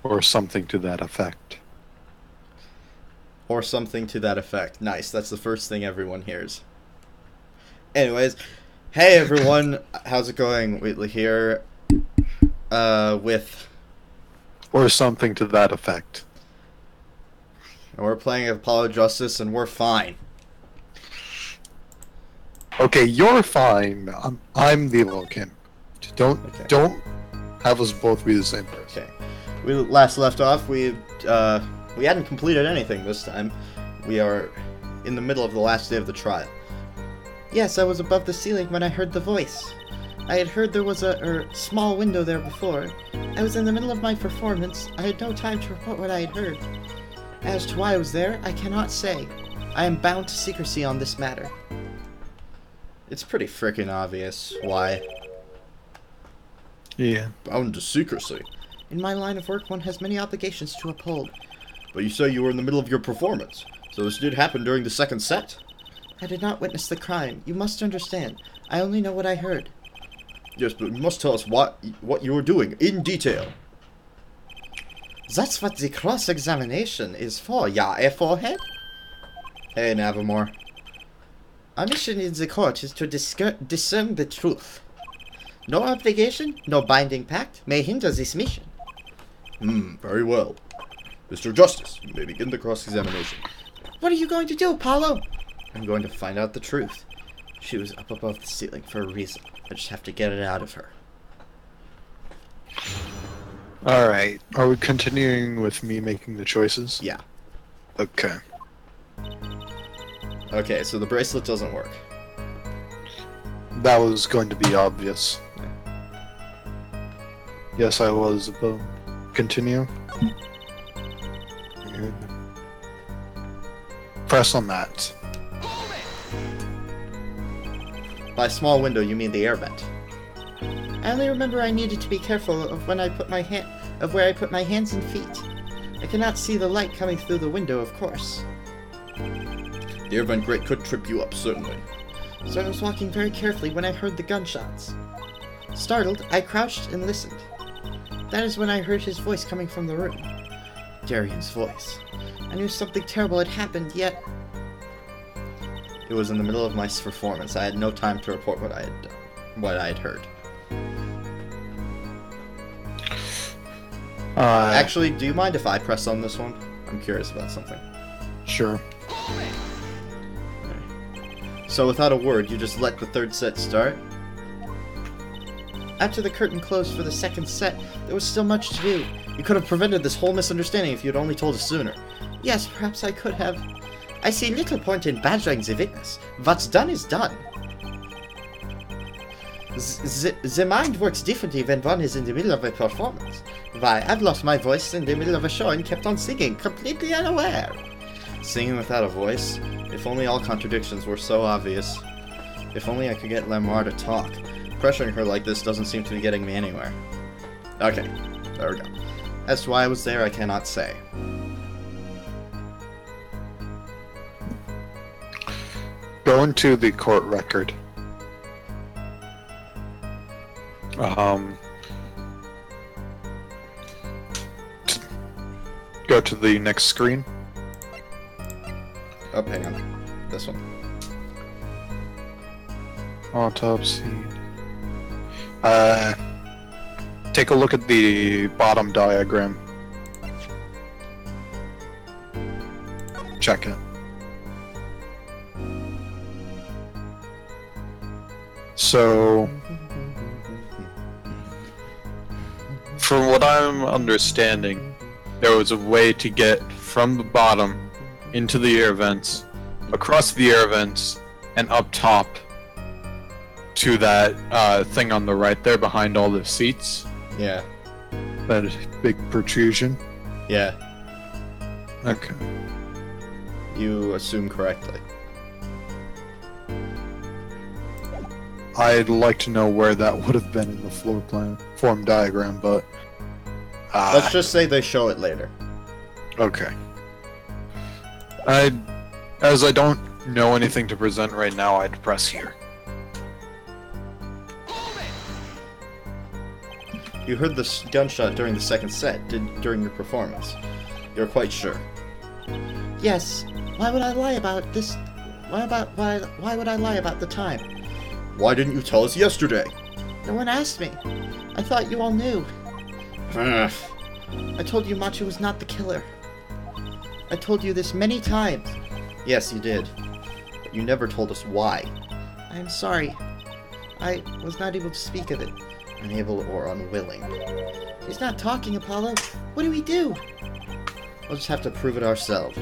Or something to that effect. Or something to that effect. Nice, that's the first thing everyone hears. Anyways, hey everyone, how's it going? Wheatley here, with... Or something to that effect. We're playing Apollo Justice and we're fine. Okay, you're fine. I'm the Locan. Don't have us both be the same person. Okay. We last left off, we hadn't completed anything this time. We are in the middle of the last day of the trial. Yes, I was above the ceiling when I heard the voice. I had heard there was a small window there before. I was in the middle of my performance. I had no time to report what I had heard. As to why I was there, I cannot say. I am bound to secrecy on this matter. It's pretty freaking obvious why. Yeah. Bound to secrecy. In my line of work, one has many obligations to uphold. But you say you were in the middle of your performance, so this did happen during the second set? I did not witness the crime. You must understand. I only know what I heard. Yes, but you must tell us what you were doing, in detail. That's what the cross-examination is for, ya forehead? Hey, Navamore. Our mission in the court is to discern the truth. No obligation, no binding pact may hinder this mission. Very well. Mr. Justice, you may begin the cross-examination. What are you going to do, Apollo? I'm going to find out the truth. She was up above the ceiling for a reason. I just have to get it out of her. Alright, are we continuing with me making the choices? Yeah. Okay. Okay, so the bracelet doesn't work. That was going to be obvious. Yes, I was above. Continue. Press on that. By small window, you mean the air vent. I only remember I needed to be careful of where I put my hands and feet. I cannot see the light coming through the window, of course. The air vent grate could trip you up, certainly. So I was walking very carefully when I heard the gunshots. Startled, I crouched and listened. That is when I heard his voice coming from the room. Darian's voice. I knew something terrible had happened, yet... It was in the middle of my performance. I had no time to report what I had done, what I had heard. Actually, do you mind if I press on this one? I'm curious about something. Sure. So without a word, you just let the third set start? After the curtain closed for the second set, there was still much to do. You could have prevented this whole misunderstanding if you had only told us sooner. Yes, perhaps I could have. I see little point in badgering the witness. What's done is done. The mind works differently when one is in the middle of a performance. Why, I've lost my voice in the middle of a show and kept on singing, completely unaware. Singing without a voice? If only all contradictions were so obvious. If only I could get Lamar to talk. Pressuring her like this doesn't seem to be getting me anywhere. Okay, there we go. As to why I was there, I cannot say. Go into the court record. Go to the next screen. Oh, hang on. This one. Autopsy. Take a look at the bottom diagram. Check it. So, from what I'm understanding, there was a way to get from the bottom into the air vents, across the air vents, and up top to that thing on the right there behind all the seats. Yeah. That big protrusion. Yeah. Okay. You assume correctly. I'd like to know where that would have been in the floor plan form diagram, but let's just say they show it later. Okay. As I don't know anything to present right now, I'd press here. You heard the gunshot during the second set, during your performance. You're quite sure. Yes. Why would I lie about this? Why would I lie about the time? Why didn't you tell us yesterday? No one asked me. I thought you all knew. Ugh. I told you Machu was not the killer. I told you this many times. Yes, you did. But you never told us why. I am sorry. I was not able to speak of it. Unable or unwilling. He's not talking, Apollo. What do we do? We'll just have to prove it ourselves.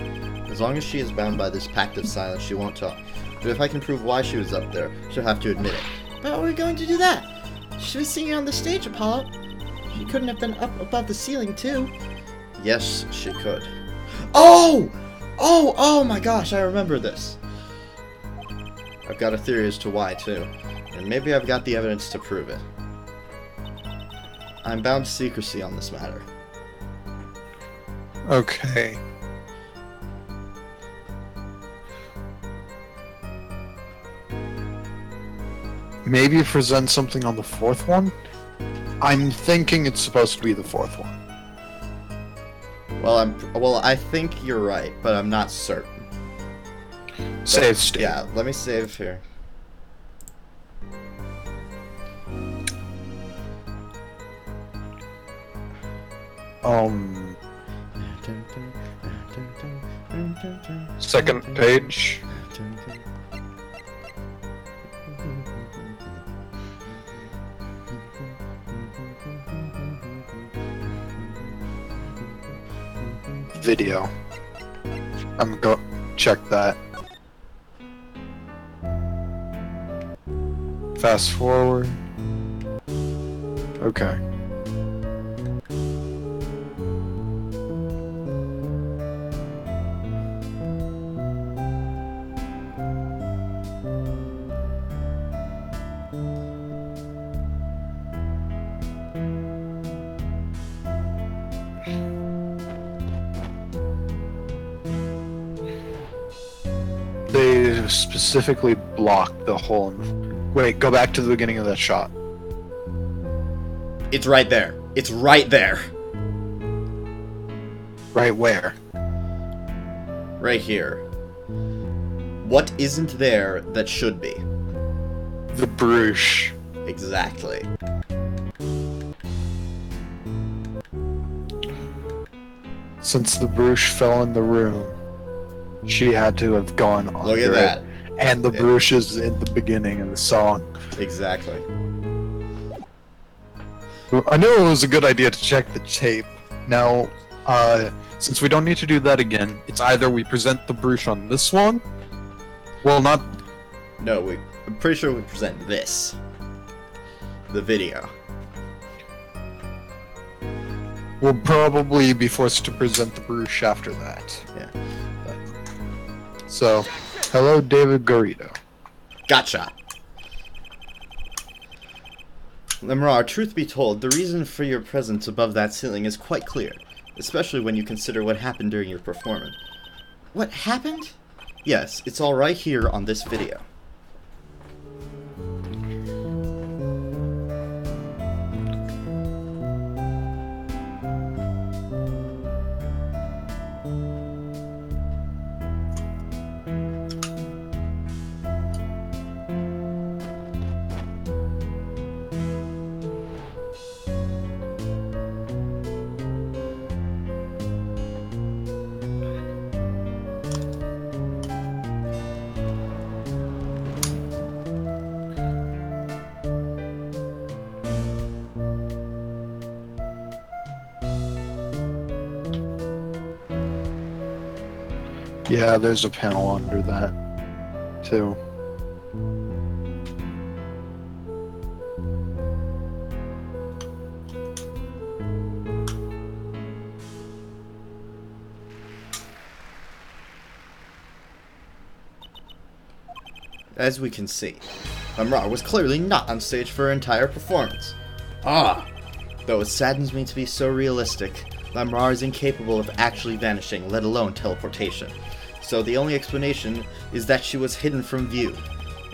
As long as she is bound by this pact of silence, she won't talk. But if I can prove why she was up there, she'll have to admit it. But how are we going to do that? She was singing on the stage, Apollo. She couldn't have been up above the ceiling, too. Yes, she could. Oh! Oh my gosh, I remember this. I've got a theory as to why, too. And maybe I've got the evidence to prove it. I'm bound to secrecy on this matter. Okay. Maybe present something on the fourth one? I'm thinking it's supposed to be the fourth one. Well, I think you're right, but I'm not certain. Save state. Yeah, let me save here. Second page. Video. I'm go check that. Fast forward. Okay. They specifically blocked the hole in... Wait, go back to the beginning of that shot. It's right there. It's right there. Right where? Right here. What isn't there that should be? The brush. Exactly. Since the brush fell in the room, she had to have gone under Look at that. it. And the brush is in the beginning of the song. Exactly. I knew it was a good idea to check the tape. Now, since we don't need to do that again, it's either we present the brush on this one. Well, not... No, I'm pretty sure we present this. The video. We'll probably be forced to present the brush after that. Yeah. So, hello, David Garrido. Gotcha. Lemrar, truth be told, the reason for your presence above that ceiling is quite clear, especially when you consider what happened during your performance. What happened? Yes, it's all right here on this video. Yeah, there's a panel under that, too. As we can see, Lemrar was clearly not on stage for her entire performance. Ah! Though it saddens me to be so realistic, Lemrar is incapable of actually vanishing, let alone teleportation. So the only explanation is that she was hidden from view,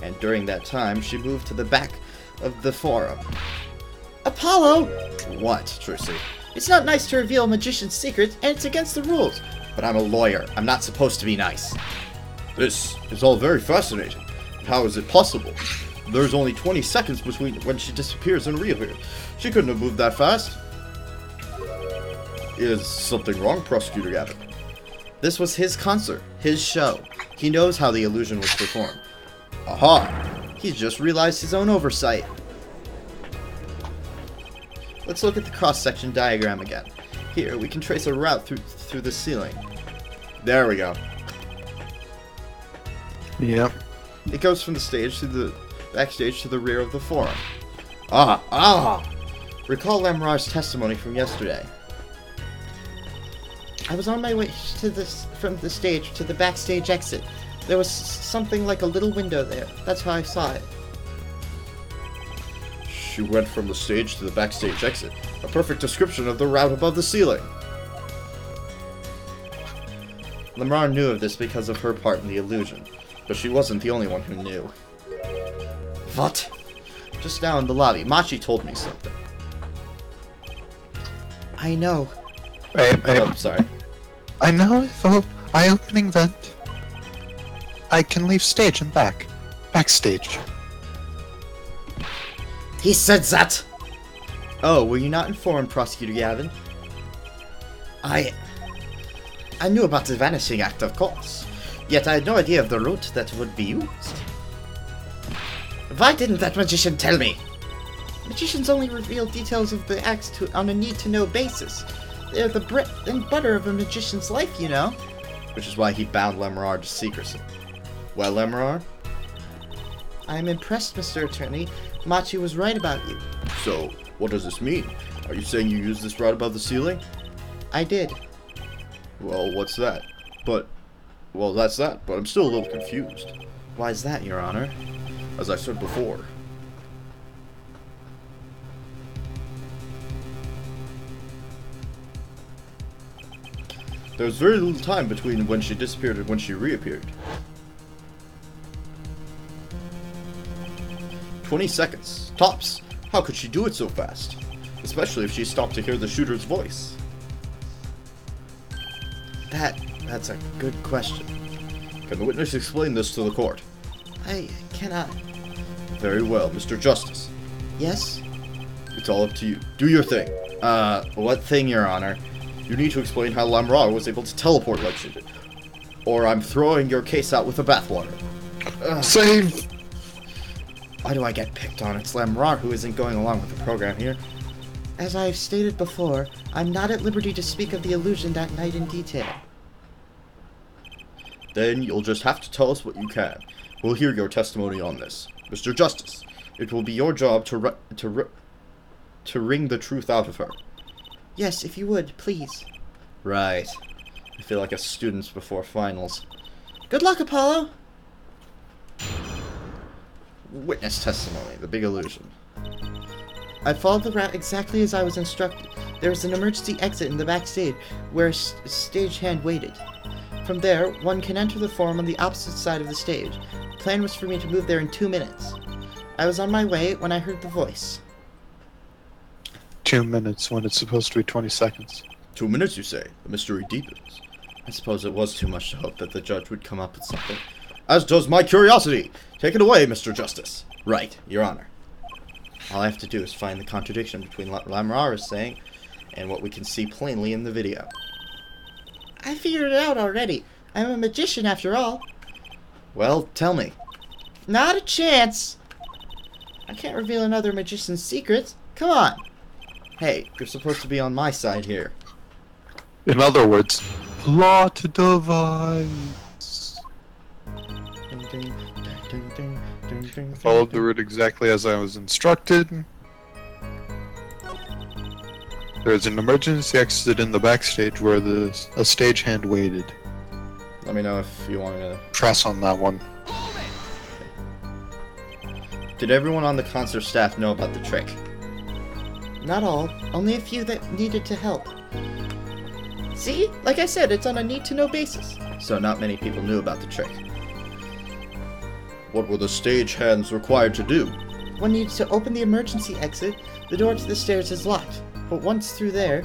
and during that time she moved to the back of the forum. Apollo! What, Tracy? It's not nice to reveal a magician's secret, and it's against the rules. But I'm a lawyer. I'm not supposed to be nice. This is all very fascinating. How is it possible? There's only 20 seconds between when she disappears and reappears. She couldn't have moved that fast. Is something wrong, Prosecutor Gavin? This was his concert, his show. He knows how the illusion was performed. Aha! He's just realized his own oversight. Let's look at the cross-section diagram again. Here, we can trace a route through the ceiling. There we go. Yep. It goes from the stage to the backstage to the rear of the forum. Ah! Recall Lemrar's testimony from yesterday. I was on my way from the stage to the backstage exit. There was something like a little window there. That's how I saw it. She went from the stage to the backstage exit. A perfect description of the route above the ceiling. Lemrar knew of this because of her part in the illusion, but she wasn't the only one who knew. What? Just now in the lobby, Machi told me something. I know. Oh, sorry. I know the eye-opening vent. I can leave stage and backstage. He said that! Oh, were you not informed, Prosecutor Gavin? I knew about the vanishing act, of course. Yet I had no idea of the route that would be used. Why didn't that magician tell me? Magicians only reveal details of the acts on a need-to-know basis. They're the bread and butter of a magician's life, you know. Which is why he bound Lemrar to secrecy. Well, Lemrar? I am impressed, Mr. Attorney. Machi was right about you. So, what does this mean? Are you saying you used this route above the ceiling? I did. Well, what's that? Well, that's that, but I'm still a little confused. Why is that, Your Honor? As I said before. There was very little time between when she disappeared and when she reappeared. 20 seconds. Tops. How could she do it so fast? Especially if she stopped to hear the shooter's voice. That's a good question. Can the witness explain this to the court? I cannot. Very well, Mr. Justice. Yes? It's all up to you. Do your thing. What thing, Your Honor? You need to explain how Lemrar was able to teleport like she did. Or I'm throwing your case out with the bathwater. Save! Why do I get picked on? It's Lemrar who isn't going along with the program here. As I have stated before, I'm not at liberty to speak of the illusion that night in detail. Then you'll just have to tell us what you can. We'll hear your testimony on this. Mr. Justice, it will be your job to wring the truth out of her. Yes, if you would, please. Right. I feel like a student before finals. Good luck, Apollo! Witness testimony, the big illusion. I followed the route exactly as I was instructed. There was an emergency exit in the backstage, where a stagehand waited. From there, one can enter the forum on the opposite side of the stage. The plan was for me to move there in 2 minutes. I was on my way when I heard the voice. 2 minutes when it's supposed to be 20 seconds. 2 minutes, you say? The mystery deepens. I suppose it was too much to hope that the judge would come up with something. As does my curiosity. Take it away, Mr. Justice. Right, Your Honor. All I have to do is find the contradiction between what Lemrar is saying and what we can see plainly in the video. I figured it out already. I'm a magician after all. Well, tell me. Not a chance. I can't reveal another magician's secrets. Come on. Hey, you're supposed to be on my side here. In other words, plot device. Followed the route exactly as I was instructed. There's an emergency exit in the backstage where a stagehand waited. Let me know if you want me to Press on that one. Did everyone on the concert staff know about the trick? Not all. Only a few that needed to help. See? Like I said, it's on a need-to-know basis. So not many people knew about the trick. What were the stagehands required to do? One needs to open the emergency exit. The door to the stairs is locked, but once through there...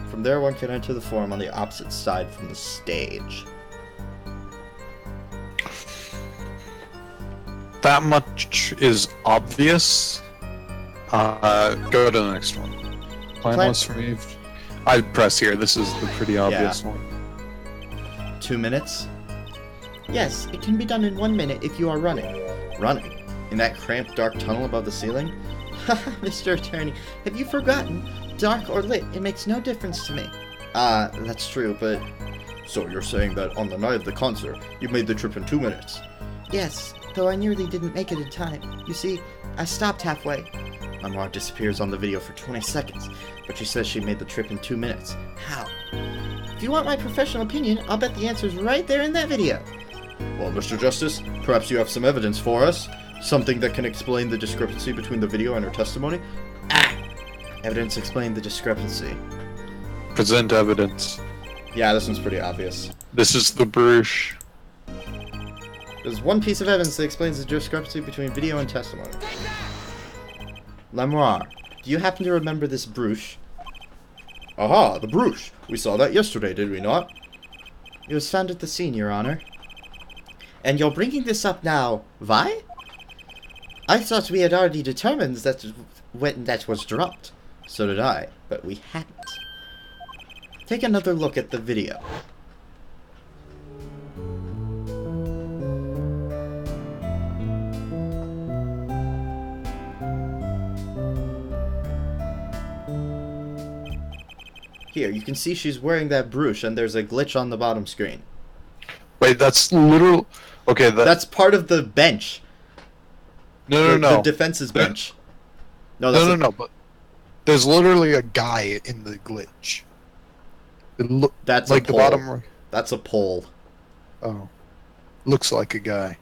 From there, one can enter the forum on the opposite side from the stage. That much is obvious. Go to the next one. Plan was removed. I'd press here. This is the pretty obvious one. 2 minutes? Yes, it can be done in 1 minute if you are running. Running? In that cramped, dark tunnel above the ceiling? Haha, Mr. Attorney, have you forgotten? Dark or lit, it makes no difference to me. That's true, but... So you're saying that on the night of the concert, you made the trip in 2 minutes? Yes, though I nearly didn't make it in time. You see, I stopped halfway. Lamar disappears on the video for 20 seconds, but she says she made the trip in 2 minutes. How? If you want my professional opinion, I'll bet the answer's right there in that video. Well, Mr. Justice, perhaps you have some evidence for us? Something that can explain the discrepancy between the video and her testimony? Evidence explain the discrepancy. Present evidence. Yeah, this one's pretty obvious. This is the brush. There's one piece of evidence that explains the discrepancy between video and testimony. Lamoire, do you happen to remember this brooch? Aha, the brooch. We saw that yesterday, did we not? It was found at the scene, Your Honor. And you're bringing this up now, why? I thought we had already determined that when that was dropped. So did I, but we hadn't. Take another look at the video. Here, you can see she's wearing that brooch and there's a glitch on the bottom screen. Wait, that's literal... Okay, that's part of the bench. No. The defense's bench. No, but there's literally a guy in the glitch. That's like a the pole. bottom. That's a pole. Oh, looks like a guy.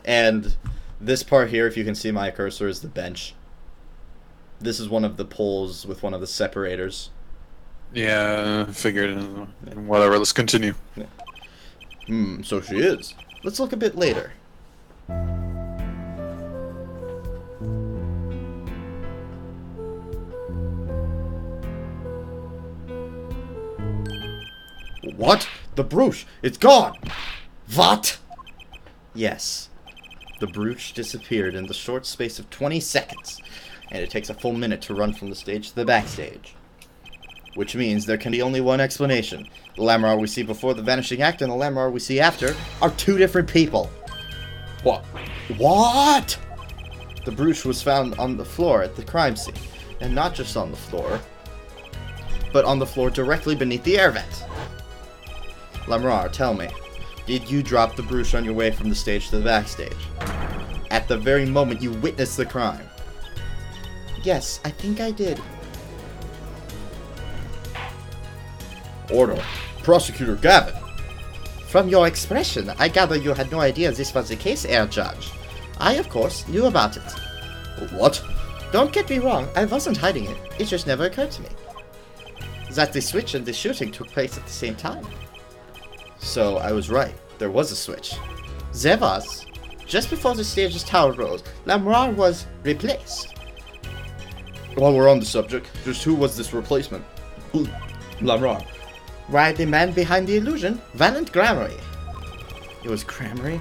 And this part here, if you can see my cursor, is the bench. This is one of the poles with one of the separators. Yeah, figured. Whatever. Let's continue. Yeah. So she is. Let's look a bit later. What? The brooch! It's gone! What? Yes. The brooch disappeared in the short space of 20 seconds, and it takes a full minute to run from the stage to the backstage. Which means there can be only one explanation. The Lamar we see before the vanishing act and the Lamar we see after are two different people. What? What? The brooch was found on the floor at the crime scene, and not just on the floor, but on the floor directly beneath the air vent. Lamar, tell me, did you drop the brooch on your way from the stage to the backstage? At the very moment you witnessed the crime? Yes, I think I did. Order. Prosecutor Gavin. From your expression, I gather you had no idea this was the case, Air Judge. I, of course, knew about it. What? Don't get me wrong, I wasn't hiding it. It just never occurred to me that the switch and the shooting took place at the same time. So, I was right. There was a switch. There was. Just before the stage's tower rose, Lamar was replaced. While we're on the subject, just who was this replacement? Lamar. Why, the man behind the illusion, Valent Grammary. It was Grammary?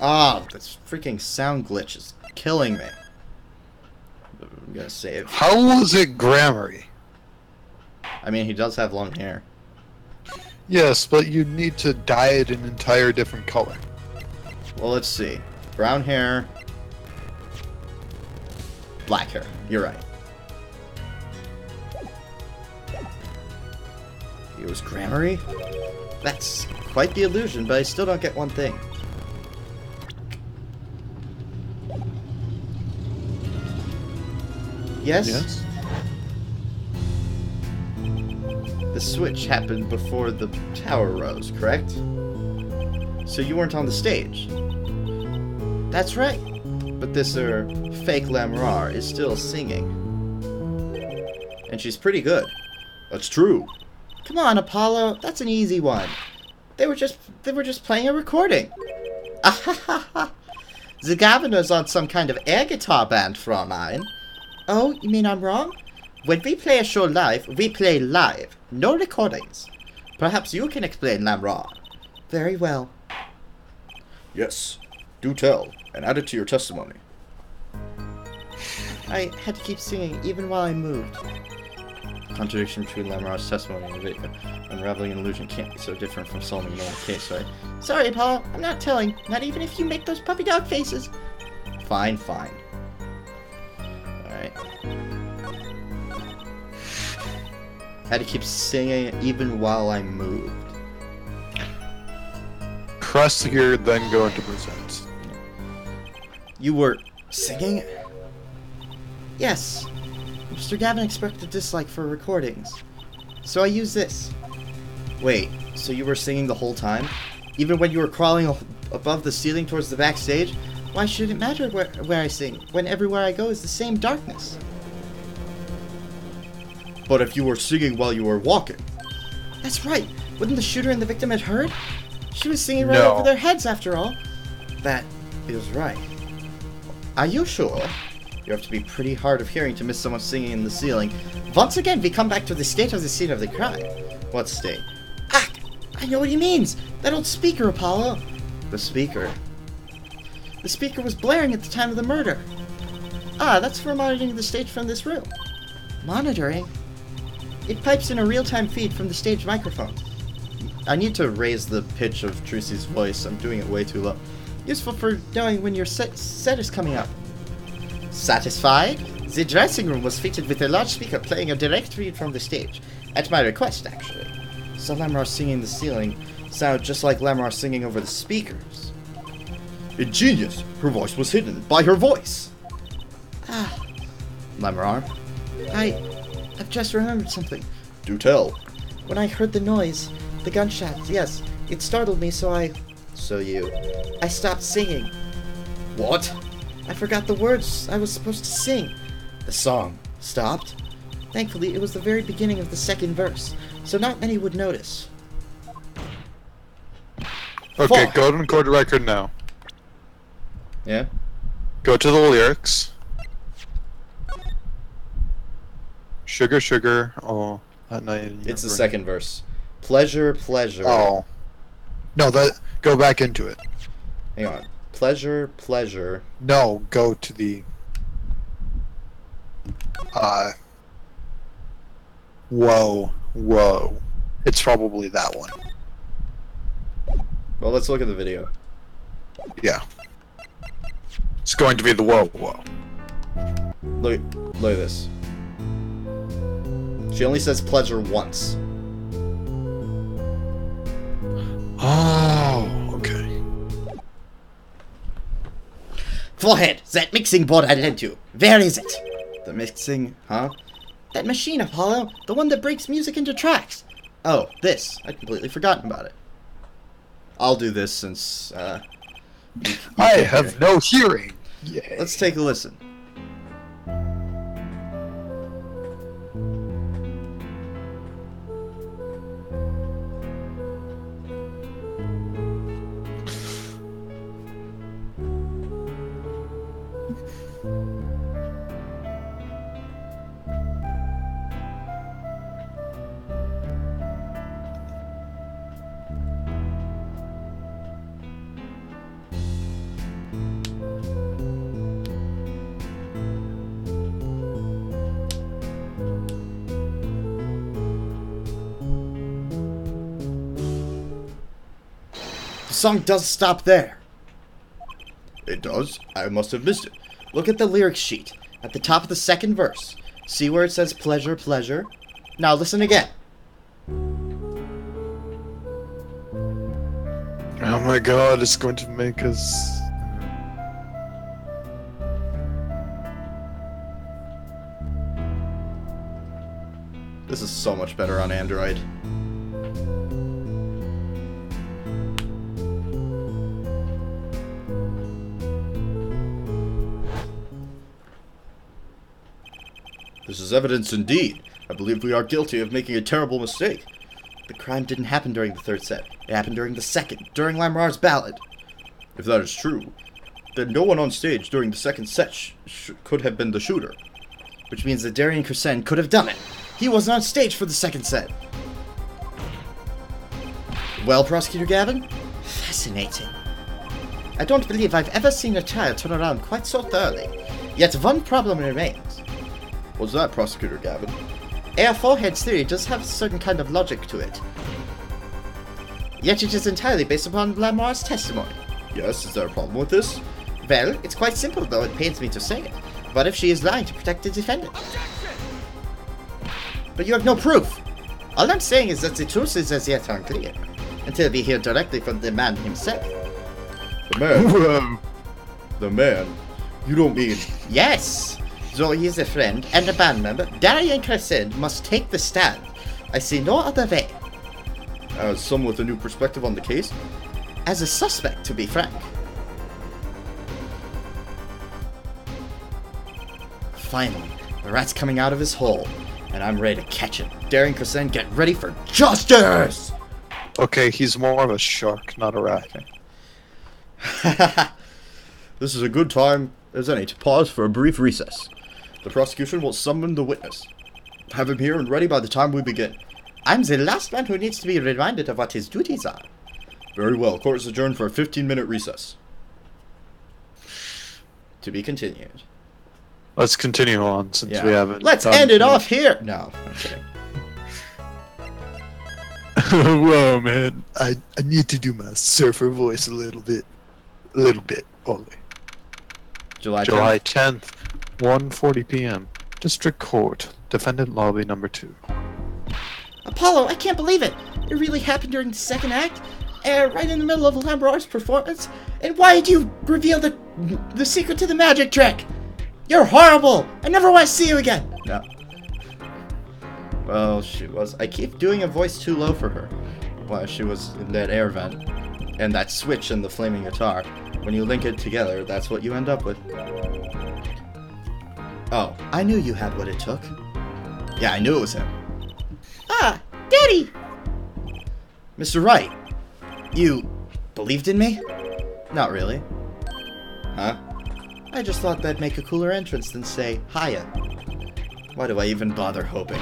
Ah, this freaking sound glitch is killing me. I'm gonna save. How was it Grammary? I mean, he does have long hair. Yes, but you need to dye it an entire different color. Well, let's see. Brown hair. Black hair. You're right. It was Grammary? That's quite the illusion, but I still don't get one thing. Yes? Yes. The switch happened before the tower rose, correct? So you weren't on the stage. That's right. But this, fake Lamar is still singing. And she's pretty good. That's true. Come on, Apollo. That's an easy one. They were just playing a recording. The governor's on some kind of air guitar band, Fraulein. Oh, you mean I'm wrong? When we play a show live, we play live. No recordings. Perhaps you can explain, Lamrar. Very well. Yes. Do tell, and add it to your testimony. I had to keep singing even while I moved. Contradiction between Lamrar's testimony and the video. Unraveling an illusion can't be so different from solving a normal case, right? Sorry, Apollo. I'm not telling. Not even if you make those puppy dog faces. Fine, fine. Alright. Had to keep singing even while I moved. Press here, then go into presents. You were singing? Yes. Mr. Gavin expressed a dislike for recordings. So I use this. Wait, so you were singing the whole time? Even when you were crawling above the ceiling towards the backstage? Why should it matter where I sing, when everywhere I go is the same darkness? But if you were singing while you were walking... That's right. Wouldn't the shooter and the victim have heard? She was singing right No. over their heads, after all. That is right. Are you sure? You have to be pretty hard of hearing to miss someone singing in the ceiling. Once again, we come back to the state of the scene of the crime. What state? Ah! I know what he means! That old speaker, Apollo! The speaker. The speaker was blaring at the time of the murder. Ah, that's for monitoring the stage from this room. Monitoring? It pipes in a real-time feed from the stage microphone. I need to raise the pitch of Trucy's voice. I'm doing it way too low. Useful for knowing when your set is coming up. Satisfied? The dressing room was fitted with a large speaker playing a direct read from the stage. At my request, actually. So Lamrar singing in the ceiling sounded just like Lamrar singing over the speakers. Ingenious! Her voice was hidden by her voice! Ah, Lamrar? I've just remembered something. Do tell. When I heard the noise, the gunshots, yes, it startled me, so I stopped singing. What? I forgot the words I was supposed to sing. The song stopped? Thankfully, it was the very beginning of the second verse, so not many would notice. Okay, Fuck. go to record the record now. Yeah? Go to the lyrics. Sugar, sugar, oh, at night. It's the second verse. Pleasure, pleasure. Oh. No, go back into it. Hang on. Pleasure, pleasure. No, go to the... Whoa, whoa. It's probably that one. Well, let's look at the video. Yeah. It's going to be the whoa, whoa. Look at this. She only says pleasure once. Oh, okay. Forehead, that mixing board I lent you. Where is it? The mixing, huh? That machine, Apollo. The one that breaks music into tracks. Oh, this. I'd completely forgotten about it. I'll do this since, you I can't have hear. no hearing. Yay. Let's take a listen. The song does stop there. It does? I must have missed it. Look at the lyrics sheet at the top of the second verse. See where it says pleasure, pleasure? Now listen again. Oh my god, it's going to make us... This is so much better on Android. This is evidence indeed. I believe we are guilty of making a terrible mistake. The crime didn't happen during the third set. It happened during the second, during Lamrar's ballad. If that is true, then no one on stage during the second set could have been the shooter. Which means that Darian Crescent could have done it. He wasn't on stage for the second set. Well, Prosecutor Gavin? Fascinating. I don't believe I've ever seen a child turn around quite so thoroughly. Yet one problem remains. What's that, Prosecutor Gavin? Our forehead's theory does have a certain kind of logic to it. Yet it is entirely based upon Lamar's testimony. Yes, is there a problem with this? Well, it's quite simple, though it pains me to say it. What if she is lying to protect the defendant? But you have no proof. All I'm saying is that the truth is as yet unclear, until we hear directly from the man himself. The man? The man? You don't mean... Yes! Though he is a friend and a band member, Darian Crescent must take the stand. I see no other way. As someone with a new perspective on the case? As a suspect, to be frank. Finally, the rat's coming out of his hole, and I'm ready to catch him. Darian Crescent, get ready for justice! Okay, he's more of a shark, not a rat. This is a good time as any to pause for a brief recess. The prosecution will summon the witness. Have him here and ready by the time we begin. I'm the last man who needs to be reminded of what his duties are. Very well. Court is adjourned for a 15-minute recess. To be continued. Let's continue on since we haven't. Let's end it off here. No, I'm kidding. Whoa, man. I need to do my surfer voice a little bit. A little bit only. July 10th, 1:40 p.m. District Court, Defendant Lobby number 2. Apollo, I can't believe it. It really happened during the second act, right in the middle of Lambrar's performance. And why did you reveal the secret to the magic trick? You're horrible. I never want to see you again. No. Well, she was. I keep doing a voice too low for her while she was in that air vent. And that switch in the flaming guitar. When you link it together, that's what you end up with. Oh, I knew you had what it took. Yeah, I knew it was him. Ah, Daddy! Mr. Wright, You believed in me? not really. Huh? I just thought that'd make a cooler entrance than say, hiya. Why do I even bother hoping?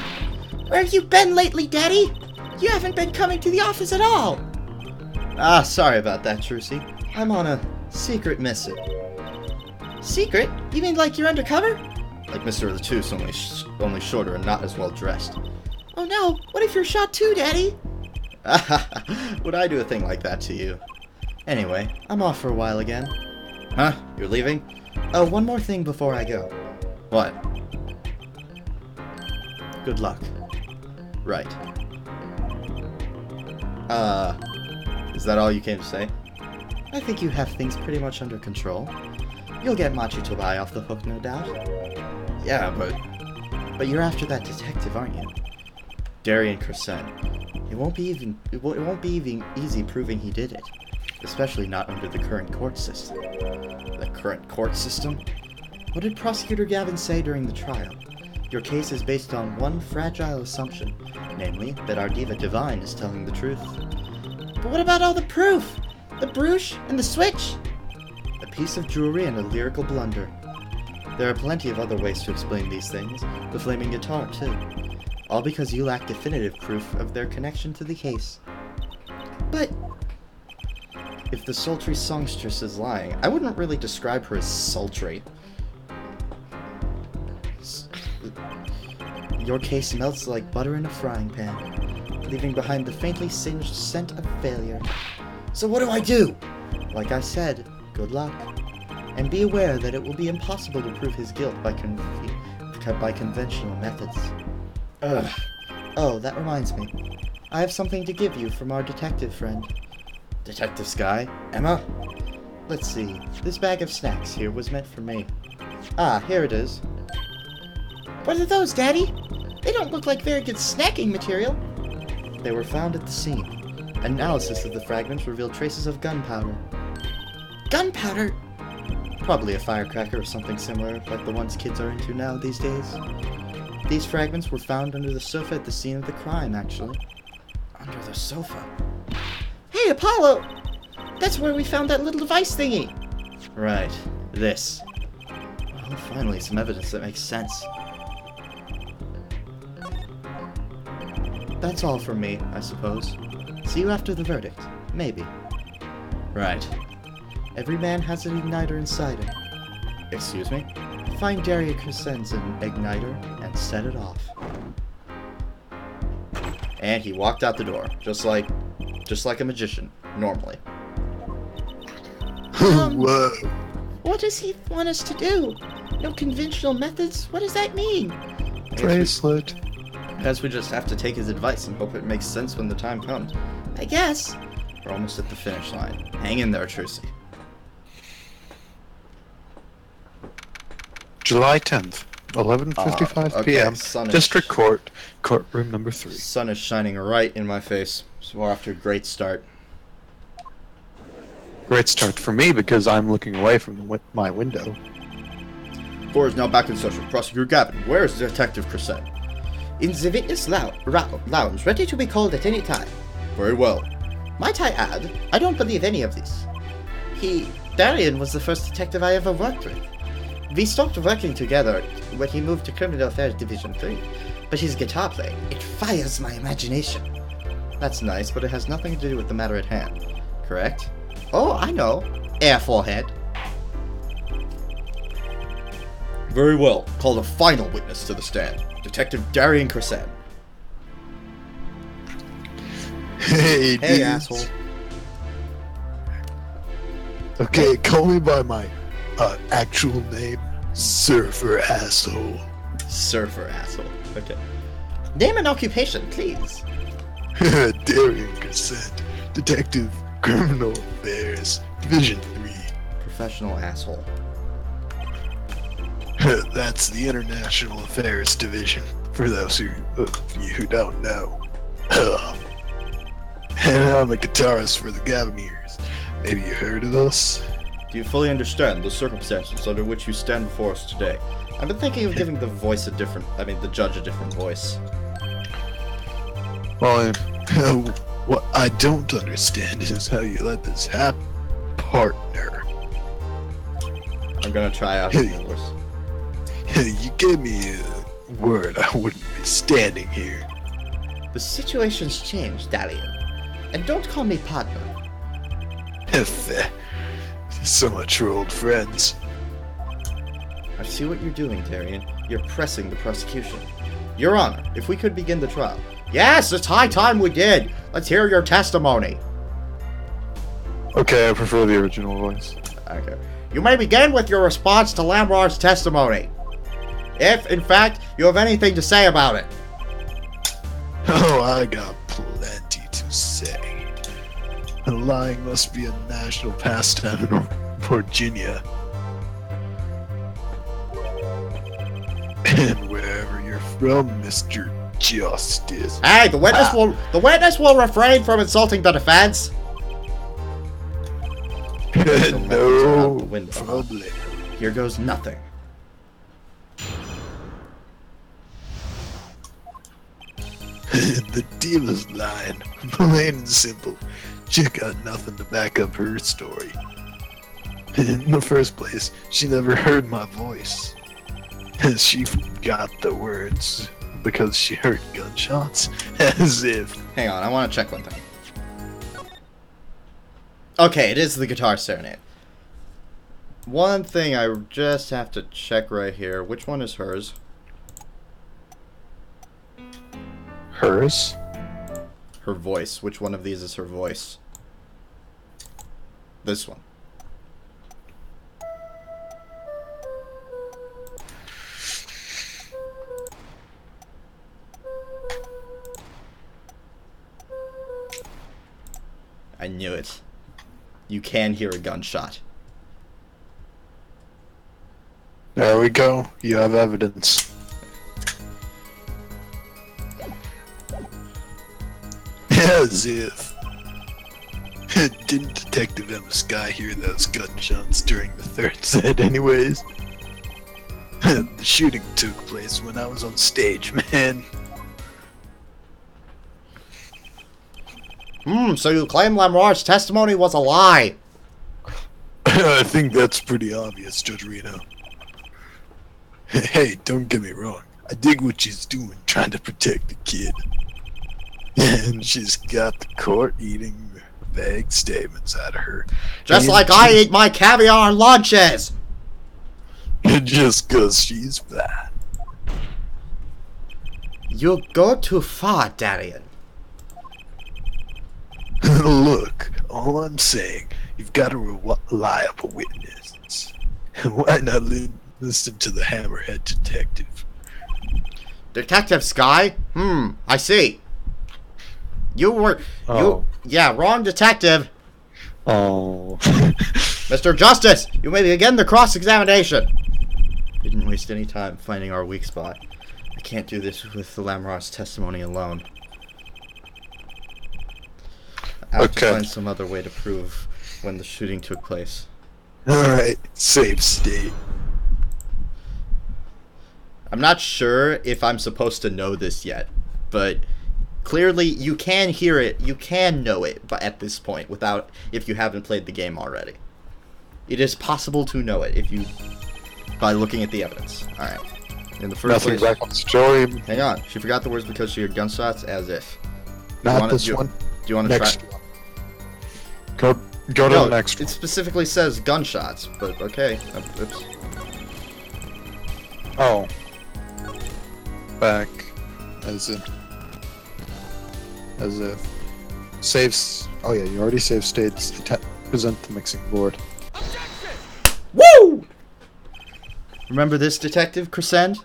Where have you been lately, Daddy? You haven't been coming to the office at all. Ah, sorry about that, Trucy. I'm on a secret mission. Secret? You mean like you're undercover? Like Mr. Latouche, only shorter and not as well dressed. Oh no, what if you're shot too, Daddy? Would I do a thing like that to you? Anyway, I'm off for a while again. Huh? You're leaving? Oh, one more thing before I go. What? Good luck. Right. Is that all you came to say? I think you have things pretty much under control. You'll get Machi Tobai off the hook, no doubt. Yeah, But you're after that detective, aren't you? Darian Crescent. It won't be even easy proving he did it. Especially not under the current court system. The current court system? What did Prosecutor Gavin say during the trial? Your case is based on one fragile assumption, namely, that our Diva Divine is telling the truth. But what about all the proof? The brooch and the switch? A piece of jewelry and a lyrical blunder. There are plenty of other ways to explain these things, the flaming guitar too. All because you lack definitive proof of their connection to the case. But if the sultry songstress is lying, I wouldn't really describe her as sultry. Your case melts like butter in a frying pan, leaving behind the faintly singed scent of failure. So what do I do? Like I said, good luck. And be aware that it will be impossible to prove his guilt by conventional methods. Ugh. Oh, that reminds me. I have something to give you from our detective friend. Detective Sky? Emma? Let's see. This bag of snacks here was meant for me. Ah, here it is. What are those, Daddy? They don't look like very good snacking material. They were found at the scene. Analysis of the fragments revealed traces of gunpowder. Gunpowder? Probably a firecracker or something similar, like the ones kids are into now these days. These fragments were found under the sofa at the scene of the crime, actually. Under the sofa? Hey, Apollo! That's where we found that little device thingy. Right. This. Well, finally, some evidence that makes sense. That's all from me, I suppose. See you after the verdict. Maybe. Right. Every man has an igniter inside him. Excuse me? Find Daria Crescen's igniter and set it off. And he walked out the door, just like a magician, normally. Whoa. What does he want us to do? No conventional methods? What does that mean? Bracelet. I guess we just have to take his advice and hope it makes sense when the time comes. I guess. We're almost at the finish line. Hang in there, Trucy. July 10th, 11:55 okay, p.m. sun is- District Court, courtroom number 3. Sun is shining right in my face, so we're off to a great start. Great start for me because I'm looking away from my window. Court is now back in session. Prosecutor Gavin, where is Detective Crescent? In the witness lounge, ready to be called at any time. Very well. Might I add, I don't believe any of this. Darian was the first detective I ever worked with. We stopped working together when he moved to Criminal Affairs Division 3, but his guitar playing, it fires my imagination. That's nice, but it has nothing to do with the matter at hand. Correct? Oh, I know. Air forehead. Very well. Call the final witness to the stand. Detective Darian Crescent. Hey, Hey, dudes. asshole. Okay, call me by my actual name, Surfer Asshole. Surfer asshole. Okay. Name and occupation, please. Darian Crescent, Detective Criminal Affairs, Division 3. Professional asshole. That's the International Affairs Division, for those of you who don't know. And I'm a guitarist for the Gavaneers. Maybe you heard of us? Do you fully understand the circumstances under which you stand before us today? I've been thinking of giving the judge a different voice. Well, what I don't understand is how you let this happen, partner. I'm gonna try out a new voice. You gave me a word I wouldn't be standing here. The situation's changed, Darian. And don't call me partner. So much for old friends. I see what you're doing, Darian. You're pressing the prosecution. Your Honor, if we could begin the trial. Yes, it's high time we did! Let's hear your testimony. Okay, I prefer the original voice. Okay. You may begin with your response to Lamrar's testimony. If, in fact, you have anything to say about it. Oh, I got plenty to say. Lying must be a national pastime in Virginia. And wherever you're from, Mr. Justice. Hey, the witness will refrain from insulting the defense. No problem. Here goes nothing. The dealer's lying. Plain and simple. She got nothing to back up her story. In the first place, she never heard my voice. She forgot the words because she heard gunshots. As if. Hang on, I want to check one thing. Okay, it is the guitar serenade. One thing I just have to check right here. Which one is hers? Hers? Her voice. Which one of these is her voice? This one. I knew it. You can hear a gunshot. There we go. You have evidence. As if. Didn't Detective Emma Sky hear those gunshots during the third set anyways? The shooting took place when I was on stage, man. So you claim Lamrar's testimony was a lie? I think that's pretty obvious, Judge Reno. Hey, don't get me wrong. I dig what she's doing, trying to protect the kid. And she's got the court eating vague statements out of her. Just like I eat my caviar lunches! Just 'cause she's bad. You go too far, Darian. Look, all I'm saying, you've got a reliable witness. Why not listen to the hammerhead detective? Detective Sky? I see. Yeah, wrong detective. Oh. Mr. Justice, you may begin the cross-examination. Didn't waste any time finding our weak spot. I can't do this with the Lamrock's testimony alone. I have to find some other way to prove when the shooting took place. Alright, safe state. I'm not sure if I'm supposed to know this yet, but clearly you can hear it, you can know it, but at this point, if you haven't played the game already. It is possible to know it by looking at the evidence. Alright. In the first place, back on the story. hang on. She forgot the words because she heard gunshots, as if. Not this one. Do you want to try? Go to the next It one. specifically says gunshots, but okay. Oops. Oh. Back. As if. Saves. Oh yeah, you already saved states. Present the mixing board. Woo! Remember this, Detective Crescend?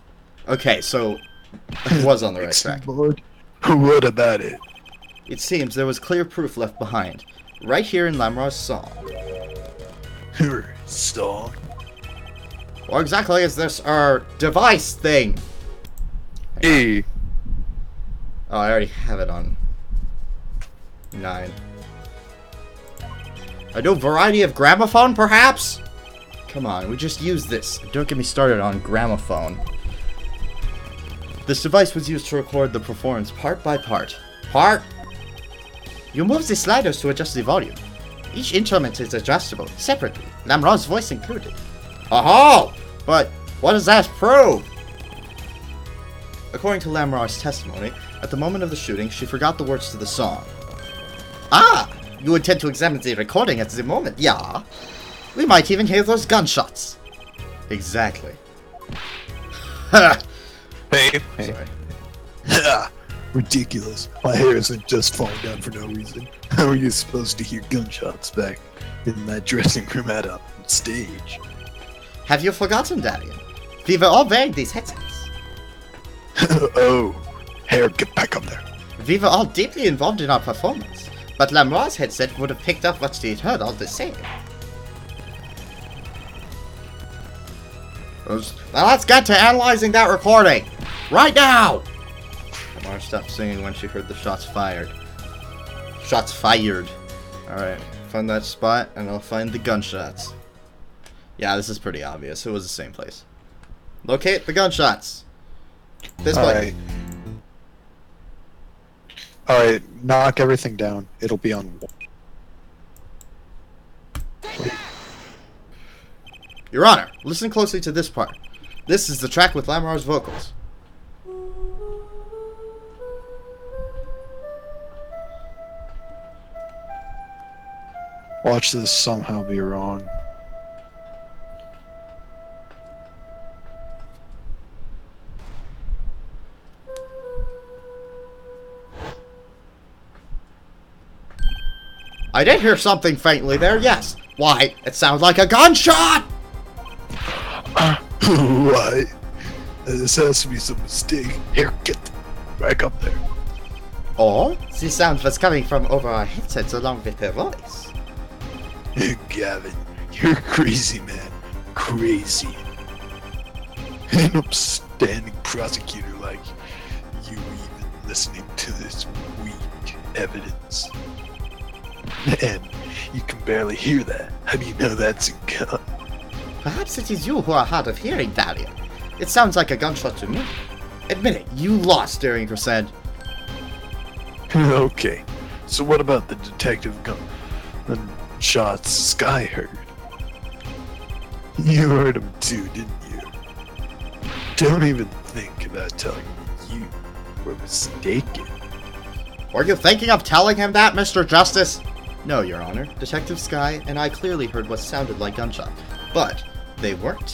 Okay, so I was on the right track. Board? What about it? It seems there was clear proof left behind, right here in Lamrock's song. Her song? What exactly is this, device thing? Hey. Oh, I already have it on 9. A new variety of gramophone, perhaps? Come on, we just use this. Don't get me started on gramophone. This device was used to record the performance part by part. You move the sliders to adjust the volume. Each instrument is adjustable, separately, Lamrock's voice included. Oh, but what does that prove? According to Lamrock's testimony, at the moment of the shooting, she forgot the words to the song. Ah! You intend to examine the recording at the moment, yeah? We might even hear those gunshots. Exactly. Hey. Sorry. Ridiculous. My hair isn't just falling down for no reason. How are you supposed to hear gunshots back in that dressing room at a stage? Have you forgotten, Darian? We were all wearing these headsets. Oh. Hair, get back up there. We were all deeply involved in our performance, but Lamrock's headset would have picked up what she had heard all the same. Now let's get to analyzing that recording! Right now! Lamar stopped singing when she heard the shots fired. Shots fired. Alright, find that spot and I'll find the gunshots. Yeah, this is pretty obvious. It was the same place. Locate the gunshots. This way. Alright, knock everything down. It'll be on. Your Honor, listen closely to this part. This is the track with Lamar's vocals. Watch this somehow be wrong. I did hear something faintly there, yes. Why, it sounds like a gunshot! Why? This has to be some mistake. Here, get back up there. Or, the sound was coming from over our headsets along with her voice. Gavin, you're crazy, man. Crazy. An upstanding prosecutor like you even listening to this weak evidence. And you can barely hear that. How do you know that's a gun? Perhaps it is you who are hard of hearing, Darian. It sounds like a gunshot to me. Admit it, you lost during percent. Okay, so what about the detective gun shots Sky heard? You heard him too, didn't you? Don't even think about telling me you were mistaken. Were you thinking of telling him that, Mr. Justice? No, Your Honor. Detective Sky and I clearly heard what sounded like gunshot, but they weren't.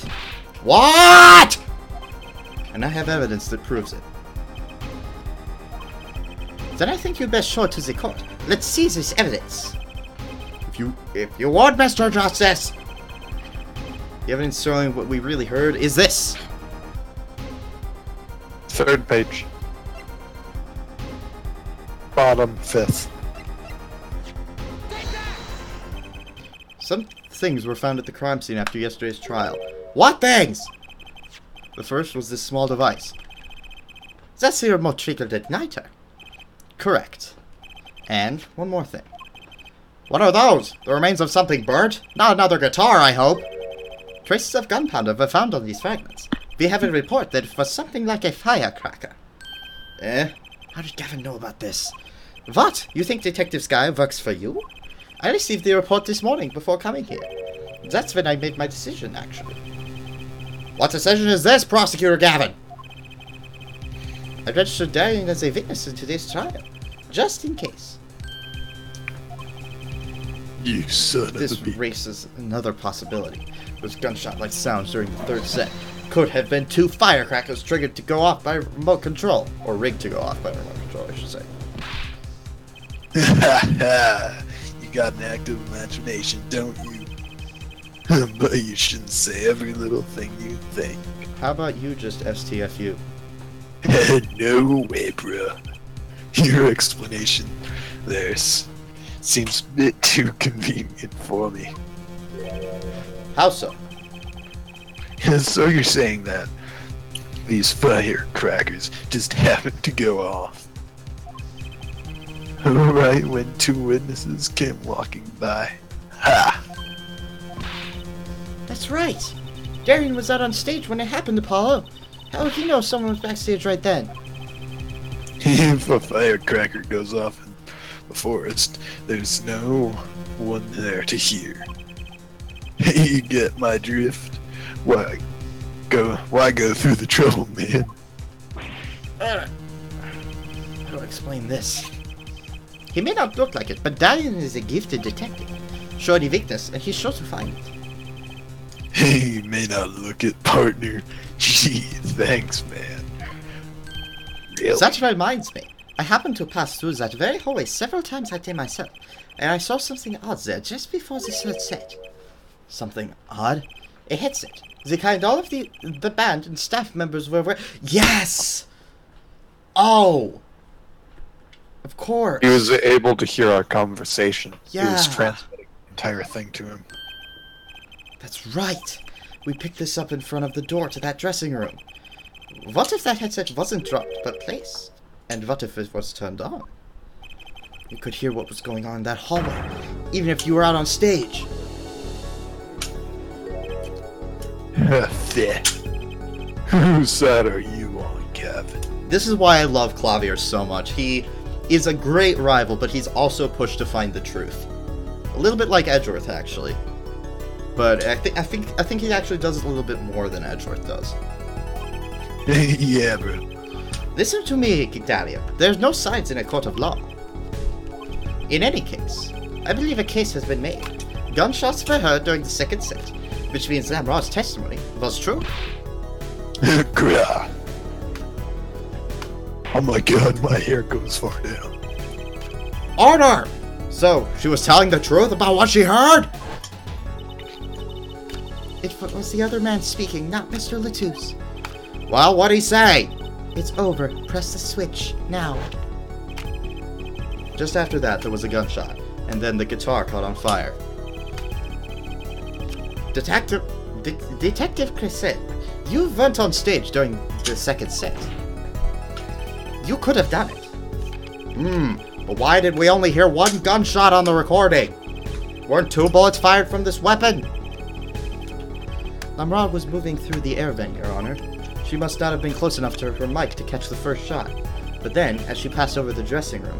What? And I have evidence that proves it. Then I think you'd best show it to the court. Let's see this evidence. If you want, Mr. Justice. The evidence showing what we really heard is this. Third page. Bottom fifth. Some things were found at the crime scene after yesterday's trial. What things? The first was this small device. That's the remote triggered igniter. Correct. And one more thing. What are those? The remains of something burnt? Not another guitar, I hope. Traces of gunpowder were found on these fragments. We have a report that it was something like a firecracker. How did Gavin know about this? What? You think Detective Sky works for you? I received the report this morning before coming here. That's when I made my decision, actually. What decision is this, Prosecutor Gavin? I registered Darian as a witness in today's trial, just in case. You son of a This bitch. raises another possibility. Those gunshot-like sounds during the third set could have been two firecrackers triggered to go off by remote control. Or rigged to go off by remote control, I should say. You got an active imagination, don't you? But you shouldn't say every little thing you think. How about you just STFU? No way, bro. Your explanation there seems a bit too convenient for me. How so? So you're saying that these firecrackers just happened to go off right when two witnesses came walking by? Ha! That's right. Darian was out on stage when it happened, Apollo. How would he know someone was backstage right then? If a firecracker goes off in the forest, there's no one there to hear. You get my drift? Why go through the trouble, man? How do I explain this? He may not look like it, but Darian is a gifted detective. Show any weakness, and he's sure to find it. He may not look it, partner. Gee, thanks, man. Really? That reminds me. I happened to pass through that very hallway several times that day myself, and I saw something odd there just before the third set. Something odd? A headset. The kind all of the band and staff members were wearing. Yes! Oh! Of course. He was able to hear our conversation. Yeah. It was transmitting the entire thing to him. That's right. We picked this up in front of the door to that dressing room. What if that headset wasn't dropped, but placed? And what if it was turned on? You could hear what was going on in that hallway, even if you were out on stage. Whose side are you on, Kevin? This is why I love Clavier so much. He is a great rival, but he's also pushed to find the truth. A little bit like Edgeworth, actually. But I think he actually does it a little bit more than Edgeworth does. Yeah, bro. Listen to me, Dahlia. There's no sides in a court of law. In any case, I believe a case has been made. Gunshots were heard during the second set, which means Lamrod's testimony was true. Grah. Oh my god, my hair goes far down. Order! So, she was telling the truth about what she heard? It was the other man speaking, not Mr. Latouche. Well, what'd he say? It's over. Press the switch, now. Just after that, there was a gunshot, and then the guitar caught on fire. Detective Crescent, you weren't on stage during the second set. You could have done it. But why did we only hear one gunshot on the recording? Weren't two bullets fired from this weapon? Lamrod was moving through the air vent, Your Honor. She must not have been close enough to her mic to catch the first shot. But then, as she passed over the dressing room,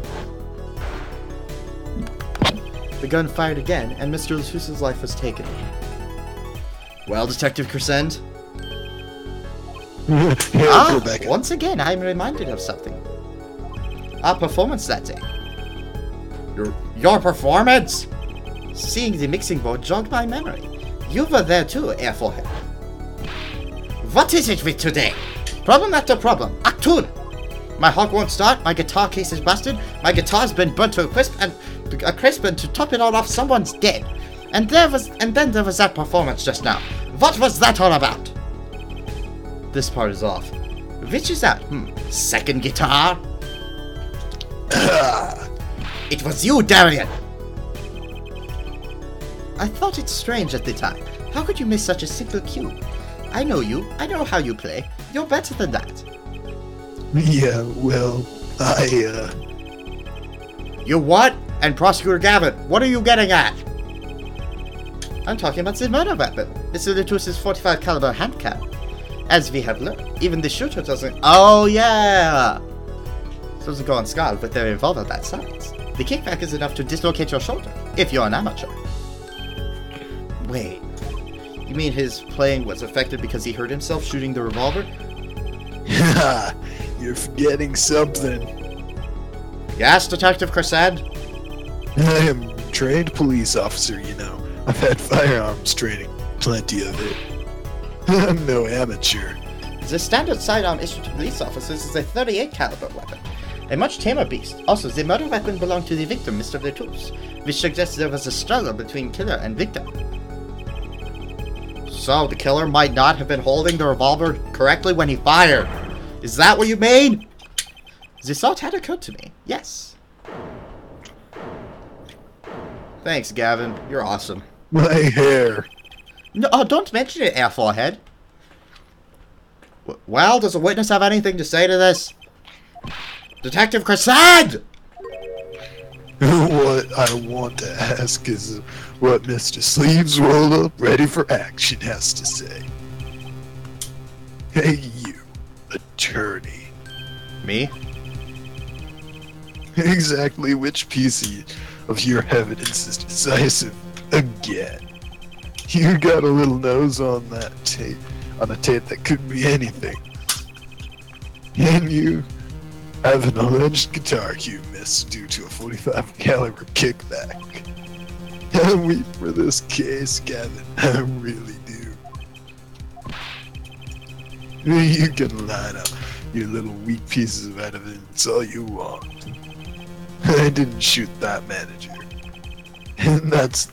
the gun fired again, and Mr. Latouche's life was taken. Well, Detective Crescend? Go back. Once again, I'm reminded of something. Our performance that day. Your performance? Seeing the mixing board jogged my memory. You were there too, Air Forehead. What is it with today? Problem after problem. Act 2. My hog won't start, my guitar case is busted, my guitar's been burnt to a crisp, and to top it all off, someone's dead. And then there was that performance just now. What was that all about? This part is off. Which is that? Second guitar? It was you, Darian! I thought it strange at the time. How could you miss such a simple cue? I know you. I know how you play. You're better than that. Yeah, well, You what? And Prosecutor Gavin, what are you getting at? I'm talking about the murder weapon. Mr. Letus's 45 caliber hand cannon. As we have learned, even the shooter doesn't... Oh, yeah! Supposed to go on Scarlet with their revolver that size. The kickback is enough to dislocate your shoulder, if you're an amateur. Wait. You mean his playing was affected because he hurt himself shooting the revolver? you're forgetting something. Yes, Detective Crescend? I am a trained police officer, you know. I've had firearms training, plenty of it. I'm no amateur. The standard sidearm issued to police officers is a 38 caliber weapon. A much tamer beast. Also, the murder weapon belonged to the victim, Mr. Letus, which suggests there was a struggle between killer and victim. So, the killer might not have been holding the revolver correctly when he fired. Is that what you mean? The thought had occurred to me. Yes. Thanks, Gavin. You're awesome. My hair. No, don't mention it, Air Forehead. Well, does the witness have anything to say to this? Detective Crescend! What I want to ask is what Mr. Sleeves Rolled Up Ready for Action has to say. Hey, you, attorney. Me? Exactly which piece of your evidence is decisive again? You got a little nose on that tape, on a tape that could be anything. And you have an alleged guitar cue miss due to a 45 caliber kickback. I weep for this case, Gavin. I really do. You can line up your little weak pieces of evidence all you want. I didn't shoot that manager. And that's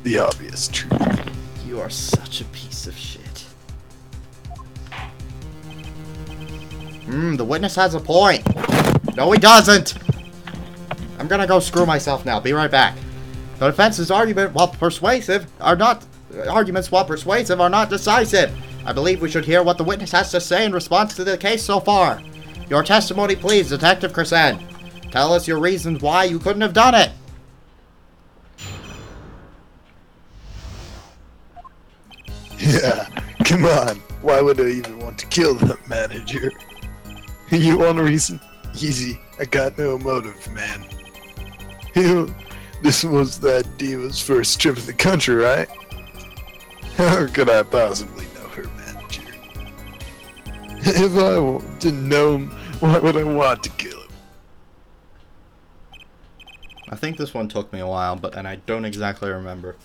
the obvious truth. You are such a piece of shit. The witness has a point. No, he doesn't. I'm gonna go screw myself now. Be right back. The defense's arguments, while persuasive, are not decisive. I believe we should hear what the witness has to say in response to the case so far. Your testimony, please, Detective Crescend. Tell us your reasons why you couldn't have done it. Yeah, come on. Why would I even want to kill that manager? You want a reason? Easy. I got no motive, man. This was that diva's first trip to the country, right? How could I possibly know her manager? If I didn't know him, why would I want to kill him? I think this one took me a while, and I don't exactly remember.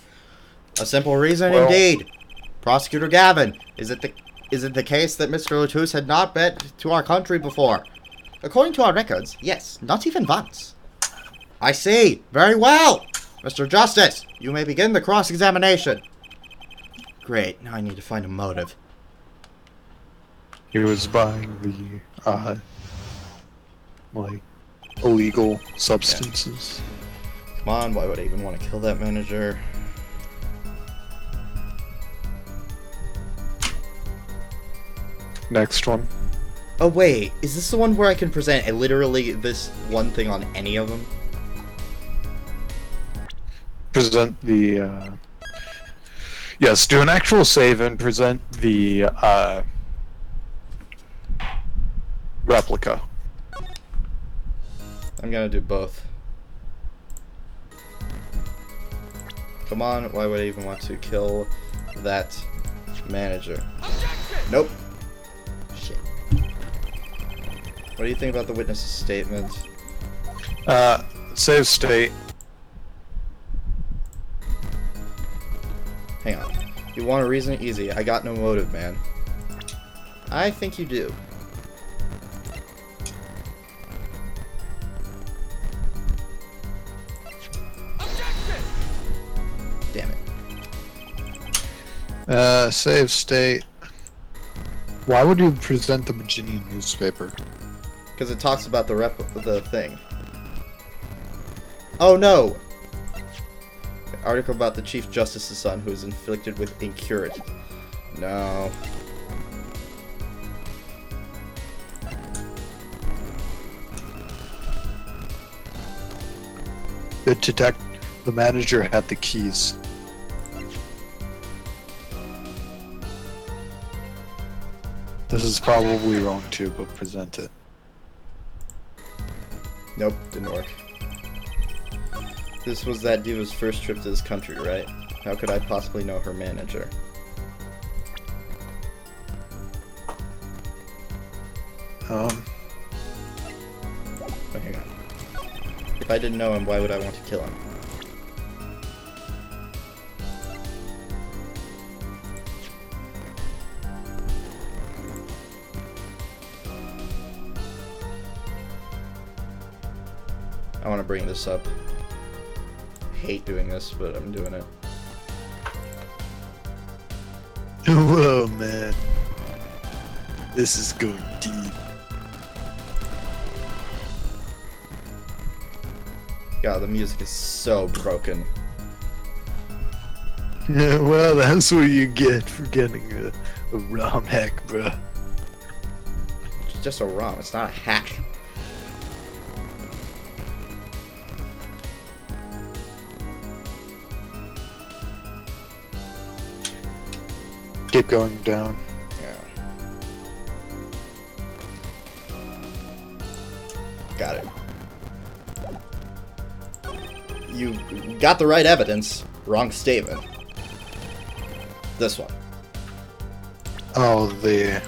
A simple reason, Well, indeed. Prosecutor Gavin, is it the case that Mr. Letus had not been to our country before? According to our records, yes, not even once. I see. Very well. Mr. Justice, you may begin the cross-examination. Great. Now I need to find a motive. He was buying the, illegal substances. Come on, why would I even want to kill that manager? Next one. Oh wait, is this the one where I can present literally this one thing on any of them? Present the, yes, do an actual save and present the, replica. I'm gonna do both. Come on, why would I even want to kill that Manager. Nope. Shit. What do you think about the witness's statement? Save state. Hang on. You want a reason? Easy. I got no motive, man. I think you do. Damn it. Save state. Why would you present the Virginia newspaper? Because it talks about the thing. Oh no! Article about the Chief Justice's son who is inflicted with incurity. No. The manager had the keys. This is probably wrong too, but present it. Nope, didn't work. This was that diva's first trip to this country, right? How could I possibly know her manager? Oh, hang on. If I didn't know him, why would I want to kill him? I want to bring this up. Hate doing this, but I'm doing it. Whoa, man. This is going deep. God, the music is so broken. Yeah, well, that's what you get for getting a ROM hack, bro. It's just a ROM, it's not a hack. Keep going down. Yeah. Got it. You got the right evidence. Wrong statement. This one. Oh, the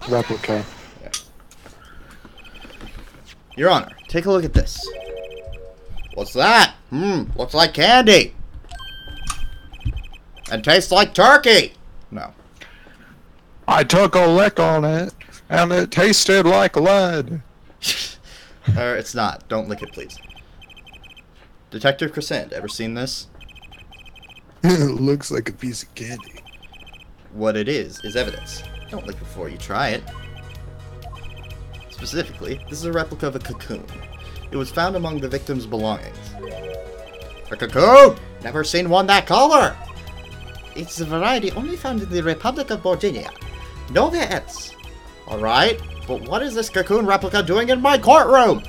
replica. Yeah. Your Honor, take a look at this. What's that? Looks like candy. And tastes like turkey. No. I took a lick on it, and it tasted like lead. It's not. Don't lick it, please. Detective Crescent, ever seen this? It looks like a piece of candy. What it is evidence. Don't lick before you try it. Specifically, this is a replica of a cocoon. It was found among the victim's belongings. A cocoon! Never seen one that color! It's a variety only found in the Republic of Virginia. Nowhere else. Alright, but what is this cocoon replica doing in my courtroom?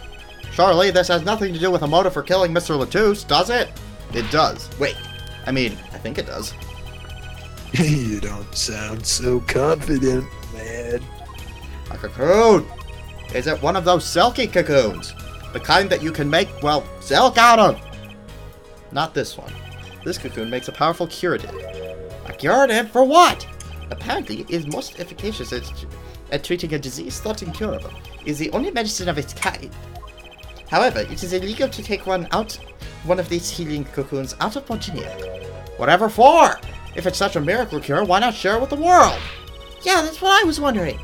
Surely this has nothing to do with a motive for killing Mr. Latouche, does it? It does. Wait, I think it does. You don't sound so confident, man. A cocoon! Is it one of those silky cocoons? The kind that you can make, well, silk out of? Not this one. This cocoon makes a powerful curative. A curative for what? Apparently, it is most efficacious at treating a disease thought incurable. It is the only medicine of its kind. However, it is illegal to take one of these healing cocoons out of Virginia. Whatever for? If it's such a miracle cure, why not share it with the world? Yeah, that's what I was wondering.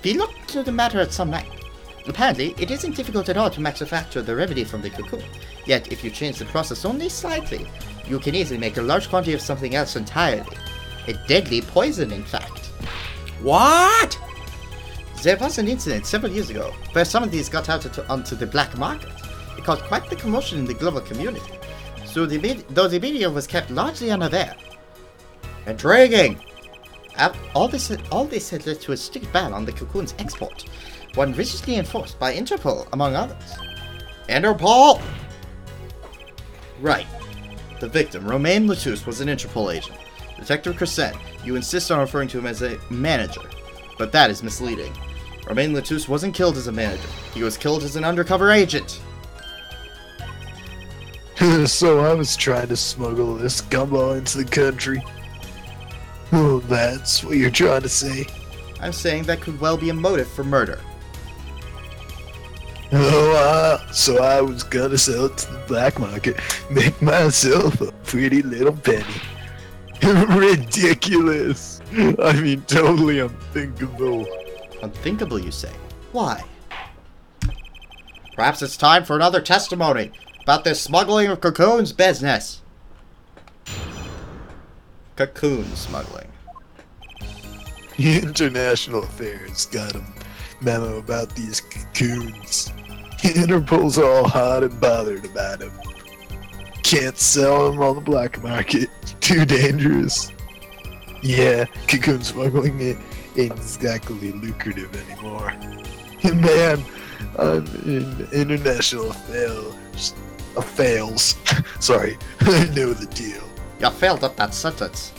We looked into the matter at some length. Apparently, it isn't difficult at all to manufacture the remedy from the cocoon. Yet, if you change the process only slightly, you can easily make a large quantity of something else entirely. A deadly poison, in fact. What? There was an incident several years ago where some of these got out onto the black market. It caused quite the commotion in the global community, though the media was kept largely unaware. Intriguing! All this had led to a strict ban on the cocoon's export, one rigidly enforced by Interpol, among others. Interpol? Right. The victim, Romain Latouche, was an Interpol agent. Detective Crescent, you insist on referring to him as a manager, but that is misleading. Romain Latouche wasn't killed as a manager. He was killed as an undercover agent. So I was trying to smuggle this gumbo into the country. Oh, that's what you're trying to say? I'm saying that could well be a motive for murder. Oh, so I was gonna sell it to the black market, make myself a pretty little penny. Ridiculous! I mean, totally unthinkable. Unthinkable, you say? Why? Perhaps it's time for another testimony about this smuggling of cocoons business. Cocoon smuggling. International Affairs got a memo about these cocoons. Interpol's all hot and bothered about them. Can't sell them on the black market. Too dangerous. Yeah, cocoon smuggling ain't exactly lucrative anymore. Man, I'm in international affairs. Sorry, I know the deal. You failed up that sentence.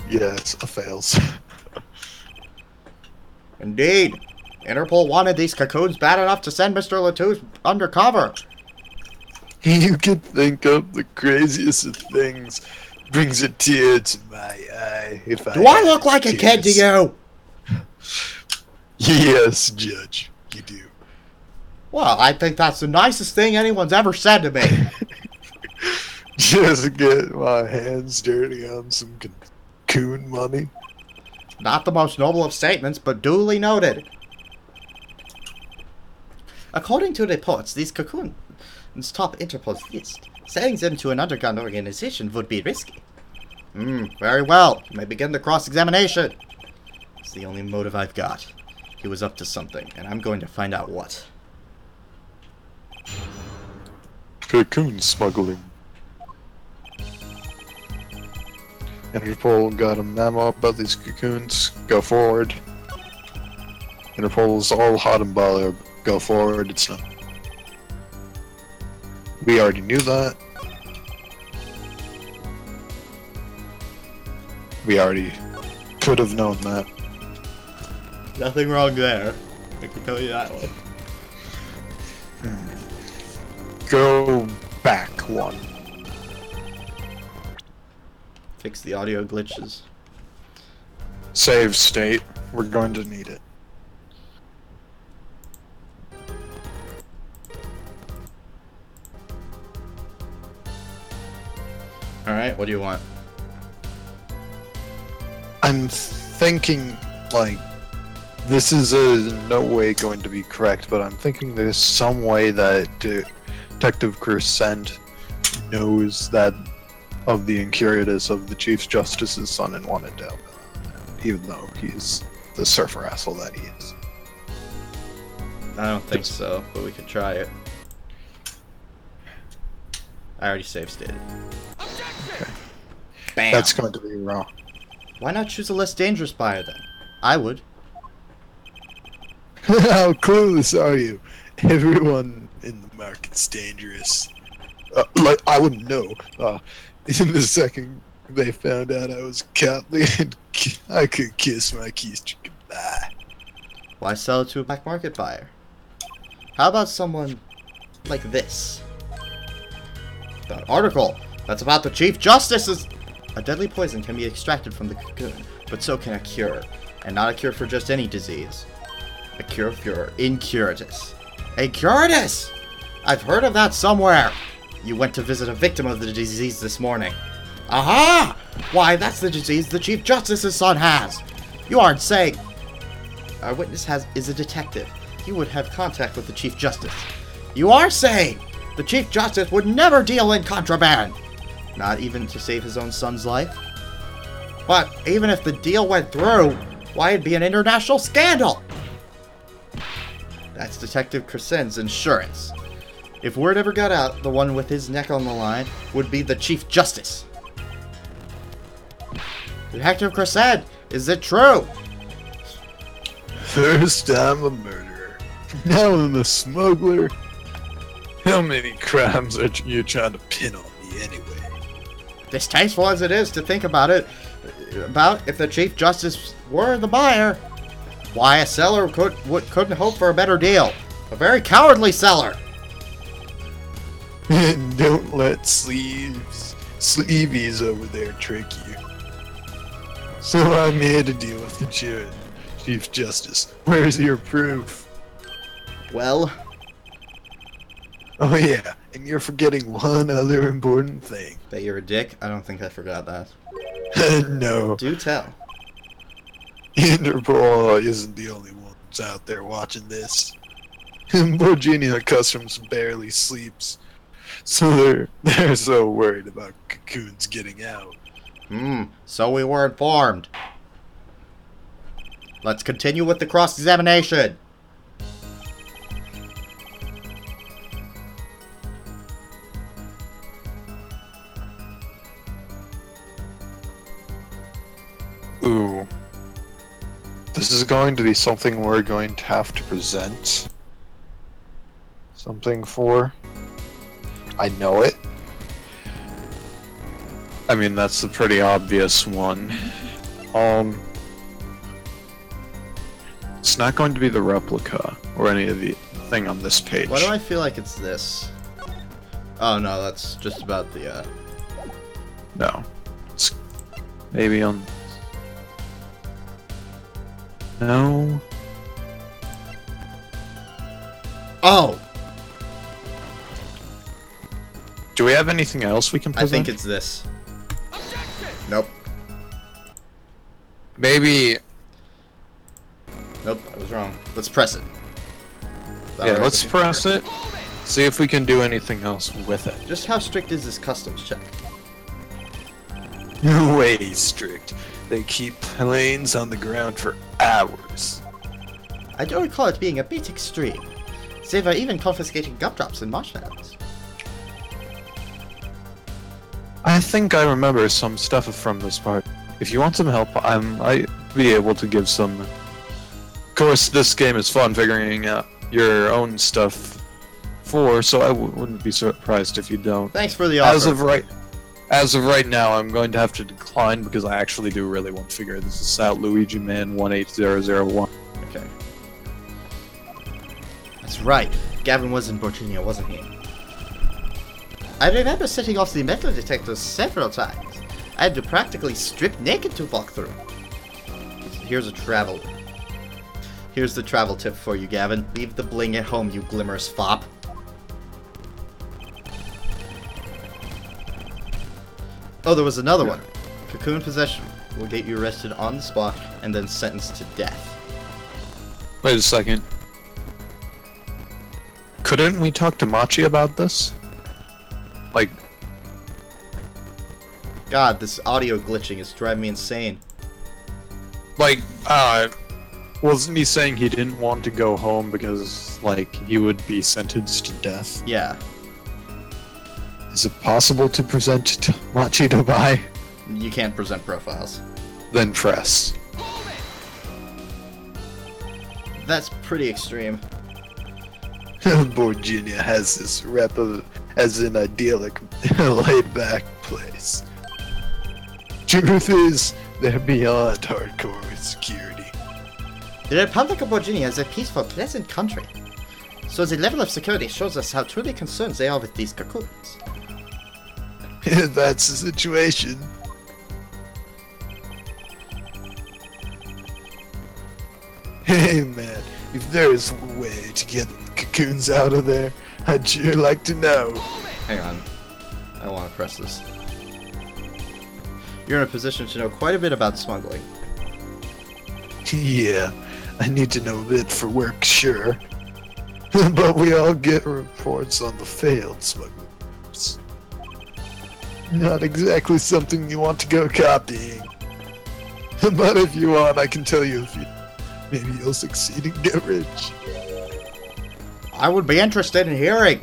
Yes, affairs. Indeed. Interpol wanted these cocoons bad enough to send Mr. Latouche undercover. You could think of the craziest of things. Brings a tear to my eye. Do I look like a kid to you? Yes, Judge, you do. Well, I think that's the nicest thing anyone's ever said to me. Just get my hands dirty on some cocoon money. Not the most noble of statements, but duly noted. According to reports, these cocoons top Interpol's list. Sending them to an underground organization would be risky. Very well. You may begin the cross-examination. It's the only motive I've got. He was up to something, and I'm going to find out what. Cocoon smuggling. Interpol got a memo about these cocoons. Go forward. Interpol's all hot and bothered. Go forward. It's not. We already knew that. We already could have known that. Nothing wrong there. I can tell you that one. Go back one. Fix the audio glitches. Save state. We're going to need it. Alright, what do you want? I'm thinking, like, this is no way going to be correct, but I'm thinking there's some way that Detective Crescent knows that of the incurious of the Chief Justice's son and wanted to help him, even though he's the surfer asshole that he is. I don't think so, but we could try it. I already save stated. Okay. Bam! That's going to be wrong. Why not choose a less dangerous buyer then? I would. How clueless are you? Everyone in the market's dangerous. Like, I wouldn't know. In the second they found out I was a cop, I could kiss my keys to goodbye. Why sell it to a black market buyer? How about someone like this? That article that's about the Chief Justice's... A deadly poison can be extracted from the cocoon, but so can a cure. And not a cure for just any disease. A cure for incuratus. A curatus! I've heard of that somewhere. You went to visit a victim of the disease this morning. Aha! Why, that's the disease the Chief Justice's son has. You aren't saying... Our witness is a detective. He would have contact with the Chief Justice. You are saying the Chief Justice would never deal in contraband. Not even to save his own son's life? But even if the deal went through, why it'd be an international scandal? That's Detective Crescent's insurance. If word ever got out, the one with his neck on the line would be the Chief Justice. Detective Crescent, is it true? First I'm a murderer, now I'm a smuggler. How many crimes are you trying to pin on me anyway? Distasteful as it is to think about it, about if the Chief Justice were the buyer, why a seller couldn't hope for a better deal. A very cowardly seller. And don't let sleevies over there trick you. So I'm here to deal with the Chief Justice. Where's your proof? Well, Oh yeah, and you're forgetting one other important thing. that you're a dick? I don't think I forgot that. No, Do tell. Interpol isn't the only ones out there watching this. Virginia Customs barely sleeps, so they're so worried about Cocoons getting out. So we were informed. Let's continue with the cross-examination. Ooh. This is going to be something we're going to have to present something for. I know it. I mean, that's the pretty obvious one. It's not going to be the replica or any of the thing on this page. Why do I feel like it's this? Oh no, that's just about the, No. It's maybe on... No. Oh! Do we have anything else we can I present? think it's this. Nope. Maybe... Nope, I was wrong. Let's press it. Is that Yeah, right? let's press it. See if we can do anything else with it. Just how strict is this customs check? Way strict. They keep planes on the ground for hours. I do recall it being a bit extreme. They were even confiscating gumdrops and marshmallows. I think I remember some stuff from this part. If you want some help, I might be able to give some. Of course, this game is fun figuring out your own stuff for, so I wouldn't be surprised if you don't. Thanks for the offer. As of right now, I'm going to have to decline because I actually do really want to figure this is out. Luigi Man 18001. Okay. That's right. Gavin was in Virginia, wasn't he? I remember setting off the metal detectors several times. I had to practically strip naked to walk through. Here's the travel tip for you, Gavin. Leave the bling at home, you glimmerous fop. Oh, there was another one. Cocoon possession will get you arrested on the spot and then sentenced to death. Wait a second. Couldn't we talk to Machi about this? Like, God, this audio glitching is driving me insane. wasn't he saying he didn't want to go home because, like, he would be sentenced to death? Yeah. Is it possible to present to Machi to buy? You can't present profiles. Then press. That's pretty extreme. Virginia has this rep of as an idyllic, laid-back place. Truth is, they're beyond hardcore with security. The Republic of Virginia is a peaceful, pleasant country. So the level of security shows us how truly concerned they are with these cocoons. If that's the situation. Hey man, if there is a way to get the cocoons out of there, I'd sure like to know. Hang on. I want to press this. You're in a position to know quite a bit about smuggling. Yeah, I need to know a bit for work, sure. But we all get reports on the failed smugglers. Not exactly something you want to go copying. But if you want, I can tell you if you... Maybe you'll succeed and get rich. I would be interested in hearing,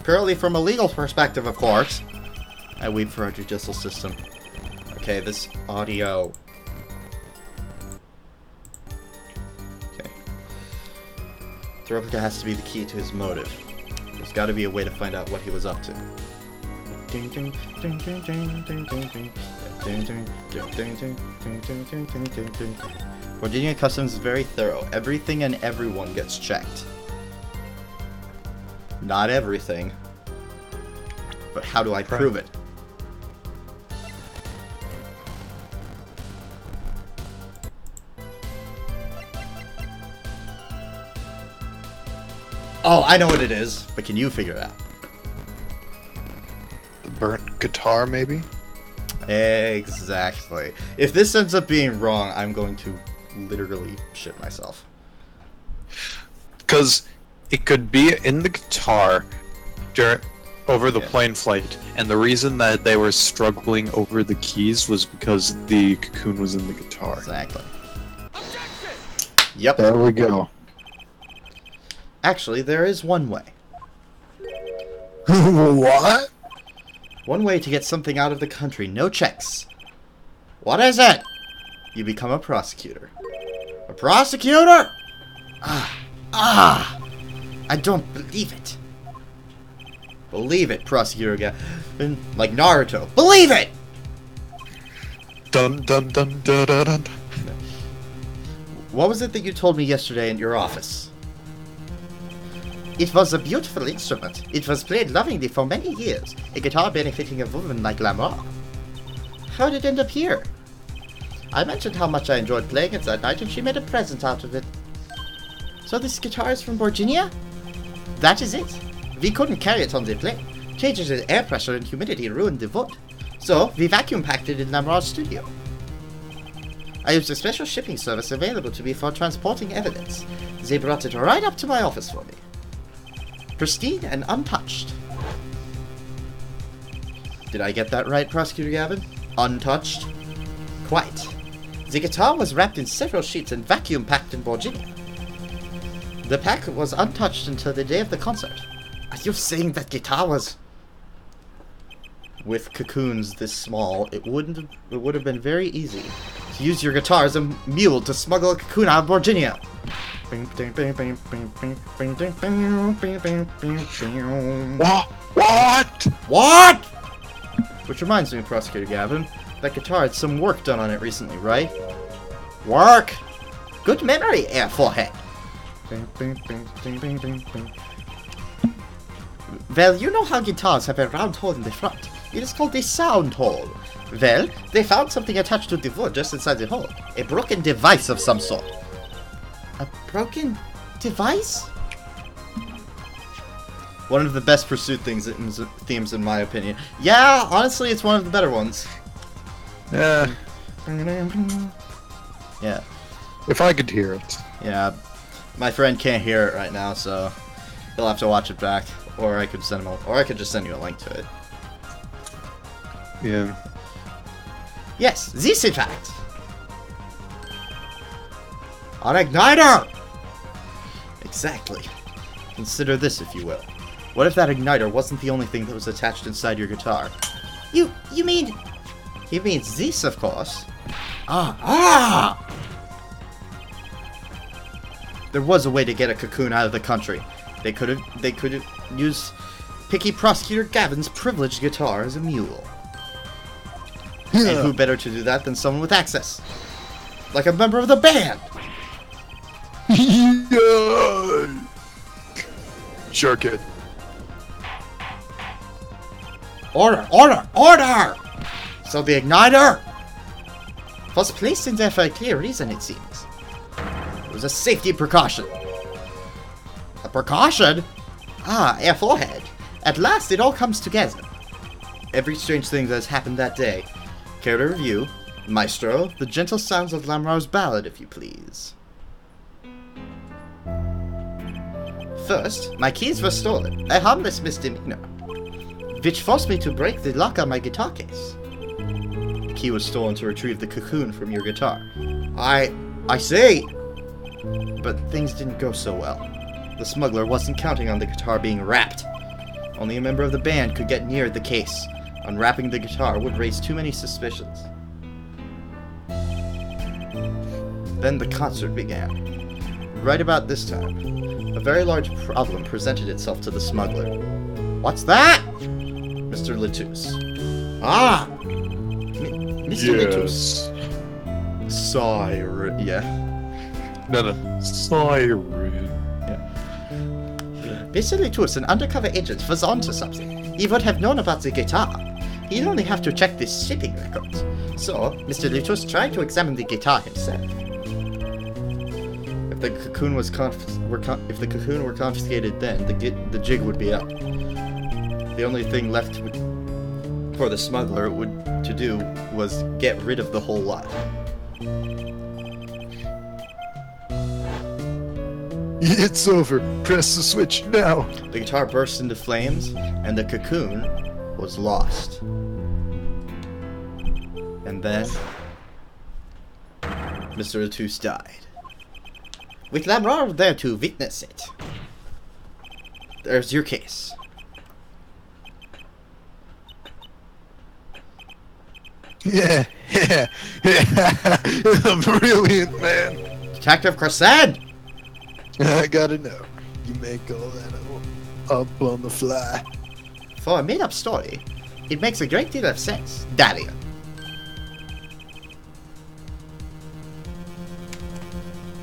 purely from a legal perspective, of course. I weep for our judicial system. Okay, this audio. Okay. The replica has to be the key to his motive. There's got to be a way to find out what he was up to. Virginia Customs is very thorough. Everything and everyone gets checked. Not everything. But how do I prove it? Oh, I know what it is, but can you figure it out? The burnt guitar, maybe? Exactly. If this ends up being wrong, I'm going to literally shit myself. Because it could be in the guitar over the Yeah. plane flight, and the reason that they were struggling over the keys was because the cocoon was in the guitar. Exactly. Yep. There we go. Actually, there is one way. What? One way to get something out of the country, no checks. What is it? You become a prosecutor. A prosecutor? I don't believe it. Believe it, prosecutor again. Like Naruto. Believe it! Dun dun dun dun dun dun. What was it that you told me yesterday in your office? It was a beautiful instrument. It was played lovingly for many years. A guitar benefiting a woman like Lamar. How did it end up here? I mentioned how much I enjoyed playing it that night, and she made a present out of it. So this guitar is from Virginia? That is it. We couldn't carry it on the plane. Changes in air pressure and humidity ruined the wood. So we vacuum packed it in Lamar's studio. I used a special shipping service available to me for transporting evidence. They brought it right up to my office for me. Pristine and untouched. Did I get that right, Prosecutor Gavin? Untouched? Quite. The guitar was wrapped in several sheets and vacuum packed in Virginia. The pack was untouched until the day of the concert. Are you saying that guitar was... With cocoons this small, it would have been very easy to use your guitar as a mule to smuggle a cocoon out of Virginia. What? What? Which reminds me, Prosecutor Gavin, that guitar had some work done on it recently, right? Work! Good memory, Air Forehead. Well, you know how guitars have a round hole in the front. It is called a sound hole. Well, they found something attached to the wood just inside the hole. A broken device of some sort. A broken device? One of the best Pursuit themes in my opinion. Yeah, honestly, it's one of the better ones. Yeah. Yeah. If I could hear it. Yeah. My friend can't hear it right now, so he'll have to watch it back. Or I could send him or I could just send you a link to it. Yeah. Yes, this in fact. An igniter! Exactly. Consider this, if you will. What if that igniter wasn't the only thing that was attached inside your guitar? You mean... He means this, of course. There was a way to get a cocoon out of the country. They could use Picky Prosecutor Gavin's privileged guitar as a mule. And who better to do that than someone with access? Like a member of the band! Yeah. Shark it. Order! Order! Order! So the igniter was placed in there for a clear reason, it seems. It was a safety precaution. A precaution? Air Forehead. At last it all comes together. Every strange thing that has happened that day. Care to review? Maestro, the gentle sounds of Lamrau's ballad, if you please. First, my keys were stolen, a harmless misdemeanor, which forced me to break the lock on my guitar case. The key was stolen to retrieve the cocoon from your guitar. I see! But things didn't go so well. The smuggler wasn't counting on the guitar being wrapped. Only a member of the band could get near the case. Unwrapping the guitar would raise too many suspicions. Then the concert began. Right about this time, a very large problem presented itself to the smuggler. What's that? Mr. Letus. Mr. Letus. Siren. Yeah. No. Siren. Mr. Letus, an undercover agent, was onto something. He would have known about the guitar. He'd only have to check the shipping records. So, Mr. Letus tried to examine the guitar himself. A If the cocoon was if the cocoon were confiscated, then the jig would be up. The only thing left for the smuggler to do was get rid of the whole lot. It's over. Press the switch now. The guitar burst into flames, and the cocoon was lost. And then Mr. Latus died. With Lamrar there to witness it. There's your case. Yeah. Brilliant, man. Detective Crescent! I gotta know. You make all that up on the fly. For a made-up story, it makes a great deal of sense, Daria.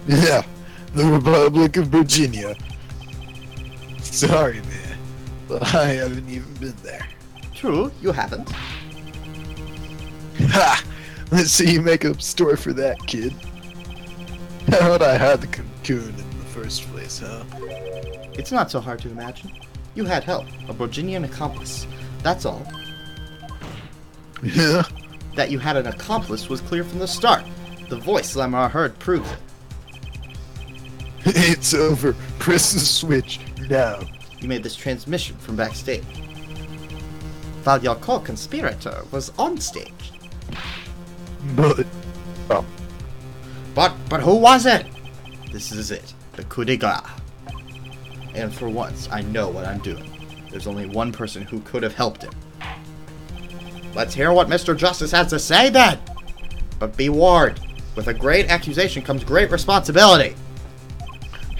Yeah, the Republic of Virginia. Sorry, man, but I haven't even been there. True, you haven't. Ha! Let's see you make up a story for that, kid. How'd I hide the cocoon in the first place, huh? It's not so hard to imagine. You had help, a Virginian accomplice. That's all. Yeah? That you had an accomplice was clear from the start. The voice Lamar heard proves it. It's over. Press the switch now. You made this transmission from backstage. While your co-conspirator was on stage. But But who was it? This is it. The coup de grace. And for once, I know what I'm doing. There's only one person who could have helped him. Let's hear what Mr. Justice has to say then! But be warned, with a great accusation comes great responsibility.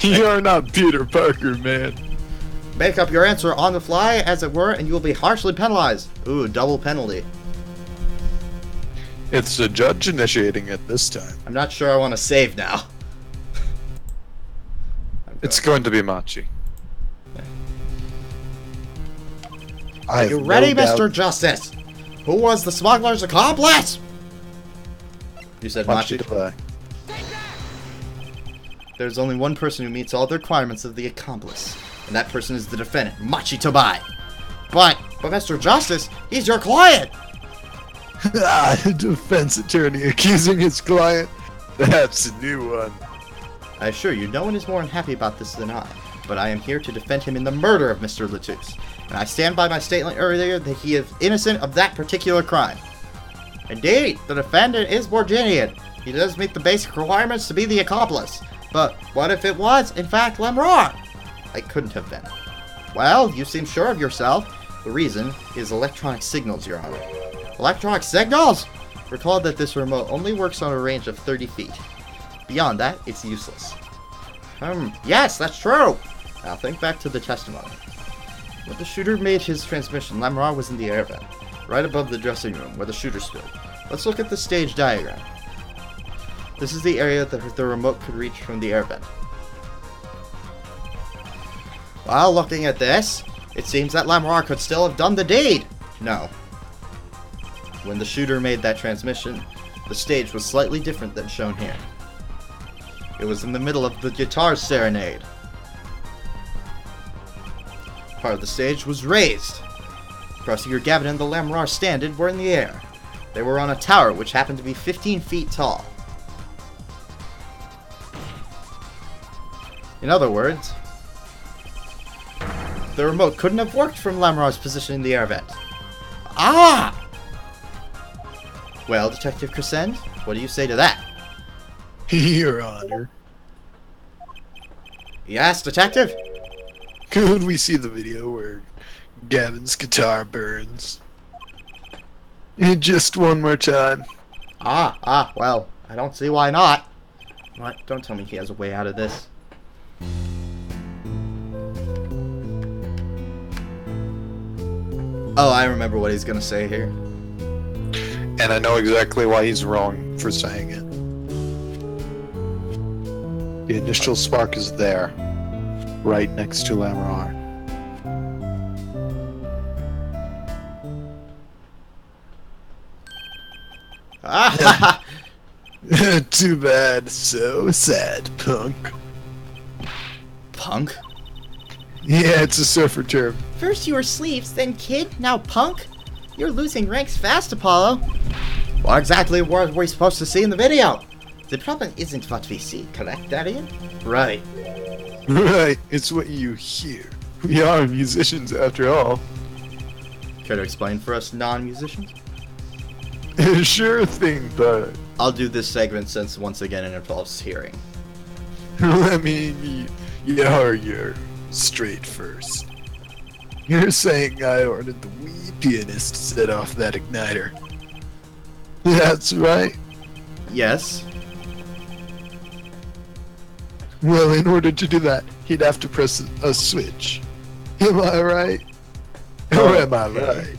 you're not Peter Parker, man. Make up your answer on the fly, as it were, and you will be harshly penalized. Ooh, double penalty. It's the judge initiating it this time. I'm not sure I want to save now. It's going to be Machi. Are you ready, Mr. Justice? Who was the smuggler's accomplice? You said Machi. There's only one person who meets all the requirements of the accomplice, and that person is the defendant, Machi Tobai. But Mr. Justice, he's your client! Defense attorney accusing his client? That's a new one. I assure you, no one is more unhappy about this than I, but I am here to defend him in the murder of Mr. Latus, and I stand by my statement earlier that he is innocent of that particular crime. Indeed, the defendant is Virginian. He does meet the basic requirements to be the accomplice. But what if it was, in fact, Lamar? I couldn't have been. Well, you seem sure of yourself. The reason is electronic signals, Your Honor. Electronic signals? Recall that this remote only works on a range of 30 feet. Beyond that, it's useless. Yes, that's true! Now think back to the testimony. When the shooter made his transmission, Lamar was in the air vent, right above the dressing room where the shooter stood. Let's look at the stage diagram. This is the area that the remote could reach from the air vent. While looking at this, it seems that Lamar could still have done the deed. No. When the shooter made that transmission, the stage was slightly different than shown here. It was in the middle of the guitar serenade. Part of the stage was raised. Crossing Gavin and the Lamar standard were in the air. They were on a tower which happened to be 15 feet tall. In other words, the remote couldn't have worked from Lamar's position in the air vent. Ah! Well, Detective Crescent, what do you say to that? Your Honor. Yes, Detective? Could we see the video where Gavin's guitar burns? Just one more time. Well, I don't see why not. What? Don't tell me he has a way out of this. Oh, I remember what he's gonna say here. And I know exactly why he's wrong for saying it. The initial spark is there, right next to Lamar. Ah! Too bad. So sad, punk. Punk? Yeah, it's a surfer term. First you were sleeves, then kid, now punk? You're losing ranks fast, Apollo. What exactly were we supposed to see in the video? The problem isn't what we see, correct, Darian? Right. Right, it's what you hear. We are musicians after all. Care to explain for us non-musicians? Sure thing, bud. I'll do this segment since once again it involves hearing. Let me you're straight first. You're saying I ordered the wee pianist to set off that igniter. That's right. Yes. Well, in order to do that, he'd have to press a switch. Am I right? Or am I right?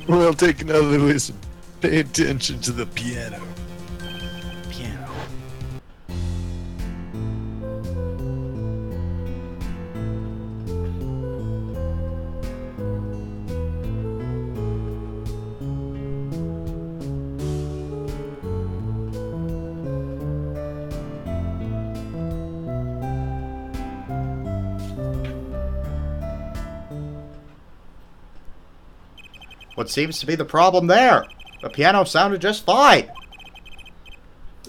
Well, take another listen. Pay attention to the piano. Piano. What seems to be the problem there? The piano sounded just fine.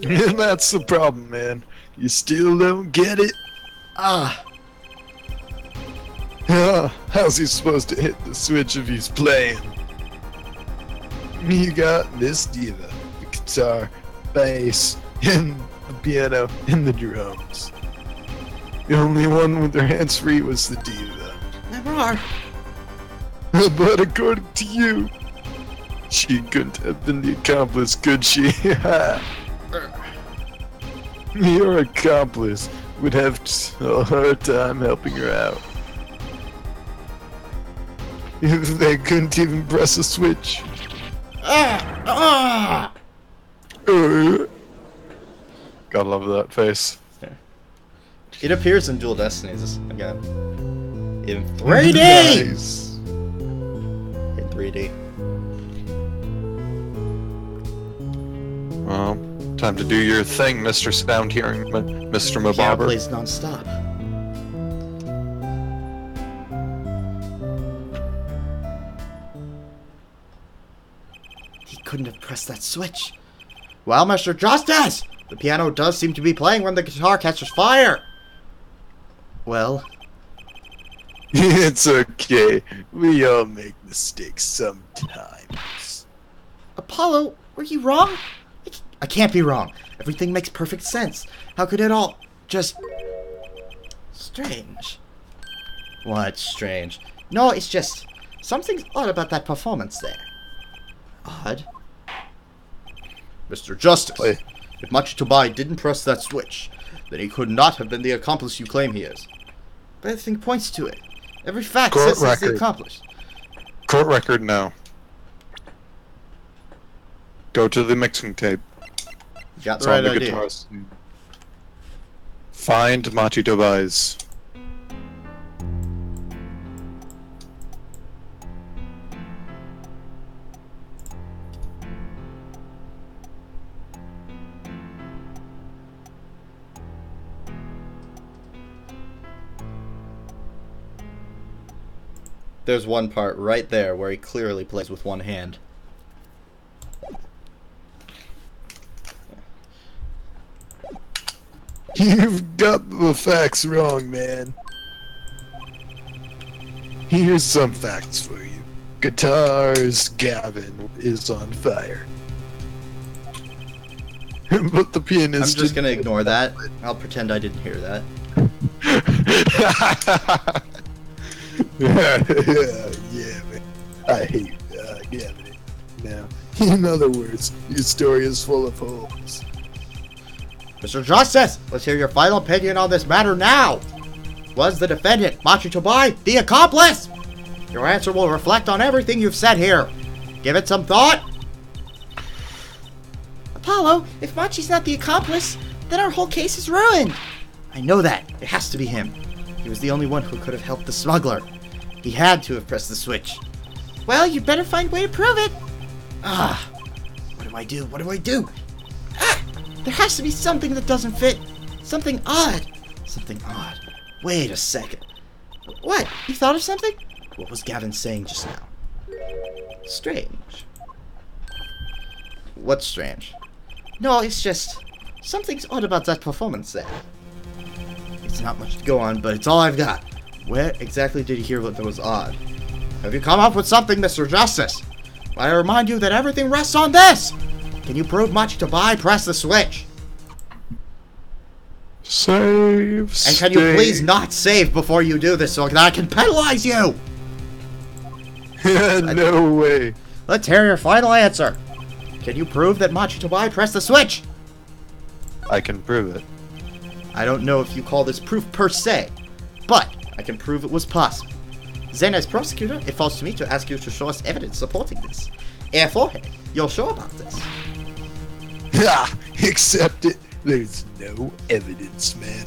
And that's the problem, man. You still don't get it? Ah. How's he supposed to hit the switch if he's playing? You got this diva, the guitar, bass, and the piano, and the drums. The only one with their hands free was the diva. Never are. But according to you, she couldn't have been the accomplice, could she? Your accomplice would have a hard time helping her out. If they couldn't even press a switch. Gotta love that face. It appears in Dual Destinies again. In 3D! Nice. In 3D. Well, time to do your thing, Mr. Sound Hearing, Mr. Piano Mabobber. plays non-stop. He couldn't have pressed that switch. Well, Mr. Justice! The piano does seem to be playing when the guitar catches fire. Well, It's okay. We all make mistakes sometimes. Apollo, were you wrong? I can't be wrong. Everything makes perfect sense. How could it all just... Strange. What's strange? No, it's just... something's odd about that performance there. Odd? Mr. Justice, Wait. if Machitobai didn't press that switch, then he could not have been the accomplice you claim he is. But everything points to it. Every fact Court says he's the record. accomplice. Court record now. Go to the mixing tape. You got It's the right on the idea. guitars. Find Machitobai's. There's one part right there where he clearly plays with one hand. You've got the facts wrong, man. Here's some facts for you. Guitar's Gavin is on fire. But the I'm pianist just gonna ignore that. I'll pretend I didn't hear that. yeah, man. I hate Gavin. Now, in other words, your story is full of holes. Mr. Justice, let's hear your final opinion on this matter now. Was the defendant, Machitobai, the accomplice? Your answer will reflect on everything you've said here. Give it some thought. Apollo, if Machi's not the accomplice, then our whole case is ruined. I know that. It has to be him. He was the only one who could have helped the smuggler. He had to have pressed the switch. Well, you better find a way to prove it. Ah, what do I do? What do I do? There has to be something that doesn't fit. Something odd. Something odd. Wait a second. What? You thought of something? What was Gavin saying just now? Strange. What's strange? No, it's just... something's odd about that performance there. It's not much to go on, but it's all I've got. Where exactly did you hear what that was odd? Have you come up with something, Mr. Justice? I remind you that everything rests on this! Can you prove to buy? Press the switch. Save. And can you please not save before you do this so that I can penalize you? No way. Let's hear your final answer. Can you prove that Machi to buy? Press the switch. I can prove it. I don't know if you call this proof per se, but I can prove it was possible. Then as prosecutor, it falls to me to ask you to show us evidence supporting this. Therefore, you'll show about this. Ha! Accept it. There's no evidence, man.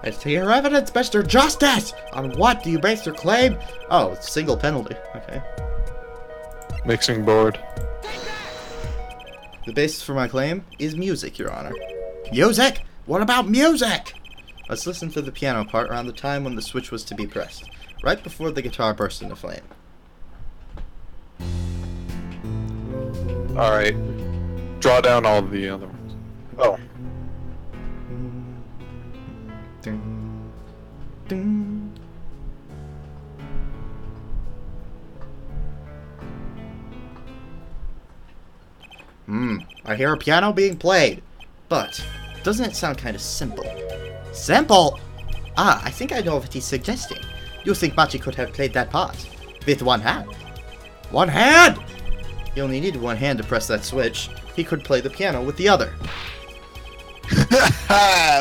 Let's hear your evidence, Mr. Justice! On what do you base your claim? Oh, it's single penalty. Okay. Mixing board. The basis for my claim is music, Your Honor. Music? What about music? Let's listen to the piano part around the time when the switch was to be pressed, right before the guitar burst into flame. Alright. Draw down all the other ones. Oh. Ding, ding. I hear a piano being played. But, doesn't it sound kind of simple? Simple? Ah, I think I know what he's suggesting. You think Machi could have played that part with one hand? One hand! He only needed one hand to press that switch. He could play the piano with the other.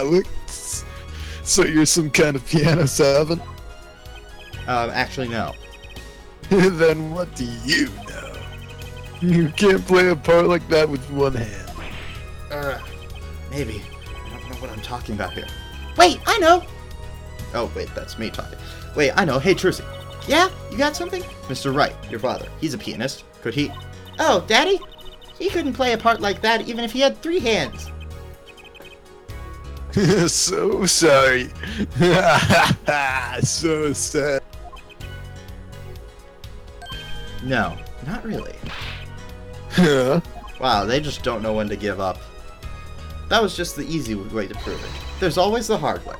Look. So you're some kind of piano savant? Actually, no. Then what do you know? You can't play a part like that with one hand. Maybe. I don't know what I'm talking about here. Wait, I know! Oh, wait, that's me talking. Wait, I know. Hey, Trucy. Yeah? You got something? Mr. Wright, your father. He's a pianist. Could he... Oh, Daddy? He couldn't play a part like that even if he had 3 hands. So sorry. So sad. No, not really. Huh? Wow, they just don't know when to give up. That was just the easy way to prove it. There's always the hard way.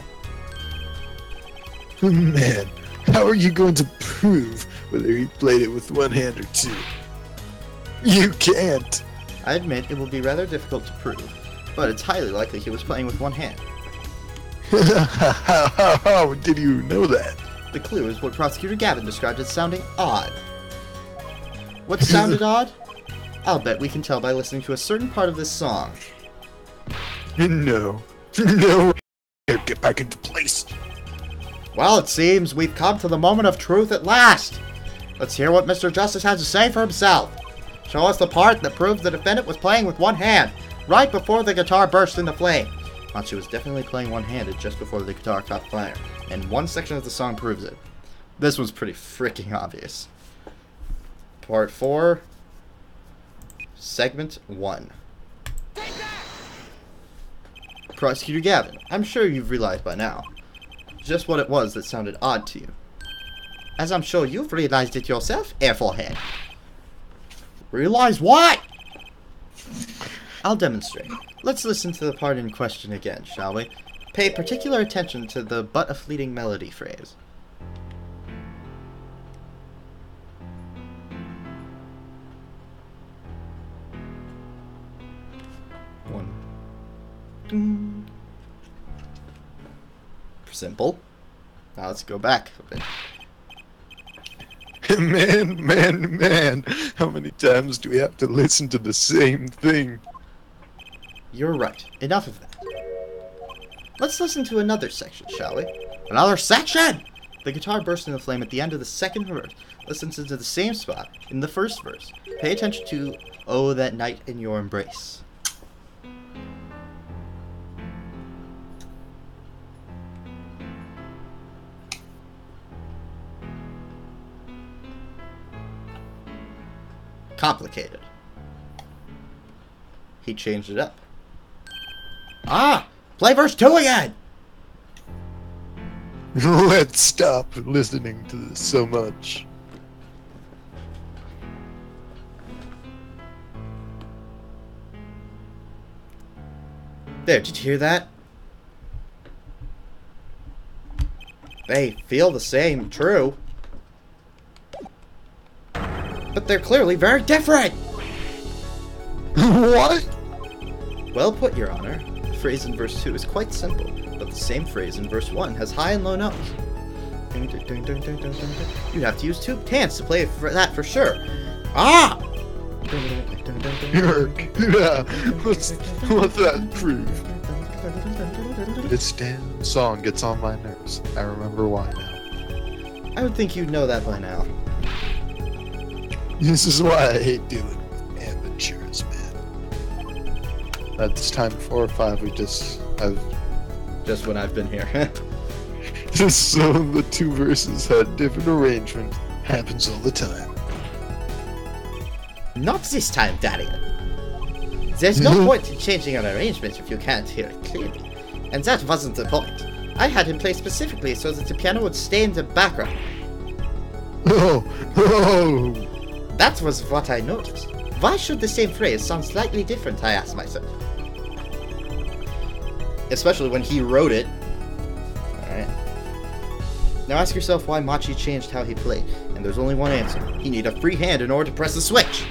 Man, how are you going to prove whether he played it with one hand or 2? You can't. I admit it will be rather difficult to prove, but it's highly likely he was playing with one hand. How did you know that? The clue is what Prosecutor Gavin described as sounding odd. What sounded odd? I'll bet we can tell by listening to a certain part of this song. No. No. Get back into place. Well, it seems we've come to the moment of truth at last. Let's hear what Mr. Justice has to say for himself. Show us the part that proves the defendant was playing with one hand, right before the guitar burst into flame. Machi was definitely playing one-handed just before the guitar caught fire, and one section of the song proves it. This was pretty freaking obvious. Part 4, Segment 1. Prosecutor Gavin, I'm sure you've realized by now just what it was that sounded odd to you. As I'm sure you've realized it yourself, Airforehead. Realize what? I'll demonstrate. Let's listen to the part in question again, shall we? Pay particular attention to the but a fleeting melody phrase. One. Ding. Simple. Now let's go back a bit. Man. How many times do we have to listen to the same thing? You're right. Enough of that. Let's listen to another section, shall we? Another section! The guitar burst into flame at the end of the second verse. Listen to the same spot in the first verse. Pay attention to "Oh, that night in your embrace." Complicated. He changed it up. Ah! Play verse 2 again! Let's stop listening to this so much. There, did you hear that? They feel the same, true. But they're clearly very different! What? Well put, Your Honor. The phrase in verse 2 is quite simple, but the same phrase in verse 1 has high and low notes. You'd have to use 2 hands to play for that for sure. Ah! Yeah, what's that prove? This damn song gets on my nerves. I remember why now. I would think you'd know that by now. This is why I hate dealing with amateurs, man. At this time, 4 or 5, we just have... Just when I've been here. Just so the 2 verses had different arrangement. Happens all the time. Not this time, Daddy. There's no point in changing an arrangement if you can't hear it clearly. And that wasn't the point. I had him play specifically so that the piano would stay in the background. Oh! That was what I noticed. Why should the same phrase sound slightly different, I asked myself. Especially when he wrote it. Alright. Now ask yourself why Machi changed how he played, and there's only one answer. He needed a free hand in order to press the switch.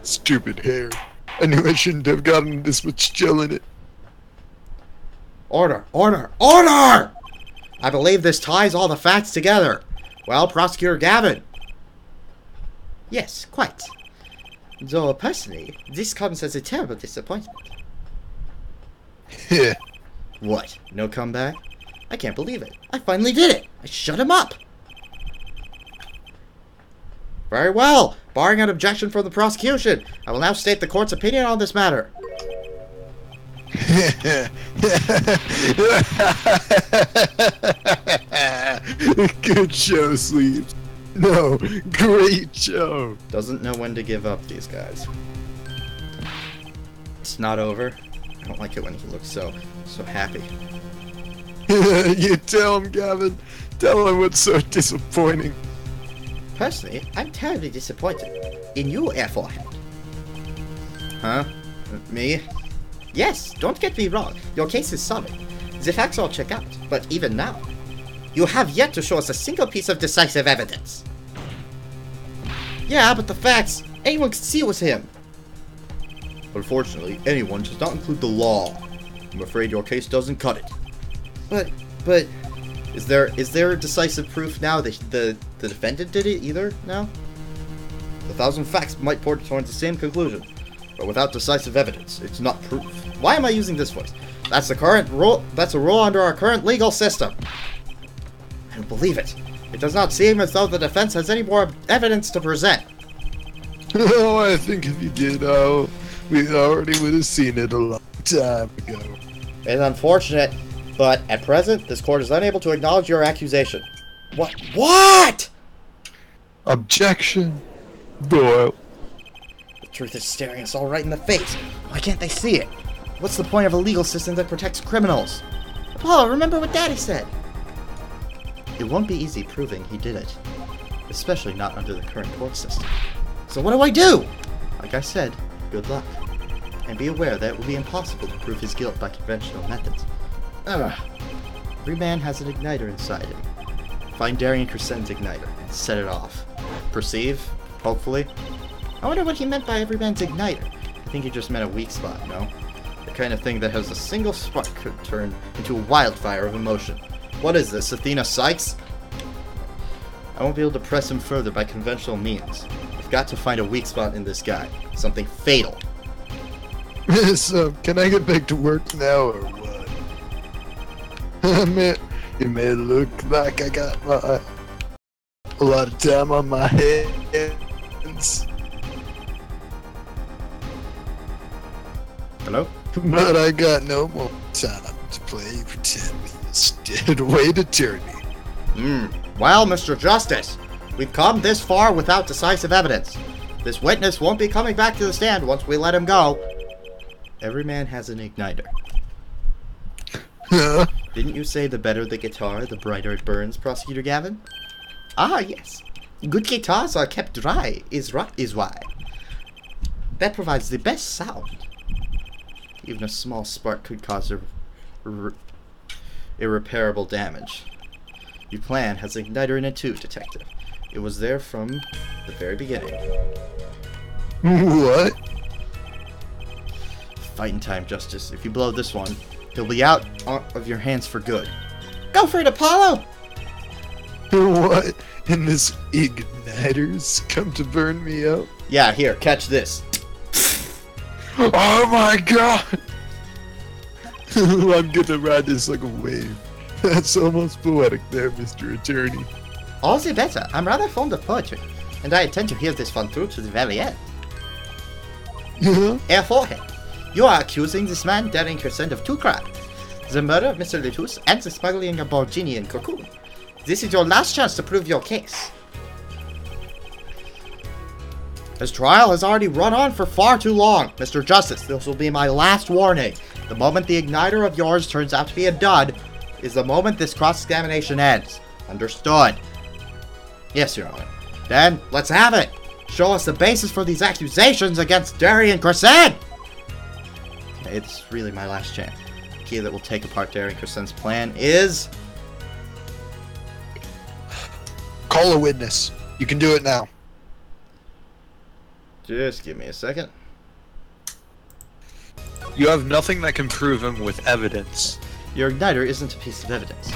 Stupid hair. I knew I shouldn't have gotten this much gel in it. Order! Order! Order! I believe this ties all the facts together. Well, Prosecutor Gavin. Yes, quite. Though, personally, this comes as a terrible disappointment. Yeah. What? No comeback? I can't believe it. I finally did it. I shut him up. Very well. Barring an objection from the prosecution, I will now state the court's opinion on this matter. Good show, Sleeves. No, great show. Doesn't know when to give up, these guys. It's not over. I don't like it when he looks so happy. You tell him, Gavin. Tell him what's so disappointing. Personally, I'm terribly disappointed in you, Airforehead. Huh? Me? Yes, don't get me wrong. Your case is solid. The facts all check out. But even now, you have yet to show us a single piece of decisive evidence. Yeah, but the facts, anyone can see it was him. Unfortunately, anyone does not include the law. I'm afraid your case doesn't cut it. But, is there decisive proof now that the defendant did it either now? 1,000 facts might point towards the same conclusion, but without decisive evidence, it's not proof. Why am I using this voice? That's the current rule. That's a rule under our current legal system. I don't believe it. It does not seem as though the defense has any more evidence to present. Oh, I think if you did, we already would have seen it a long time ago. It's unfortunate, but at present, this court is unable to acknowledge your accusation. What? What? Objection. Doyle. The truth is staring us all right in the face. Why can't they see it? What's the point of a legal system that protects criminals? Paul, remember what Daddy said. It won't be easy proving he did it, especially not under the current court system. So what do I do? Like I said, good luck. And be aware that it will be impossible to prove his guilt by conventional methods. Every man has an igniter inside him. Find Darian Crescent's igniter and set it off. Perceive? Hopefully. I wonder what he meant by every man's igniter. I think he just meant a weak spot, no? The kind of thing that has a single spark could turn into a wildfire of emotion. What is this, Athena Sykes? I won't be able to press him further by conventional means. I've got to find a weak spot in this guy. Something fatal. So, can I get back to work now or what? It may look like I got a lot of time on my hands. Hello? But I got no more time to play pretend with this dead weight attorney. Well, Mr. Justice, we've come this far without decisive evidence. This witness won't be coming back to the stand once we let him go. Every man has an igniter. Huh? Didn't you say the better the guitar, the brighter it burns, Prosecutor Gavin? Ah, yes. Good guitars are kept dry, is why. That provides the best sound. Even a small spark could cause irreparable damage. Your plan has an igniter in it too, Detective. It was there from the very beginning. What? Fighting time, Justice. If you blow this one, he'll be out of your hands for good. Go for it, Apollo! What? And this igniter's come to burn me up? Yeah, here, catch this. Oh my god! I'm gonna ride this like a wave. That's almost poetic there, Mr. Attorney. All the better. I'm rather fond of poetry, and I intend to hear this one through to the very end. Huh? Airforehead, you are accusing this man, Darren Crescent, of 2 crimes. The murder of Mr. Letus and the smuggling of Borginian cocoon. This is your last chance to prove your case. This trial has already run on for far too long. Mr. Justice, this will be my last warning. The moment the igniter of yours turns out to be a dud is the moment this cross-examination ends. Understood? Yes, Your Honor. Then, let's have it. Show us the basis for these accusations against Darian Crescent. Okay, it's really my last chance. The key that will take apart Darian Crescent's plan is... Call a witness. You can do it now. Just give me a second. You have nothing that can prove him with evidence. Your igniter isn't a piece of evidence.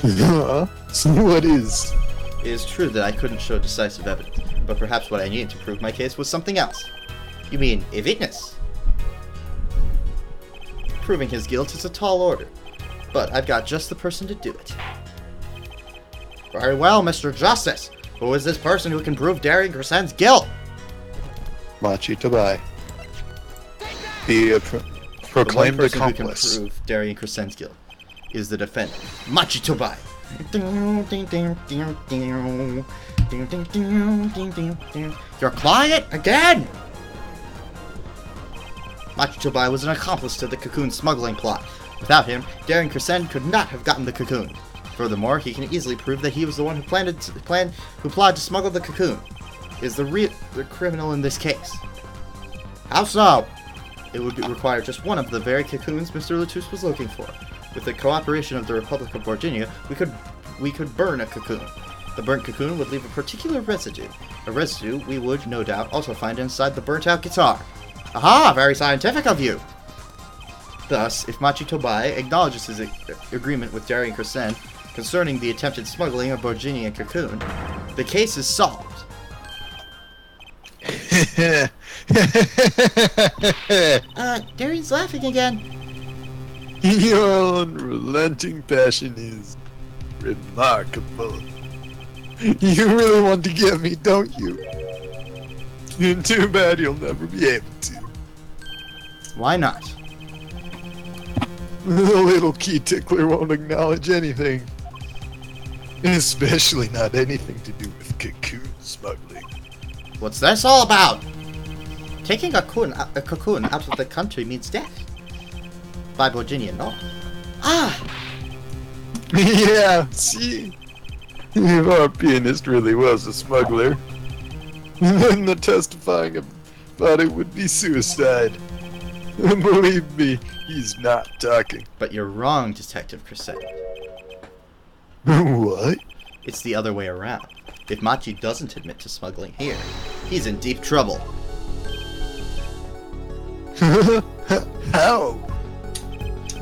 Huh? So what is? It is true that I couldn't show decisive evidence, but perhaps what I needed to prove my case was something else. You mean a witness? Proving his guilt is a tall order, but I've got just the person to do it. Very well, Mr. Justice. Who is this person who can prove Darian Crescent's guilt? Machi Tabai. The proclaimed the one person accomplice. who can prove Darian Crescent's guilt is the defendant, Machi Tobai. Your client again! Machi Tobai was an accomplice to the cocoon smuggling plot. Without him, Darian Crescent could not have gotten the cocoon. Furthermore, he can easily prove that he was the one who plotted to smuggle the cocoon. Is the criminal in this case. How so? It would require just one of the very cocoons Mr. Letus was looking for. With the cooperation of the Republic of Virginia, we could burn a cocoon. The burnt cocoon would leave a particular residue. A residue we would, no doubt, also find inside the burnt-out guitar. Aha! Very scientific of you! Thus, if Machi Tobai acknowledges his agreement with Darian Crescent concerning the attempted smuggling of Borginian cocoon, the case is solved. Darian's laughing again. Your unrelenting passion is remarkable. You really want to get me, don't you? Too bad you'll never be able to. Why not? The little key tickler won't acknowledge anything. Especially not anything to do with cocoon smuggling. What's this all about? Taking a cocoon out of the country means death. By Borginian law. Ah! Yeah, see? If our pianist really was a smuggler, then the testifying thought it would be suicide. Believe me, he's not talking. But you're wrong, Detective Crescent. What? It's the other way around. If Machi doesn't admit to smuggling here, he's in deep trouble. How?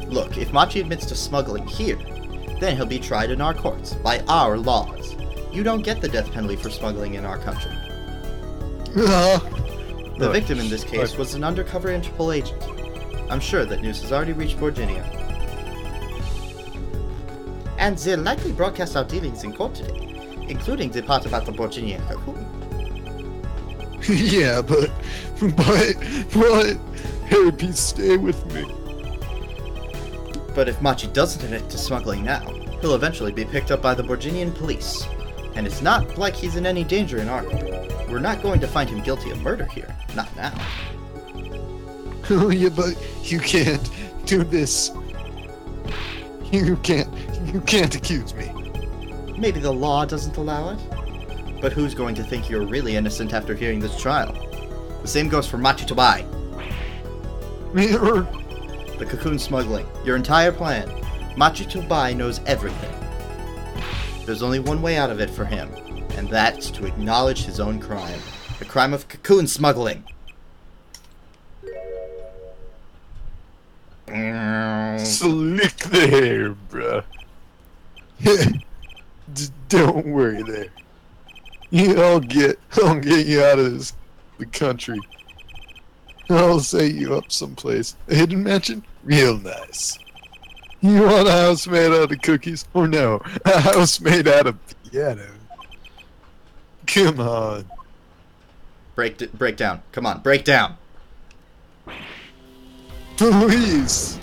Look, if Machi admits to smuggling here, then he'll be tried in our courts, by our laws. You don't get the death penalty for smuggling in our country. The victim in this case was an undercover Interpol agent. I'm sure that news has already reached Virginia. And they'll likely broadcast our dealings in court today, including the part about the Borginian cocoon. Yeah, but, Hairpiece, stay with me. But if Machi doesn't admit to smuggling now, he'll eventually be picked up by the Borginian police. And it's not like he's in any danger in our country. we're not going to find him guilty of murder here. Not now. Oh, yeah, but you can't do this. You can't accuse me. Maybe the law doesn't allow it. But who's going to think you're really innocent after hearing this trial? The same goes for Machi Tobai. The cocoon smuggling. Your entire plan. Machi Tobai knows everything. There's only one way out of it for him, and that's to acknowledge his own crime. The crime of cocoon smuggling. Slick the hair, bruh. Don't worry there. I'll get you out of the country. I'll set you up someplace. A hidden mansion? Real nice. You want a house made out of cookies? Or no, a house made out of piano? Come on. Break down. Come on, break down. Please.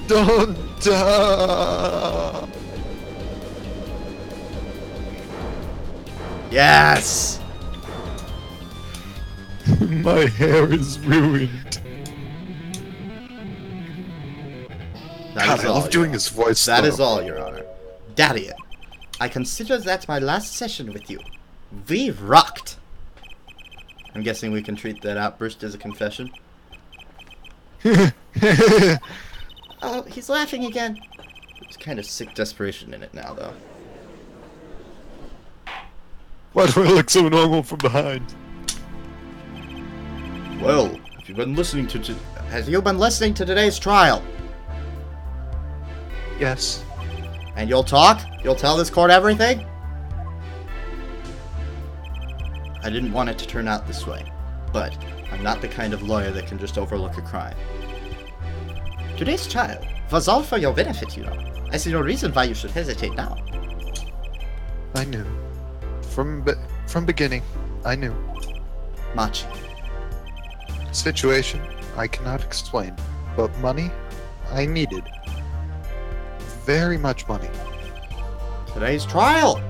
Don't die. Yes! My hair is ruined. God, I love doing his voice. That is all, Your Honor. Daddy, I consider that my last session with you. We rocked. I'm guessing we can treat that outburst as a confession. Oh, he's laughing again. There's kind of sick desperation in it now, though. Why do I look so normal from behind? Well, have you been listening to today's trial? Yes. And you'll talk? You'll tell this court everything? I didn't want it to turn out this way, but I'm not the kind of lawyer that can just overlook a crime. Today's trial was all for your benefit, you know. I see no reason why you should hesitate now. I knew. From beginning, I knew. Machi. Situation I cannot explain, but money I needed. Very much money. Today's trial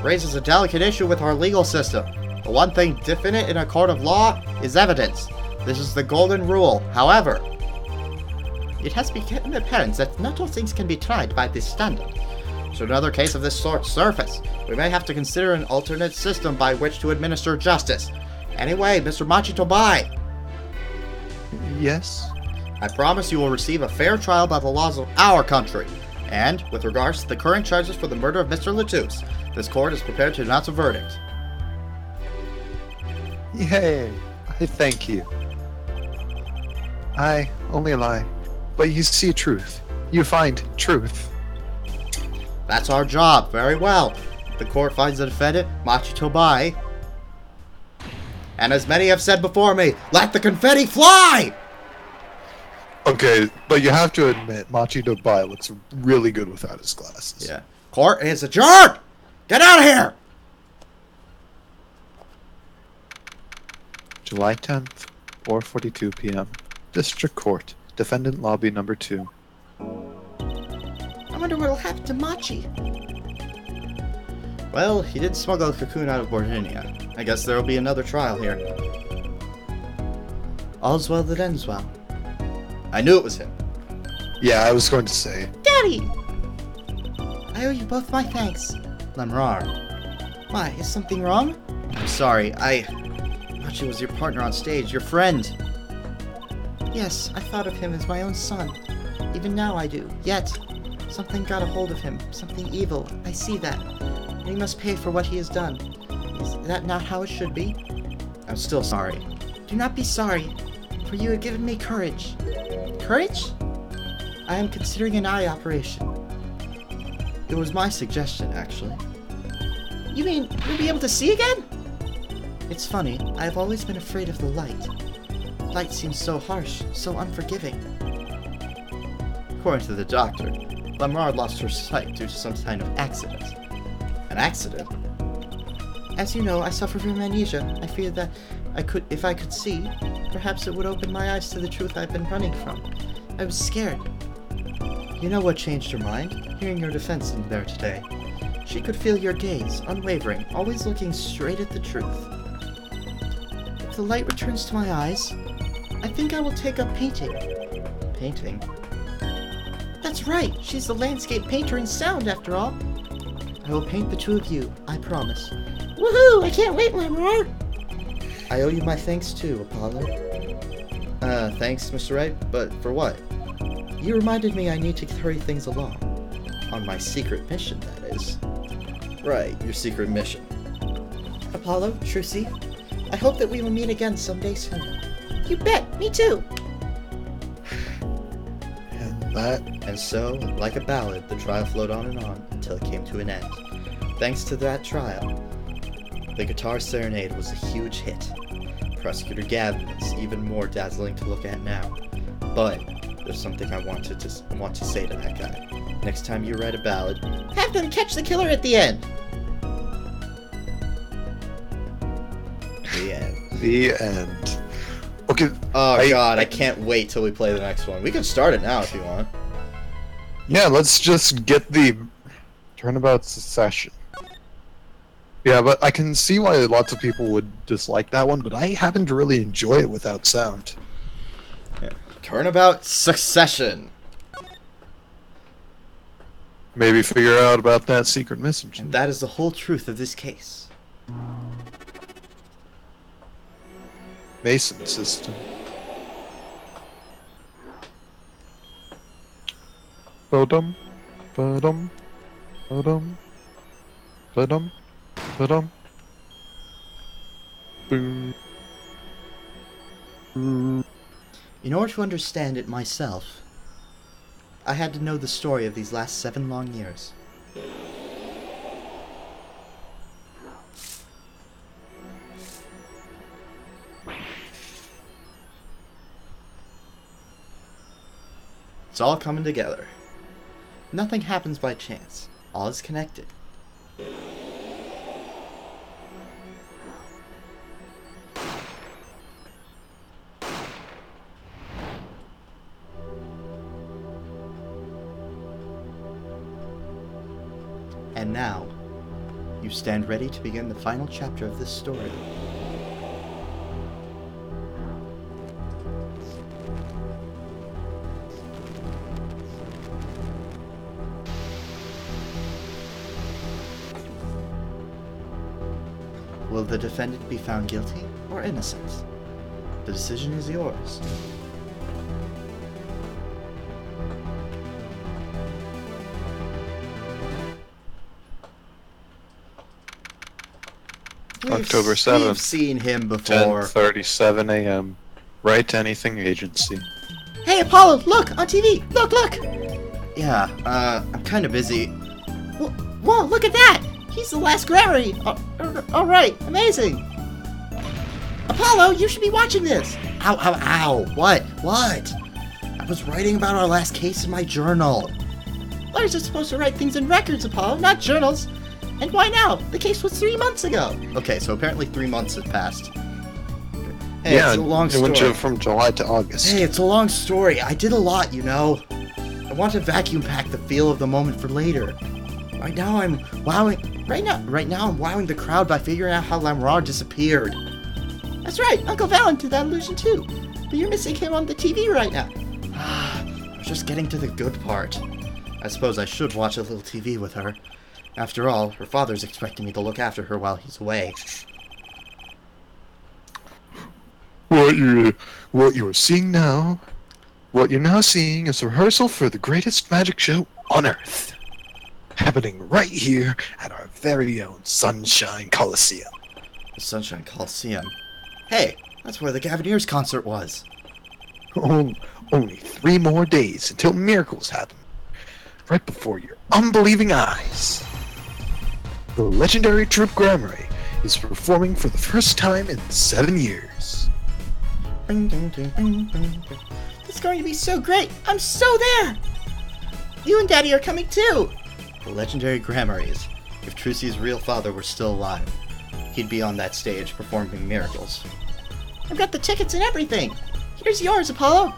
raises a delicate issue with our legal system. The one thing definite in a court of law is evidence. This is the golden rule. However, it has become apparent that not all things can be tried by this standard. should another case of this sort surface, we may have to consider an alternate system by which to administer justice. Anyway, Mr. Machi Tobai, Yes? I promise you will receive a fair trial by the laws of our country. And, with regards to the current charges for the murder of Mr. Latouche, this court is prepared to announce a verdict. Yay! I thank you. I only lie, but you see truth. You find truth. That's our job. Very well. The court finds the defendant, Machi Tobai. And as many have said before me, let the confetti fly! Okay, but you have to admit, Machi Tobai looks really good without his glasses. Yeah. Court is adjourned! Get out of here! July 10th, 4:42 p.m. District Court, Defendant Lobby Number 2. I wonder what'll happen to Machi. Well, he did smuggle a cocoon out of Borginia. I guess there'll be another trial here. All's well that ends well. I knew it was him. Yeah, I was going to say. Daddy! I owe you both my thanks. Lemrar. Why, is something wrong? I'm sorry, Machi was your partner on stage, your friend. Yes, I thought of him as my own son. Even now I do. Yet, something got a hold of him. Something evil. I see that. And he must pay for what he has done. Is that not how it should be? I'm still sorry. Do not be sorry, for you have given me courage. Courage? I am considering an eye operation. It was my suggestion, actually. You mean you'll be able to see again? It's funny, I have always been afraid of the light. Light seems so harsh, so unforgiving. According to the doctor, Lemrar lost her sight due to some kind of accident. An accident? As you know, I suffer from amnesia. I fear that if I could see, perhaps it would open my eyes to the truth I've been running from. I was scared. You know what changed her mind? Hearing your defense in there today. She could feel your gaze, unwavering, always looking straight at the truth. If the light returns to my eyes, I think I will take up painting. Painting? That's right, she's the landscape painter in sound, after all. I will paint the two of you, I promise. Woohoo! I can't wait, Lamar! I owe you my thanks too, Apollo. Thanks, Mr. Wright, but for what? You reminded me I need to hurry things along. On my secret mission, that is. Right, your secret mission. Apollo, Trucy, I hope that we will meet again someday soon. You bet, me too! And so, like a ballad, the trial flowed on and on until it came to an end. Thanks to that trial, the guitar serenade was a huge hit. Prosecutor Gavin is even more dazzling to look at now. But there's something I want to say to that guy. Next time you write a ballad, have them catch the killer at the end! The end. The end. Okay. Oh god, I can't wait till we play the next one. We can start it now if you want. Yeah, let's just get the Turnabout Secession. Yeah, but I can see why lots of people would dislike that one, but I happen to really enjoy it without sound. Yeah. Turnabout Succession. Maybe figure out about that secret message. And that is the whole truth of this case. Mason system. Ba-dum, ba-dum, ba-dum, ba-dum, ba-dum. Boom. In order to understand it myself, I had to know the story of these last 7 long years. It's all coming together. Nothing happens by chance. All is connected. And now, you stand ready to begin the final chapter of this story. Will the defendant be found guilty or innocent? The decision is yours. October 7th. We've seen him before. 10:37 a.m. Right Anything Agency. Hey, Apollo, look! On TV! Look, look! Yeah, I'm kind of busy. Whoa, look at that! He's the last Grammarly! Alright, amazing! Apollo, you should be watching this! Ow, ow, ow! What? I was writing about our last case in my journal. Lawyers are supposed to write things in records, Apollo, not journals. And why now? The case was 3 months ago. Okay, so apparently 3 months have passed. Hey, Yeah, it's a long it story. went from July to August. Hey, it's a long story. I did a lot, you know. I want to vacuum pack the feel of the moment for later. Right now I'm wowing the crowd by figuring out how Lamar disappeared. That's right, Uncle Valen did that illusion too. But you're missing him on the TV right now. I was just getting to the good part. I suppose I should watch a little TV with her. After all, her father's expecting me to look after her while he's away. What you're seeing now, what you're now seeing is a rehearsal for the greatest magic show on Earth. Happening right here at our very own Sunshine Coliseum. The Sunshine Coliseum. Hey, that's where the Gaviniers concert was. Only 3 more days until miracles happen. Right before your unbelieving eyes. The legendary troupe Grammarly is performing for the first time in 7 years. It's going to be so great! I'm so there! You and Daddy are coming too! The legendary Grammarlies. If Trucy's real father were still alive, he'd be on that stage performing miracles. I've got the tickets and everything! Here's yours, Apollo!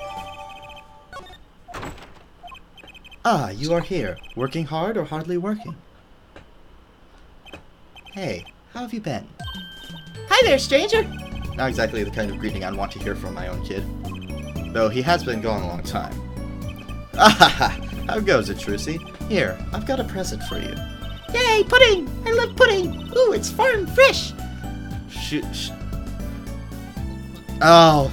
Ah, you are here. Working hard or hardly working? Hey, how have you been? Hi there, stranger! Not exactly the kind of greeting I'd want to hear from my own kid. Though he has been gone a long time. Ah, how goes it, Trucy? Here, I've got a present for you. Yay, pudding! I love pudding! Ooh, it's farm fresh! Oh.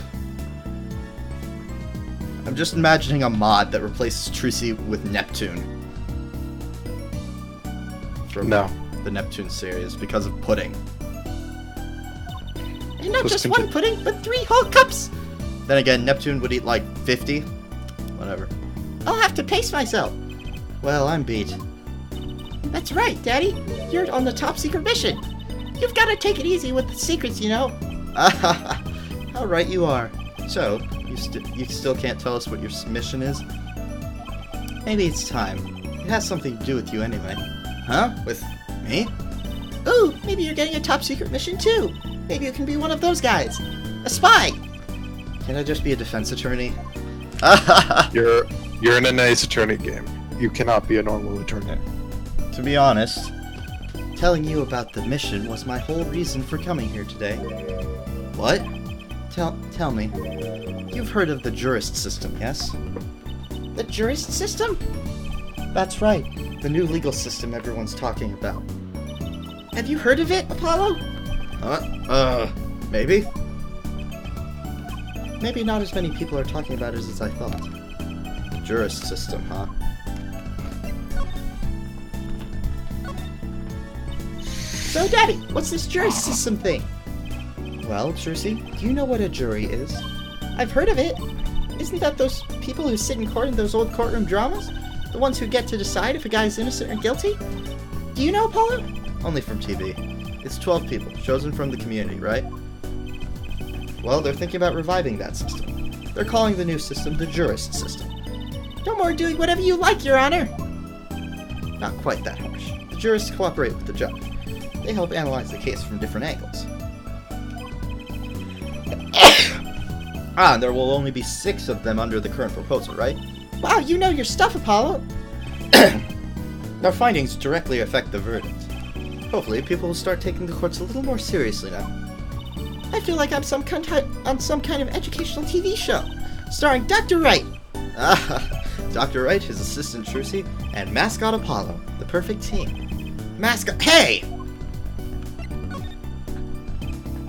I'm just imagining a mod that replaces Trucy with Neptune. From No. the Neptune series because of pudding. And not Let's just one pudding, but 3 whole cups! Then again, Neptune would eat like 50. Whatever. I'll have to pace myself. Well, I'm beat. That's right, Daddy. You're on the top secret mission. You've got to take it easy with the secrets, you know. How right you are. So, you still can't tell us what your mission is? Maybe it's time. It has something to do with you anyway. Huh? With me? Ooh, maybe you're getting a top secret mission too. Maybe you can be one of those guys. A spy. Can I just be a defense attorney? You're in a nice attorney game. You cannot be a normal attorney. To be honest, telling you about the mission was my whole reason for coming here today. What? Tell me. You've heard of the jurist system, yes? The jurist system? That's right. The new legal system everyone's talking about. Have you heard of it, Apollo? Maybe? Maybe not as many people are talking about it as I thought. Jurist system, huh? So, Daddy, what's this jurist system thing? Well, Trucy, do you know what a jury is? I've heard of it. Isn't that those people who sit in court in those old courtroom dramas? The ones who get to decide if a guy's innocent or guilty? Do you know, Apollo? Only from TV. It's 12 people, chosen from the community, right? Well, they're thinking about reviving that system. They're calling the new system the jurist system. No more doing whatever you like, Your Honor. Not quite that harsh. The jurists cooperate with the judge. They help analyze the case from different angles. And there will only be 6 of them under the current proposal, right? Wow, you know your stuff, Apollo. Our findings directly affect the verdict. Hopefully, people will start taking the courts a little more seriously now. I feel like I'm on some kind of educational TV show, starring Dr. Wright. Dr. Wright, his assistant Trucy, and mascot Apollo, the perfect team. Mascot— Hey!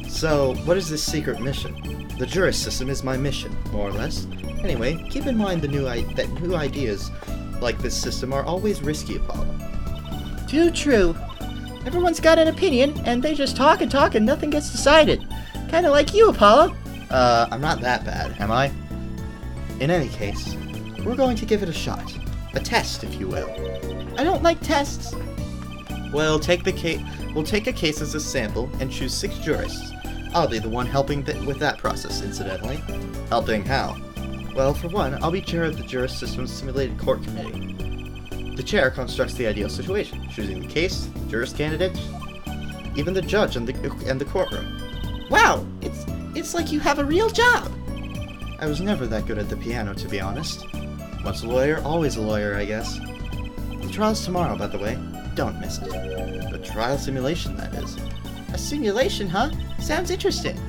So, what is this secret mission? The jurist system is my mission, more or less. Anyway, keep in mind that new ideas like this system are always risky, Apollo. Too true. Everyone's got an opinion, and they just talk and nothing gets decided. Kinda like you, Apollo. I'm not that bad, am I? In any case, we're going to give it a shot. A test, if you will. I don't like tests. We'll take a case as a sample and choose 6 jurists. I'll be the one helping with that process, incidentally. Helping how? Well, for one, I'll be chair of the Jurist System Simulated Court Committee. The chair constructs the ideal situation, choosing the case, the jurist candidate, even the judge and the courtroom. Wow, it's like you have a real job. I was never that good at the piano, to be honest. Once a lawyer, always a lawyer, I guess. The trial's tomorrow, by the way. Don't miss it. The trial simulation, that is. A simulation, huh? Sounds interesting.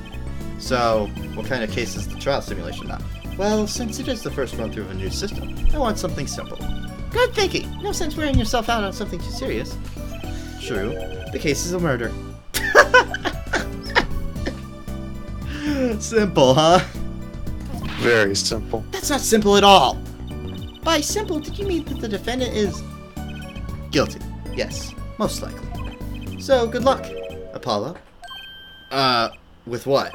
So, what kind of case is the trial simulation now? Well, since it is the first run through of a new system, I want something simple. Good thinking. No sense wearing yourself out on something too serious. True. The case is a murder. Simple, huh? Very simple. That's not simple at all. By simple, did you mean that the defendant is Guilty. Yes, most likely. So, good luck, Apollo. With what?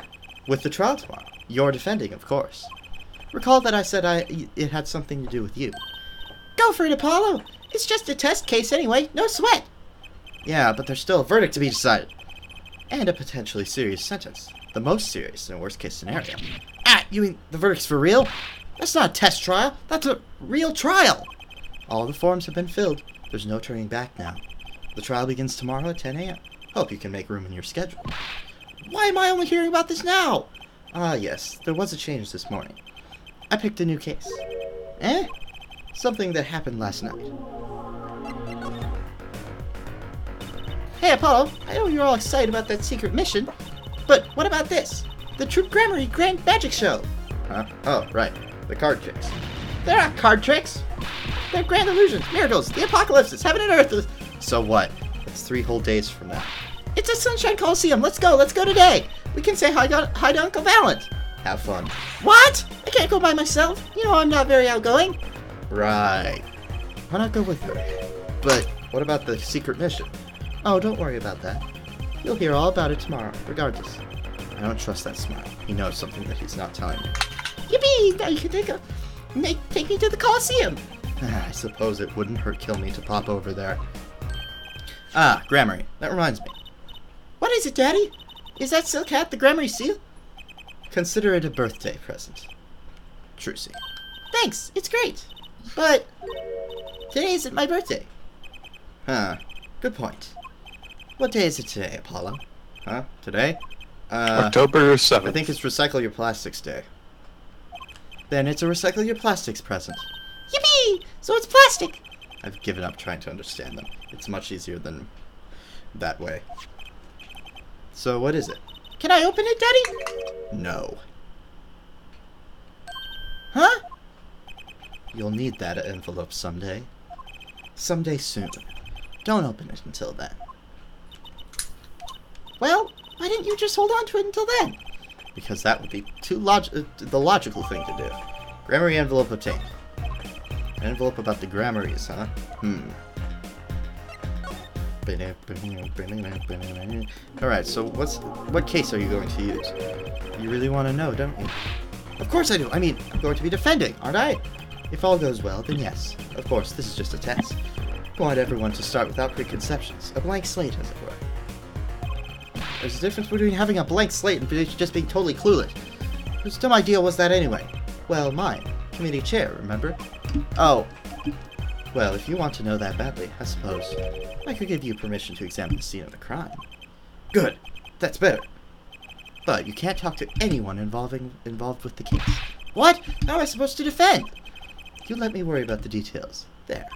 With the trial tomorrow. You're defending, of course. Recall that I said it had something to do with you. Go for it, Apollo. It's just a test case anyway. No sweat. Yeah, but there's still a verdict to be decided. And a potentially serious sentence. The most serious in a worst-case scenario. You mean the verdict's for real? That's not a test trial. That's a real trial. All the forms have been filled. There's no turning back now. The trial begins tomorrow at 10 a.m. Hope you can make room in your schedule. Why am I only hearing about this now? Yes, there was a change this morning. I picked a new case. Something that happened last night. Hey, Apollo, I know you're all excited about that secret mission, but what about this? The Troop Grammary Grand Magic Show. Huh? Oh, right. The card tricks. They're not card tricks. They're grand illusions, miracles, the apocalypses, heaven and earth. So what? It's 3 whole days from now. It's a Sunshine Coliseum. Let's go today. We can say hi to Uncle Valent. Have fun. What? I can't go by myself. You know I'm not very outgoing. Right. Why not go with her? But what about the secret mission? Oh, don't worry about that. You'll hear all about it tomorrow, regardless. I don't trust that smile. He knows something that he's not telling me. Yippee! Now you can take me to the Coliseum. I suppose it wouldn't hurt kill me to pop over there. Ah, Grammary. That reminds me. What is it, Daddy? Is that silk hat the Grammary seal? Consider it a birthday present. Trucy. Thanks, it's great. But today isn't my birthday. Huh. Good point. What day is it today, Apollo? Huh? Today? October 7th. I think it's Recycle Your Plastics Day. Then it's a Recycle Your Plastics present. Yippee! So it's plastic! I've given up trying to understand them. It's much easier than that way. So what is it? Can I open it, Daddy? No. Huh? You'll need that envelope someday. Someday soon. Don't open it until then. Well, why didn't you just hold on to it until then? Because that would be the logical thing to do. Grammary envelope obtained. An envelope about the Grammaries, huh? Alright, so what case are you going to use? You really want to know, don't you? Of course I do. I mean, I'm going to be defending, aren't I? If all goes well, then yes. Of course, this is just a test. I want everyone to start without preconceptions. A blank slate, as it were. There's a difference between having a blank slate and just being totally clueless. Whose dumb idea was that anyway? Well, mine. Committee chair, remember? Oh. Well, if you want to know that badly, I suppose I could give you permission to examine the scene of the crime. Good. That's better. But you can't talk to anyone involved with the case. What? How am I supposed to defend? You let me worry about the details. There.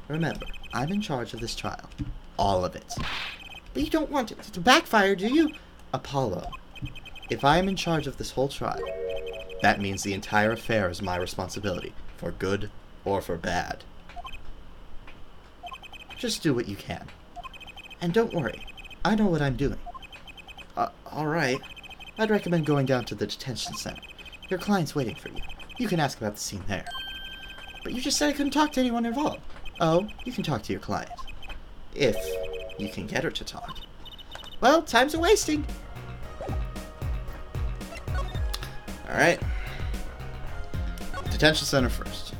Remember, I'm in charge of this trial. All of it. But you don't want it to backfire, do you? Apollo, if I am in charge of this whole trial, that means the entire affair is my responsibility, for good or for bad. Just do what you can. And don't worry, I know what I'm doing. Alright. I'd recommend going down to the detention center. Your client's waiting for you. You can ask about the scene there. But you just said I couldn't talk to anyone involved. Oh, you can talk to your client. If you can get her to talk. Well, time's a wasting. Alright. Detention center first.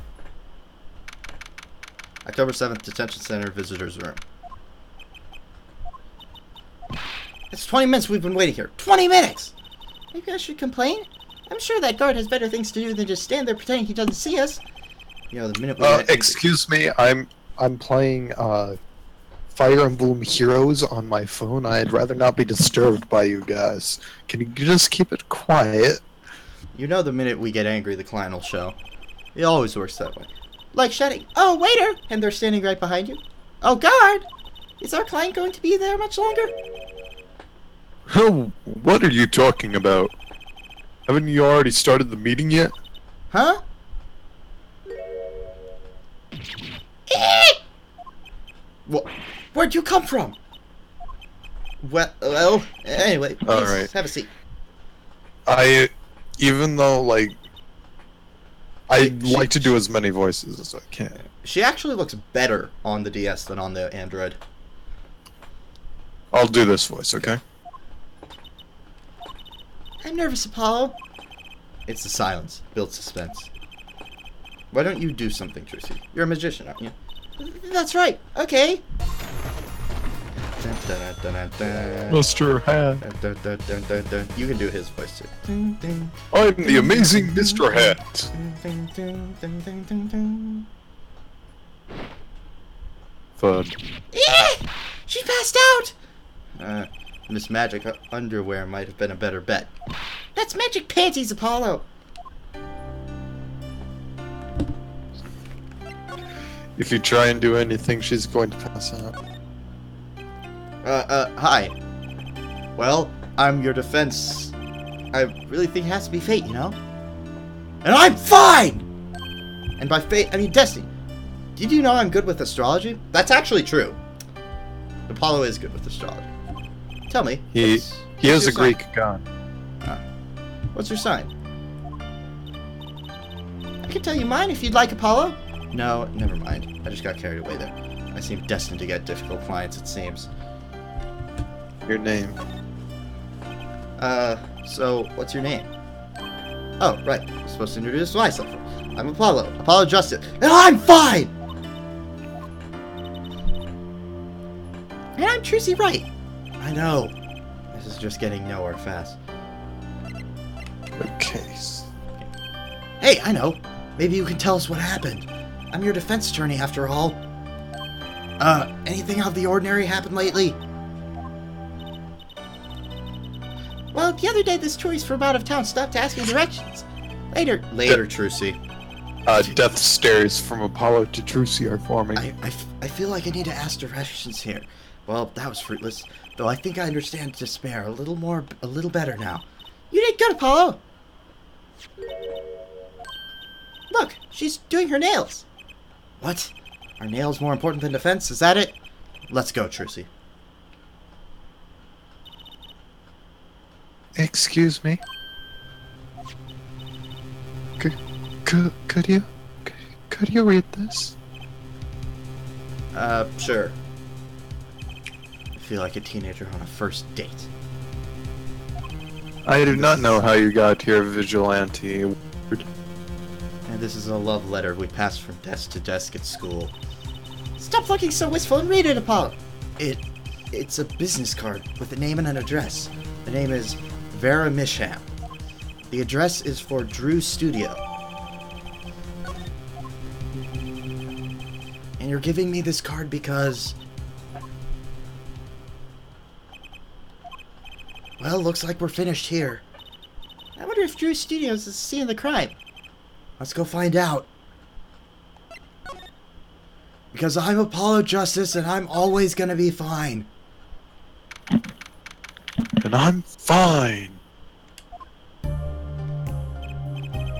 October 7th, detention center, visitor's room. It's 20 minutes we've been waiting here. 20 minutes! Maybe I should complain? I'm sure that guard has better things to do than just stand there pretending he doesn't see us. You know, the minute we excuse me, I'm playing Fire Emblem Heroes on my phone. I'd rather not be disturbed by you guys. Can you just keep it quiet? You know the minute we get angry, the client will show. It always works that way. Like shouting, "Oh, waiter!" and they're standing right behind you. Oh, guard! Is our client going to be there much longer? Oh, what are you talking about? Haven't you already started the meeting yet? Huh? What? Where'd you come from? Well, Anyway, please Alright. have a seat. Even though, like, I like to do as many voices as I can. she actually looks better on the DS than on the Android. I'll do this voice, okay? I'm nervous, Apollo. It's the silence. Builds suspense. Why don't you do something, Tracy? You're a magician, aren't you? That's right. Okay. Dun, dun, dun, dun, dun. Mr. Hat. Dun, dun, dun, dun, dun. You can do his voice too. Dun, dun, I'm the amazing Mr. Hat. dun, dun, dun, dun, dun, dun. Fun. She passed out. Miss Magic underwear might have been a better bet. That's magic panties, Apollo. If you try and do anything, she's going to pass out. Hi. Well, I'm your defense I really think it has to be fate, you know? And I'm fine! And by fate, I mean destiny. Did you know I'm good with astrology? That's actually true. Apollo is good with astrology. Tell me. He what's is your a sign? Greek god. What's your sign? I can tell you mine if you'd like, Apollo. No, never mind. I just got carried away there. I seem destined to get difficult clients, it seems. Your name. So, what's your name? Oh, right. I'm supposed to introduce myself. I'm Apollo. Apollo Justice. And I'm fine! And I'm Trucy Wright. I know. This is just getting nowhere fast. Okay. Hey, I know. Maybe you can tell us what happened. I'm your defense attorney, after all. Anything out of the ordinary happened lately? Well, the other day this tourist from out of town stopped asking directions. Later, Trucy. Death stares from Apollo to Trucy are forming. I feel like I need to ask directions here. Well, that was fruitless. Though I think I understand despair a little better now. You did good, Apollo! Look, she's doing her nails. What? Are nails more important than defense? Is that it? Let's go, Trucy. Excuse me? Could you read this? Sure. I feel like a teenager on a first date. I do not know how you got here, vigilante. And this is a love letter we passed from desk to desk at school. Stop looking so wistful and read it, Apollo! It's a business card with a name and an address. The name is Vera Misham. The address is for Drew's studio. And you're giving me this card because... Well, looks like we're finished here. I wonder if Drew's Studios is the scene of the crime. Let's go find out. Because I'm Apollo Justice and I'm always gonna be fine. And I'm fine.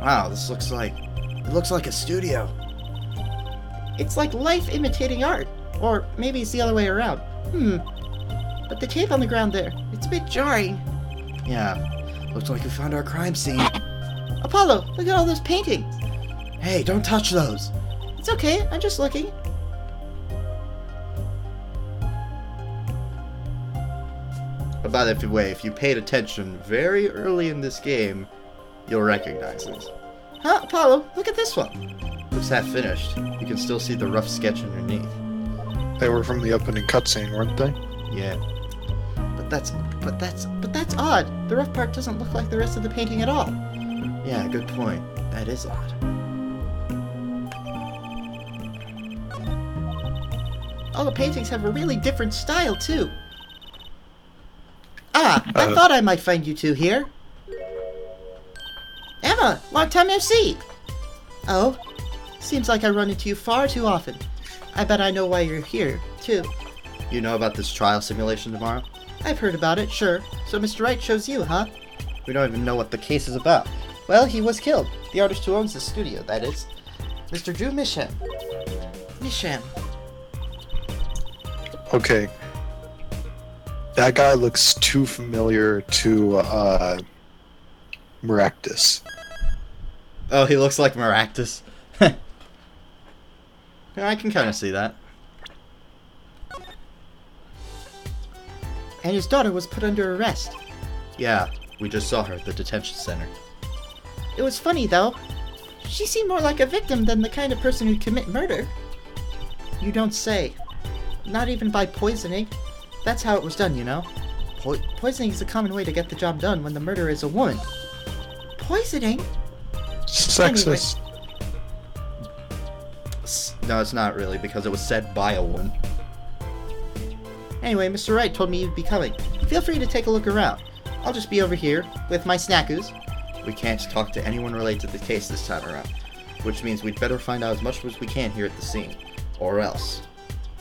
Wow, this looks like... It looks like a studio. It's like life imitating art. Or maybe it's the other way around. But the tape on the ground there, it's a bit jarring. Yeah, looks like we found our crime scene. Apollo, look at all those paintings. Hey, don't touch those. It's okay, I'm just looking. By the way, if you paid attention very early in this game, you'll recognize this. Huh, Apollo, look at this one. Looks half finished. You can still see the rough sketch underneath. They were from the opening cutscene, weren't they? Yeah. But that's odd. The rough part doesn't look like the rest of the painting at all. Yeah, good point. That is odd. All the paintings have a really different style, too. Ah, I thought I might find you two here. Emma, long time no see. Oh, seems like I run into you far too often. I bet I know why you're here, too. You know about this trial simulation tomorrow? I've heard about it, sure. So Mr. Wright chose you, huh? We don't even know what the case is about. Well, he was killed. The artist who owns the studio, that is. Mr. Drew Misham. Misham. Okay. That guy looks too familiar to, Maractus. Oh, he looks like Maractus. Yeah, I can kind of see that. And his daughter was put under arrest. Yeah, we just saw her at the detention center. It was funny, though. She seemed more like a victim than the kind of person who'd commit murder. You don't say. Not even by poisoning. That's how it was done, you know. Poisoning is a common way to get the job done when the murderer is a woman. Poisoning? Sexist. Anyway. No, it's not really, because it was said by a woman. Anyway, Mr. Wright told me you'd be coming. Feel free to take a look around. I'll just be over here with my snackoos. We can't talk to anyone related to the case this time around, which means we'd better find out as much as we can here at the scene, or else.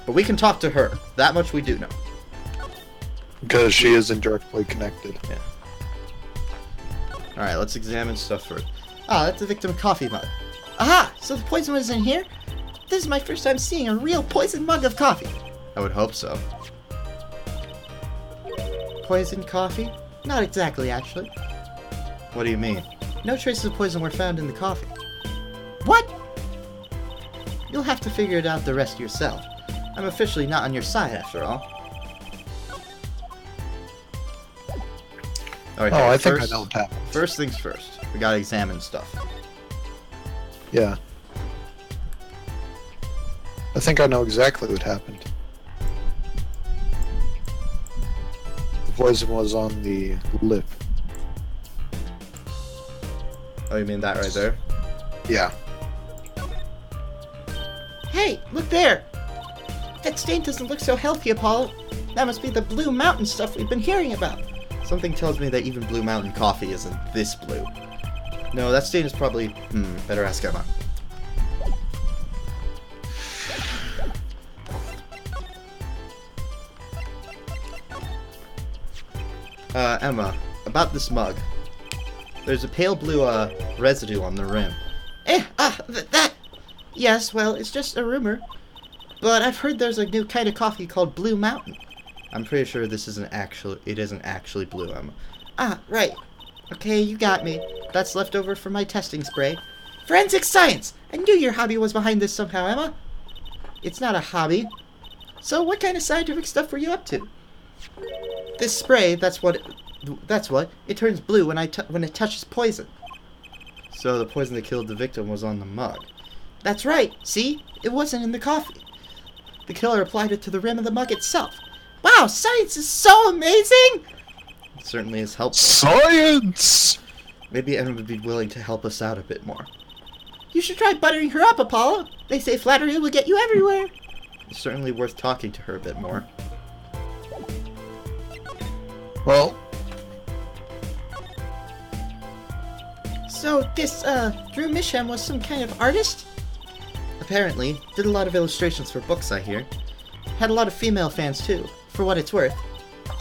But we can talk to her. That much we do know. Because she is indirectly connected. Yeah. Alright, let's examine stuff first. Ah, that's the victim coffee mug. Aha! So the poison was in here? This is my first time seeing a real poison mug of coffee. I would hope so. Poison coffee? Not exactly, actually. What do you mean? No traces of poison were found in the coffee. What? You'll have to figure it out the rest yourself. I'm officially not on your side, after all. Alright, Oh, I think I know what happened. First things first. We gotta examine stuff. Yeah. I think I know exactly what happened. The poison was on the lip. Oh, you mean that right there? Yeah. Hey, look there! That stain doesn't look so healthy, Apollo. That must be the Blue Mountain stuff we've been hearing about. Something tells me that even Blue Mountain coffee isn't this blue. No, that stain is probably... better ask Emma. Emma, about this mug. There's a pale blue, residue on the rim. That... Yes, well, it's just a rumor. But I've heard there's a new kind of coffee called Blue Mountain. I'm pretty sure it isn't actually blue, Emma. Ah, right. Okay, you got me. That's left over from my testing spray. Forensic science! I knew your hobby was behind this somehow, Emma. It's not a hobby. So what kind of scientific stuff were you up to? This spray, that's what, it turns blue when it touches poison. So the poison that killed the victim was on the mug. That's right. See? It wasn't in the coffee. The killer applied it to the rim of the mug itself. Wow, science is so amazing! It certainly is helpful. Science! Maybe Emma would be willing to help us out a bit more. You should try buttering her up, Apollo. They say flattery will get you everywhere. It's certainly worth talking to her a bit more. Well, So this, Drew Misham was some kind of artist? Apparently, did a lot of illustrations for books, I hear. Had a lot of female fans too, for what it's worth.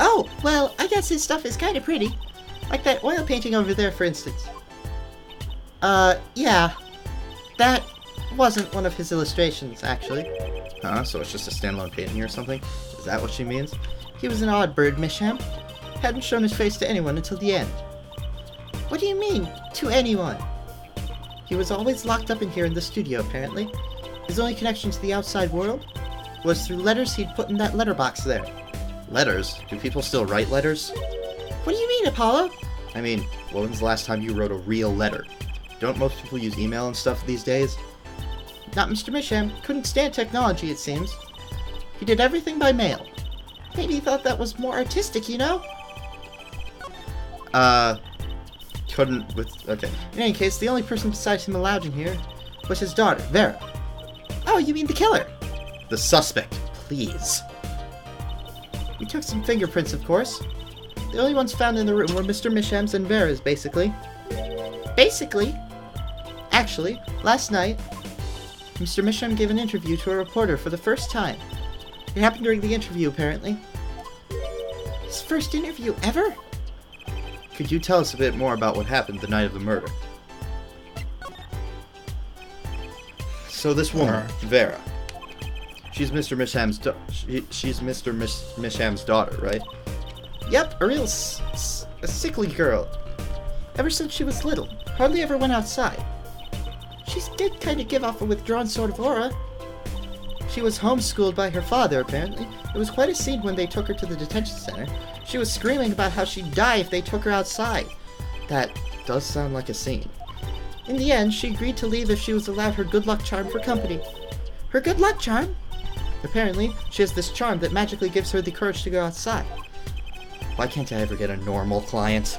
Oh, well, I guess his stuff is kind of pretty. Like that oil painting over there, for instance. Yeah. That wasn't one of his illustrations, actually. Huh? So it's just a standalone painting or something? Is that what she means? He was an odd bird, Misham. Hadn't shown his face to anyone until the end. What do you mean, to anyone? He was always locked up in here in the studio, apparently. His only connection to the outside world was through letters he'd put in that letterbox there. Letters? Do people still write letters? What do you mean, Apollo? I mean, when was the last time you wrote a real letter? Don't most people use email and stuff these days? Not Mr. Misham. Couldn't stand technology, it seems. He did everything by mail. Maybe he thought that was more artistic, you know? Okay. In any case, the only person besides him allowed in here was his daughter, Vera. Oh, you mean the killer? The suspect, please. We took some fingerprints, of course. The only ones found in the room were Mr. Misham's and Vera's, basically. Basically? Actually, last night, Mr. Misham gave an interview to a reporter for the first time. It happened during the interview, apparently. His first interview ever? Could you tell us a bit more about what happened the night of the murder? So this woman, Vera, she's Mr. Misham's Misham's daughter, right? Yep, a real a sickly girl. Ever since she was little, hardly ever went outside. She did kind of give off a withdrawn sort of aura. She was homeschooled by her father, apparently. It was quite a scene when they took her to the detention center. She was screaming about how she'd die if they took her outside. That does sound like a scene. In the end, she agreed to leave if she was allowed her good luck charm for company. Her good luck charm? Apparently, she has this charm that magically gives her the courage to go outside. Why can't I ever get a normal client?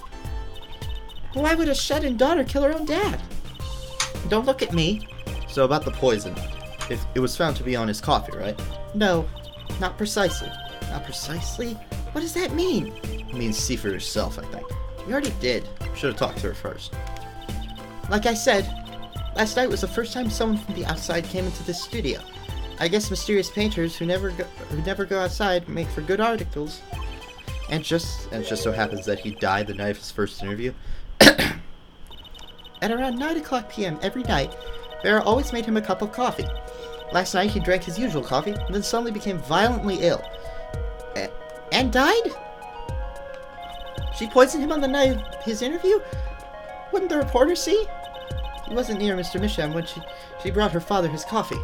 Why would a shut-in daughter kill her own dad? Don't look at me. So about the poison. If it was found to be on his coffee, right? No, not precisely. Not precisely? What does that mean? It means see for yourself, I think. You already did. Should have talked to her first. Like I said, last night was the first time someone from the outside came into this studio. I guess mysterious painters who never go outside make for good articles. And it just so happens that he died the night of his first interview. At around 9 o'clock p.m. every night, Vera always made him a cup of coffee. Last night he drank his usual coffee, and then suddenly became violently ill. And died? She poisoned him on the night of his interview? Wouldn't the reporter see? He wasn't near Mr. Misham when she brought her father his coffee.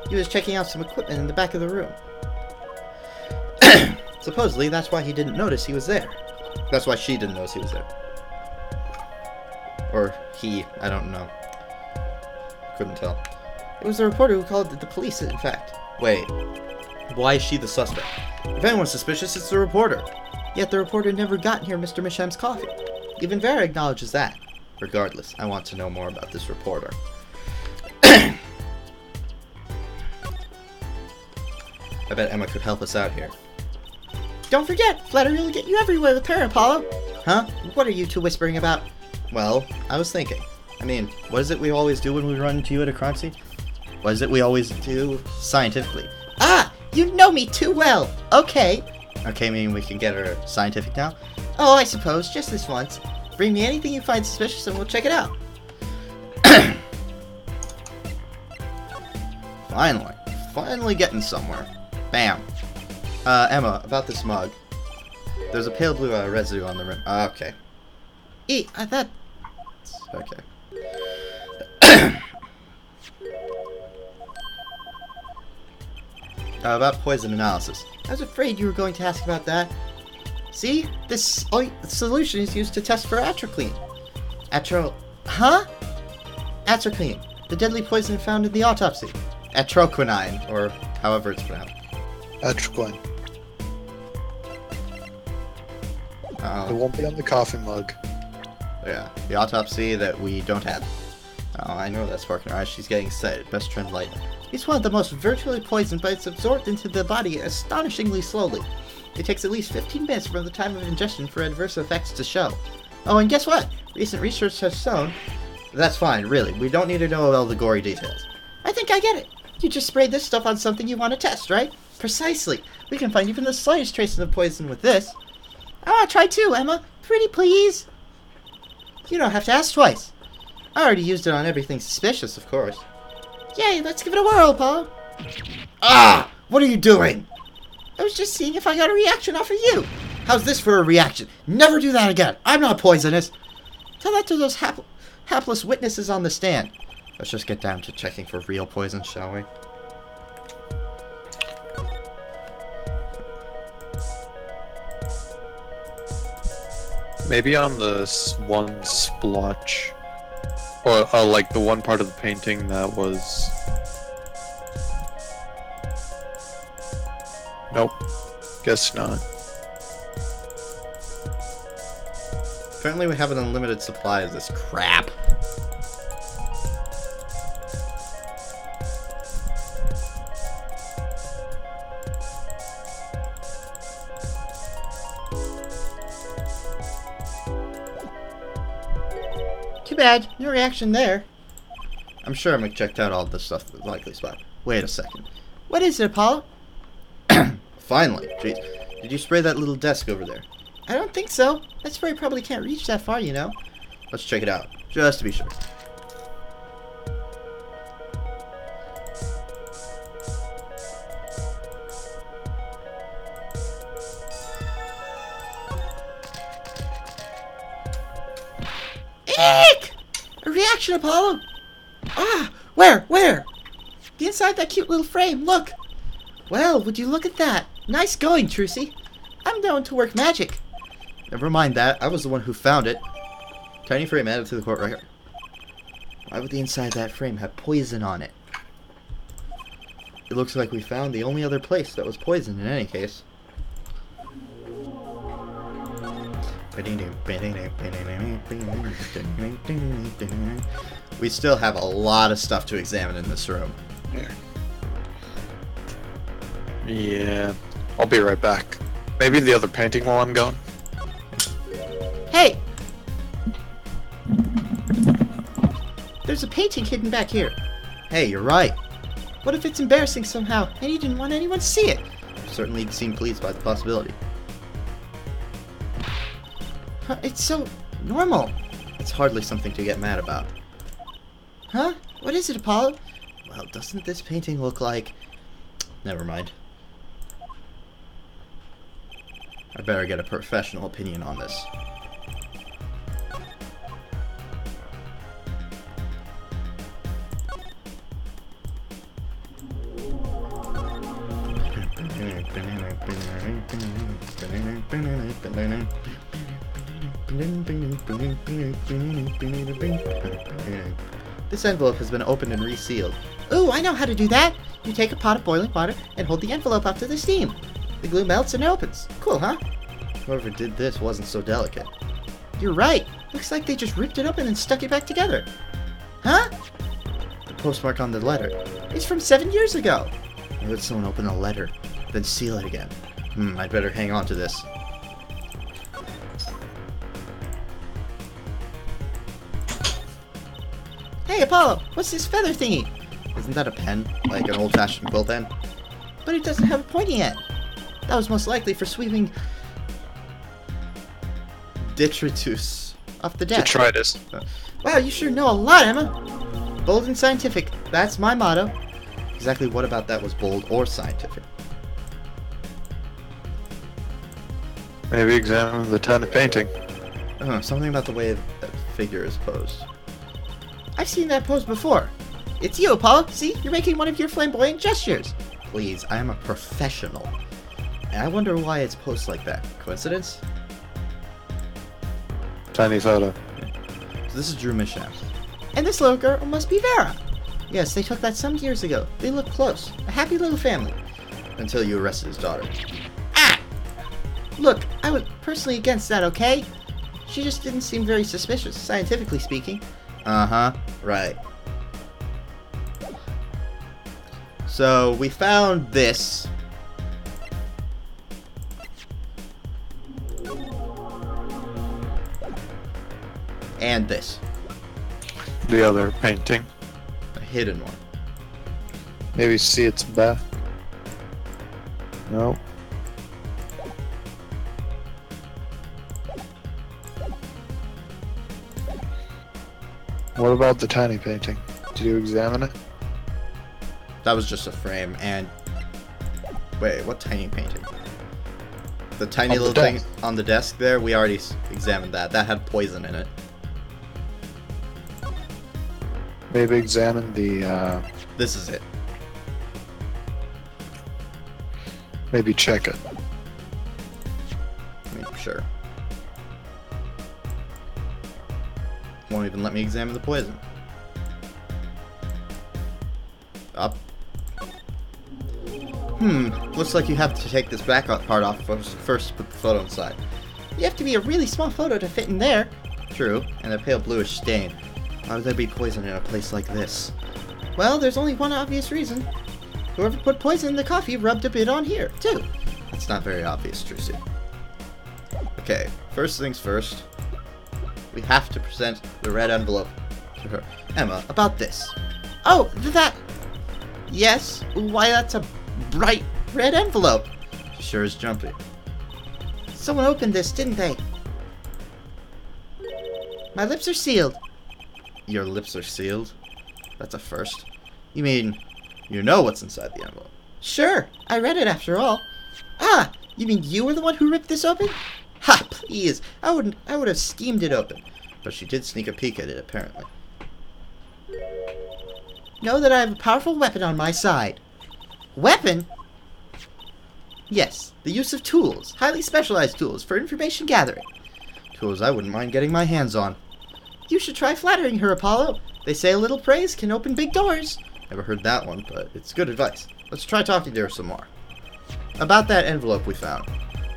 He was checking out some equipment in the back of the room. Supposedly, that's why he didn't notice he was there. That's why she didn't notice he was there. Or he, I don't know. Couldn't tell. It was the reporter who called the police, in fact. Wait, why is she the suspect? If anyone's suspicious, it's the reporter. Yet the reporter never got near Mr. Misham's coffee. Even Vera acknowledges that. Regardless, I want to know more about this reporter. I bet Emma could help us out here. Don't forget, flattery will get you everywhere with her, Apollo. Huh? What are you two whispering about? Well, I was thinking. I mean, what is it we always do when we run into you at a crime scene? What is it we always do scientifically? Ah! You know me too well! Okay. Okay, meaning we can get her scientific now? Oh, I suppose, just this once. Bring me anything you find suspicious and we'll check it out. Finally getting somewhere. Bam. Emma, about this mug. There's a pale blue residue on the rim. Okay. That... Okay. About poison analysis. I was afraid you were going to ask about that. See? This solution is used to test for atropine. Atropine. The deadly poison found in the autopsy. Atroquinine, or however it's pronounced. Atroquine. It won't be on the coffee mug. Yeah, the autopsy that we don't have. Oh, I know that spark in her eyes. She's getting excited. Best trend light. It's one of the most virtually poisoned, but it's absorbed into the body astonishingly slowly. It takes at least 15 minutes from the time of ingestion for adverse effects to show. Oh, and guess what? Recent research has shown... That's fine, really. We don't need to know all the gory details. I think I get it. You just sprayed this stuff on something you want to test, right? Precisely. We can find even the slightest traces of poison with this. I want to try too, Emma. Pretty please. You don't have to ask twice. I already used it on everything suspicious, of course. Yay, let's give it a whirl, Paul. Ah! What are you doing? I was just seeing if I got a reaction off of you. How's this for a reaction? Never do that again. I'm not poisonous. Tell that to those hapless witnesses on the stand. Let's just get down to checking for real poison, shall we? Maybe on the one splotch, or like the one part of the painting that was... Nope, guess not. Apparently we have an unlimited supply of this crap. Too bad, no reaction there. I'm sure Mick checked out all this stuff at the likely spot. Wait a second. What is it, Apollo? Finally. Jeez. Did you spray that little desk over there? I don't think so. That spray probably can't reach that far, you know. Let's check it out, just to be sure. Eek! A reaction, Apollo! Ah! Where? The inside that cute little frame, look! Well, would you look at that? Nice going, Trucy. I'm known to work magic. Never mind that. I was the one who found it. Tiny frame added to the court record. Why would the inside of that frame have poison on it? It looks like we found the only other place that was poisoned in any case. We still have a lot of stuff to examine in this room. Yeah, I'll be right back. Maybe the other painting while I'm gone. Hey! There's a painting hidden back here. Hey, you're right. What if it's embarrassing somehow, and you didn't want anyone to see it? Certainly seem pleased by the possibility. It's so normal. It's hardly something to get mad about. Huh? What is it, Apollo? Well, doesn't this painting look like... Never mind. I better get a professional opinion on this. This envelope has been opened and resealed. Ooh, I know how to do that! You take a pot of boiling water and hold the envelope up to the steam. The glue melts and opens. Cool, huh? Whoever did this wasn't so delicate. You're right. Looks like they just ripped it open and stuck it back together. Huh? The postmark on the letter. It's from 7 years ago. Why would someone open a letter, then seal it again? I'd better hang on to this. Hey, Apollo, what's this feather thingy? Isn't that a pen? Like an old-fashioned quill pen? But it doesn't have a pointy end. That was most likely for sweeping Detritus. off the deck. Detritus. Wow, you sure know a lot, Emma. Bold and scientific. That's my motto. Exactly what about that was bold or scientific? Maybe examine the tiny painting. Something about the way that figure is posed. I've seen that pose before. It's you, Apollo. See, you're making one of your flamboyant gestures. Please, I am a professional. And I wonder why it's posed like that. Coincidence? Tiny photo. So this is Drew Misham. And this little girl must be Vera. Yes, they took that some years ago. They look close. A happy little family. Until you arrested his daughter. Ah! Look, I was personally against that, okay? She just didn't seem very suspicious, scientifically speaking. Uh-huh. Right. So, we found this. And this. The other painting. A hidden one. Maybe see its back. No. What about the tiny painting? Did you examine it? That was just a frame, and... Wait, what tiny painting? The tiny On the little thing desk. on the desk there? We already examined that. That had poison in it. Maybe examine the, This is it. maybe check it. I mean, sure. Won't even let me examine the poison. Up. Looks like you have to take this back part off first put the photo inside. You have to be a really small photo to fit in there. True, and a pale bluish stain. Why would there be poison in a place like this? Well, there's only one obvious reason. Whoever put poison in the coffee rubbed a bit on here, too. That's not very obvious, Trucy. Okay, first things first. We have to present the red envelope to her. Emma, about this. Oh, that... Yes, why that's a bright red envelope. She sure is jumpy. Someone opened this, didn't they? My lips are sealed. Your lips are sealed? That's a first. You mean, you know what's inside the envelope? Sure, I read it after all. Ah, you mean you were the one who ripped this open? Ha, please, I would have steamed it open. But she did sneak a peek at it, apparently. Know that I have a powerful weapon on my side. Weapon? Yes, the use of tools, highly specialized tools for information gathering. Tools I wouldn't mind getting my hands on. You should try flattering her, Apollo. They say a little praise can open big doors. Never heard that one, but it's good advice. Let's try talking to her some more. About that envelope we found.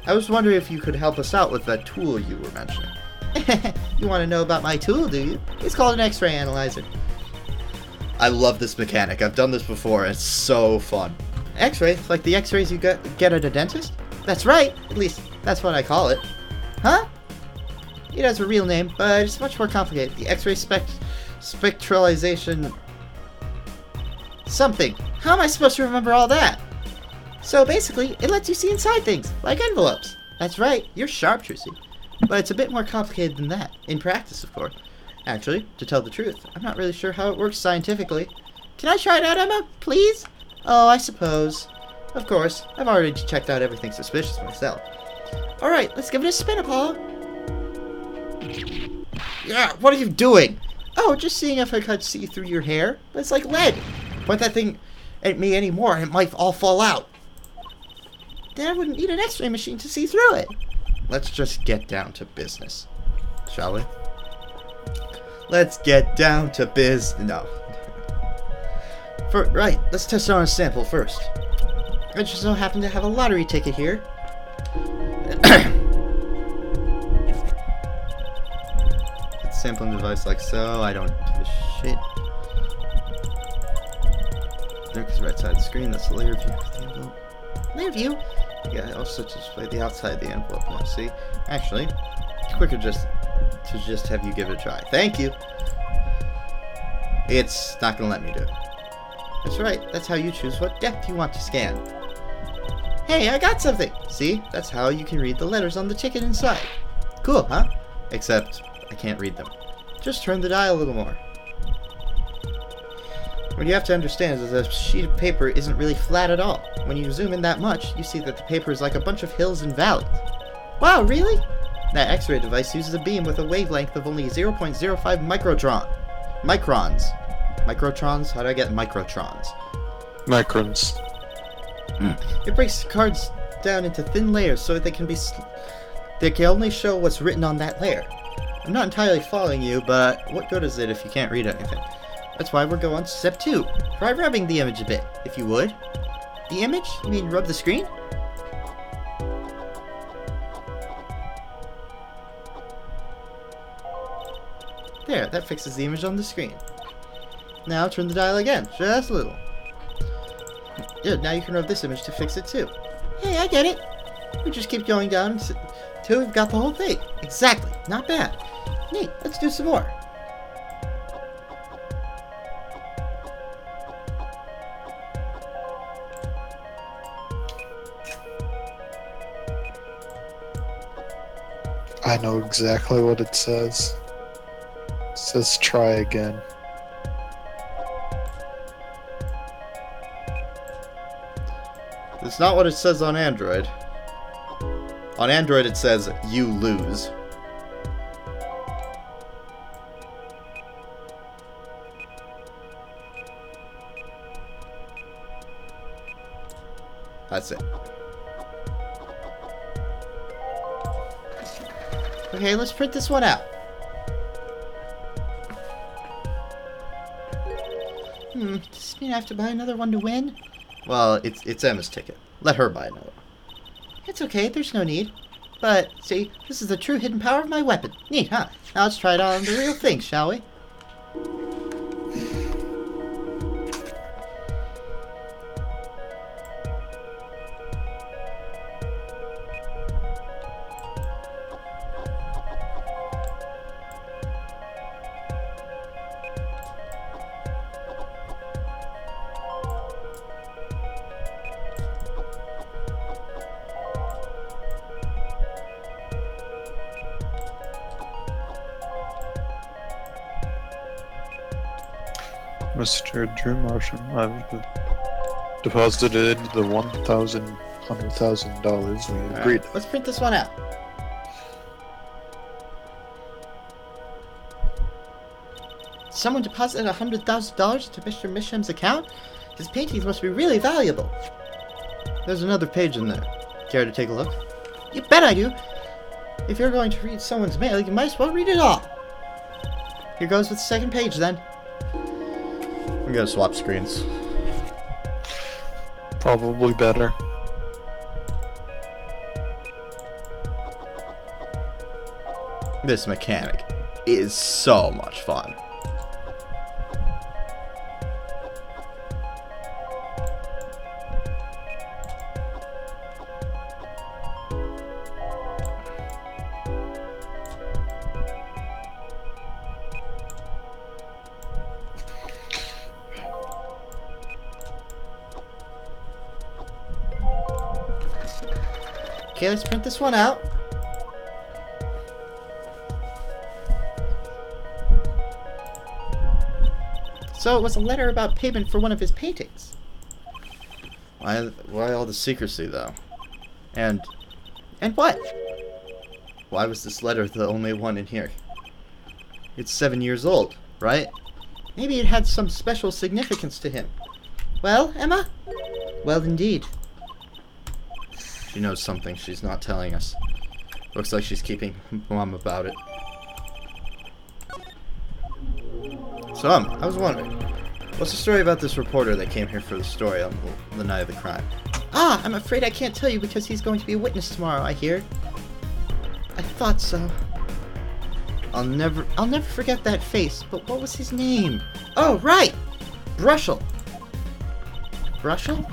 I was wondering if you could help us out with that tool you were mentioning. You want to know about my tool, do you? It's called an X-ray analyzer. I love this mechanic. I've done this before. It's so fun. X-ray? Like the X-rays you get at a dentist? That's right. At least, that's what I call it. Huh? It has a real name, but it's much more complicated. The X-ray spectralization... something. How am I supposed to remember all that? So basically, it lets you see inside things, like envelopes. That's right. You're sharp, Trucy. But it's a bit more complicated than that. In practice, of course. Actually, to tell the truth, I'm not really sure how it works scientifically. Can I try it out, Emma? Please? Oh, I suppose. Of course, I've already checked out everything suspicious myself. Alright, let's give it a spin, Apollo. Yeah, what are you doing? Oh, just seeing if I could see through your hair. It's like lead. Point that thing at me anymore and it might all fall out. Then I wouldn't need an x-ray machine to see through it. Let's just get down to business, shall we? Let's get down to no. Right, let's test it on a sample first. I just so happen to have a lottery ticket here. Let's sample the device like so. I don't give a shit. Look at the right side of the screen. That's the layer view of the envelope. Layer view? Yeah, also display the outside of the envelope now. See? Actually, it's quicker to just have you give it a try. Thank you. It's not gonna let me do it. That's right. That's how you choose what depth you want to scan. Hey, I got something! See? That's how you can read the letters on the ticket inside. Cool, huh? Except, I can't read them. Just turn the dial a little more. What you have to understand is that a sheet of paper isn't really flat at all. When you zoom in that much, you see that the paper is like a bunch of hills and valleys. Wow, really? That X-ray device uses a beam with a wavelength of only 0.05 microns. Microtrons? How do I get microtrons? Microns. It breaks cards down into thin layers so they can only show what's written on that layer. I'm not entirely following you, but what good is it if you can't read anything? That's why we're going to step 2. Try rubbing the image a bit, if you would. The image? You mean rub the screen? There, that fixes the image on the screen. Now turn the dial again, just a little. Good, now you can rub this image to fix it too. Hey, I get it. We just keep going down until we've got the whole thing. Exactly, not bad. Neat, let's do some more. I know exactly what it says. It says try again. It's not what it says on Android. On Android it says, you lose. That's it. Okay, let's print this one out. Does this mean I have to buy another one to win? Well, it's Emma's ticket. Let her buy another. It's okay, there's no need. But, see, this is the true hidden power of my weapon. Neat, huh? Now let's try it on the real thing, shall we? Mr. Drew Martian, I've deposited the $100,000 we agreed. Right, let's print this one out. Someone deposited $100,000 into Mr. Misham's account? His paintings must be really valuable. There's another page in there. Care to take a look? You bet I do. If you're going to read someone's mail, you might as well read it all. Here goes with the second page, then. I'm gonna swap screens. Probably better. This mechanic is so much fun. Okay, let's print this one out. So it was a letter about payment for one of his paintings. Why all the secrecy, though? And what? Why was this letter the only one in here? It's 7 years old, right? Maybe it had some special significance to him. Well, Emma? Well, indeed. She knows something she's not telling us. Looks like she's keeping mum about it. So, I was wondering, what's the story about this reporter that came here for the story on the night of the crime? Ah, I'm afraid I can't tell you because he's going to be a witness tomorrow, I hear. I thought so. I'll never forget that face, but what was his name? Oh, right! Brushel. Brushel?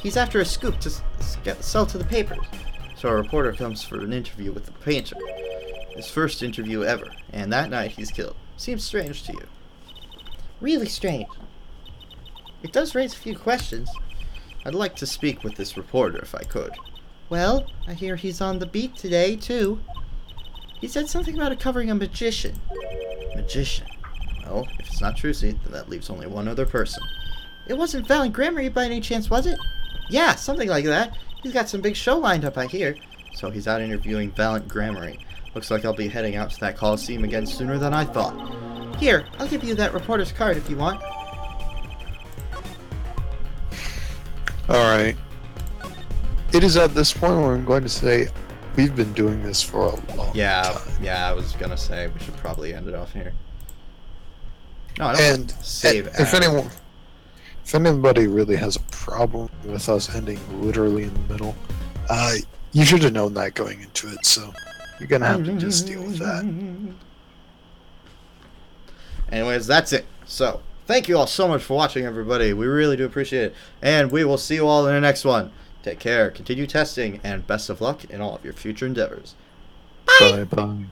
He's after a scoop to sell to the papers. So a reporter comes for an interview with the painter. His first interview ever, and that night he's killed. Seems strange to you. Really strange. It does raise a few questions. I'd like to speak with this reporter if I could. Well, I hear he's on the beat today, too. He said something about covering a magician. Magician? Well, if it's not Trucy, then that leaves only one other person. It wasn't Valiant Grammary by any chance, was it? Yeah, something like that. He's got some big show lined up, I hear. So he's out interviewing Valiant Grammary. Looks like I'll be heading out to that Coliseum again sooner than I thought. Here, I'll give you that reporter's card if you want. Alright. It is at this point where I'm going to say we've been doing this for a long time. Yeah, I was gonna say we should probably end it off here. No, I don't And save if anybody really has a problem with us ending literally in the middle, you should have known that going into it, so you're gonna have to just deal with that. Anyways, that's it. So, thank you all so much for watching, everybody. We really do appreciate it. And we will see you all in the next one. Take care, continue testing, and best of luck in all of your future endeavors. Bye bye.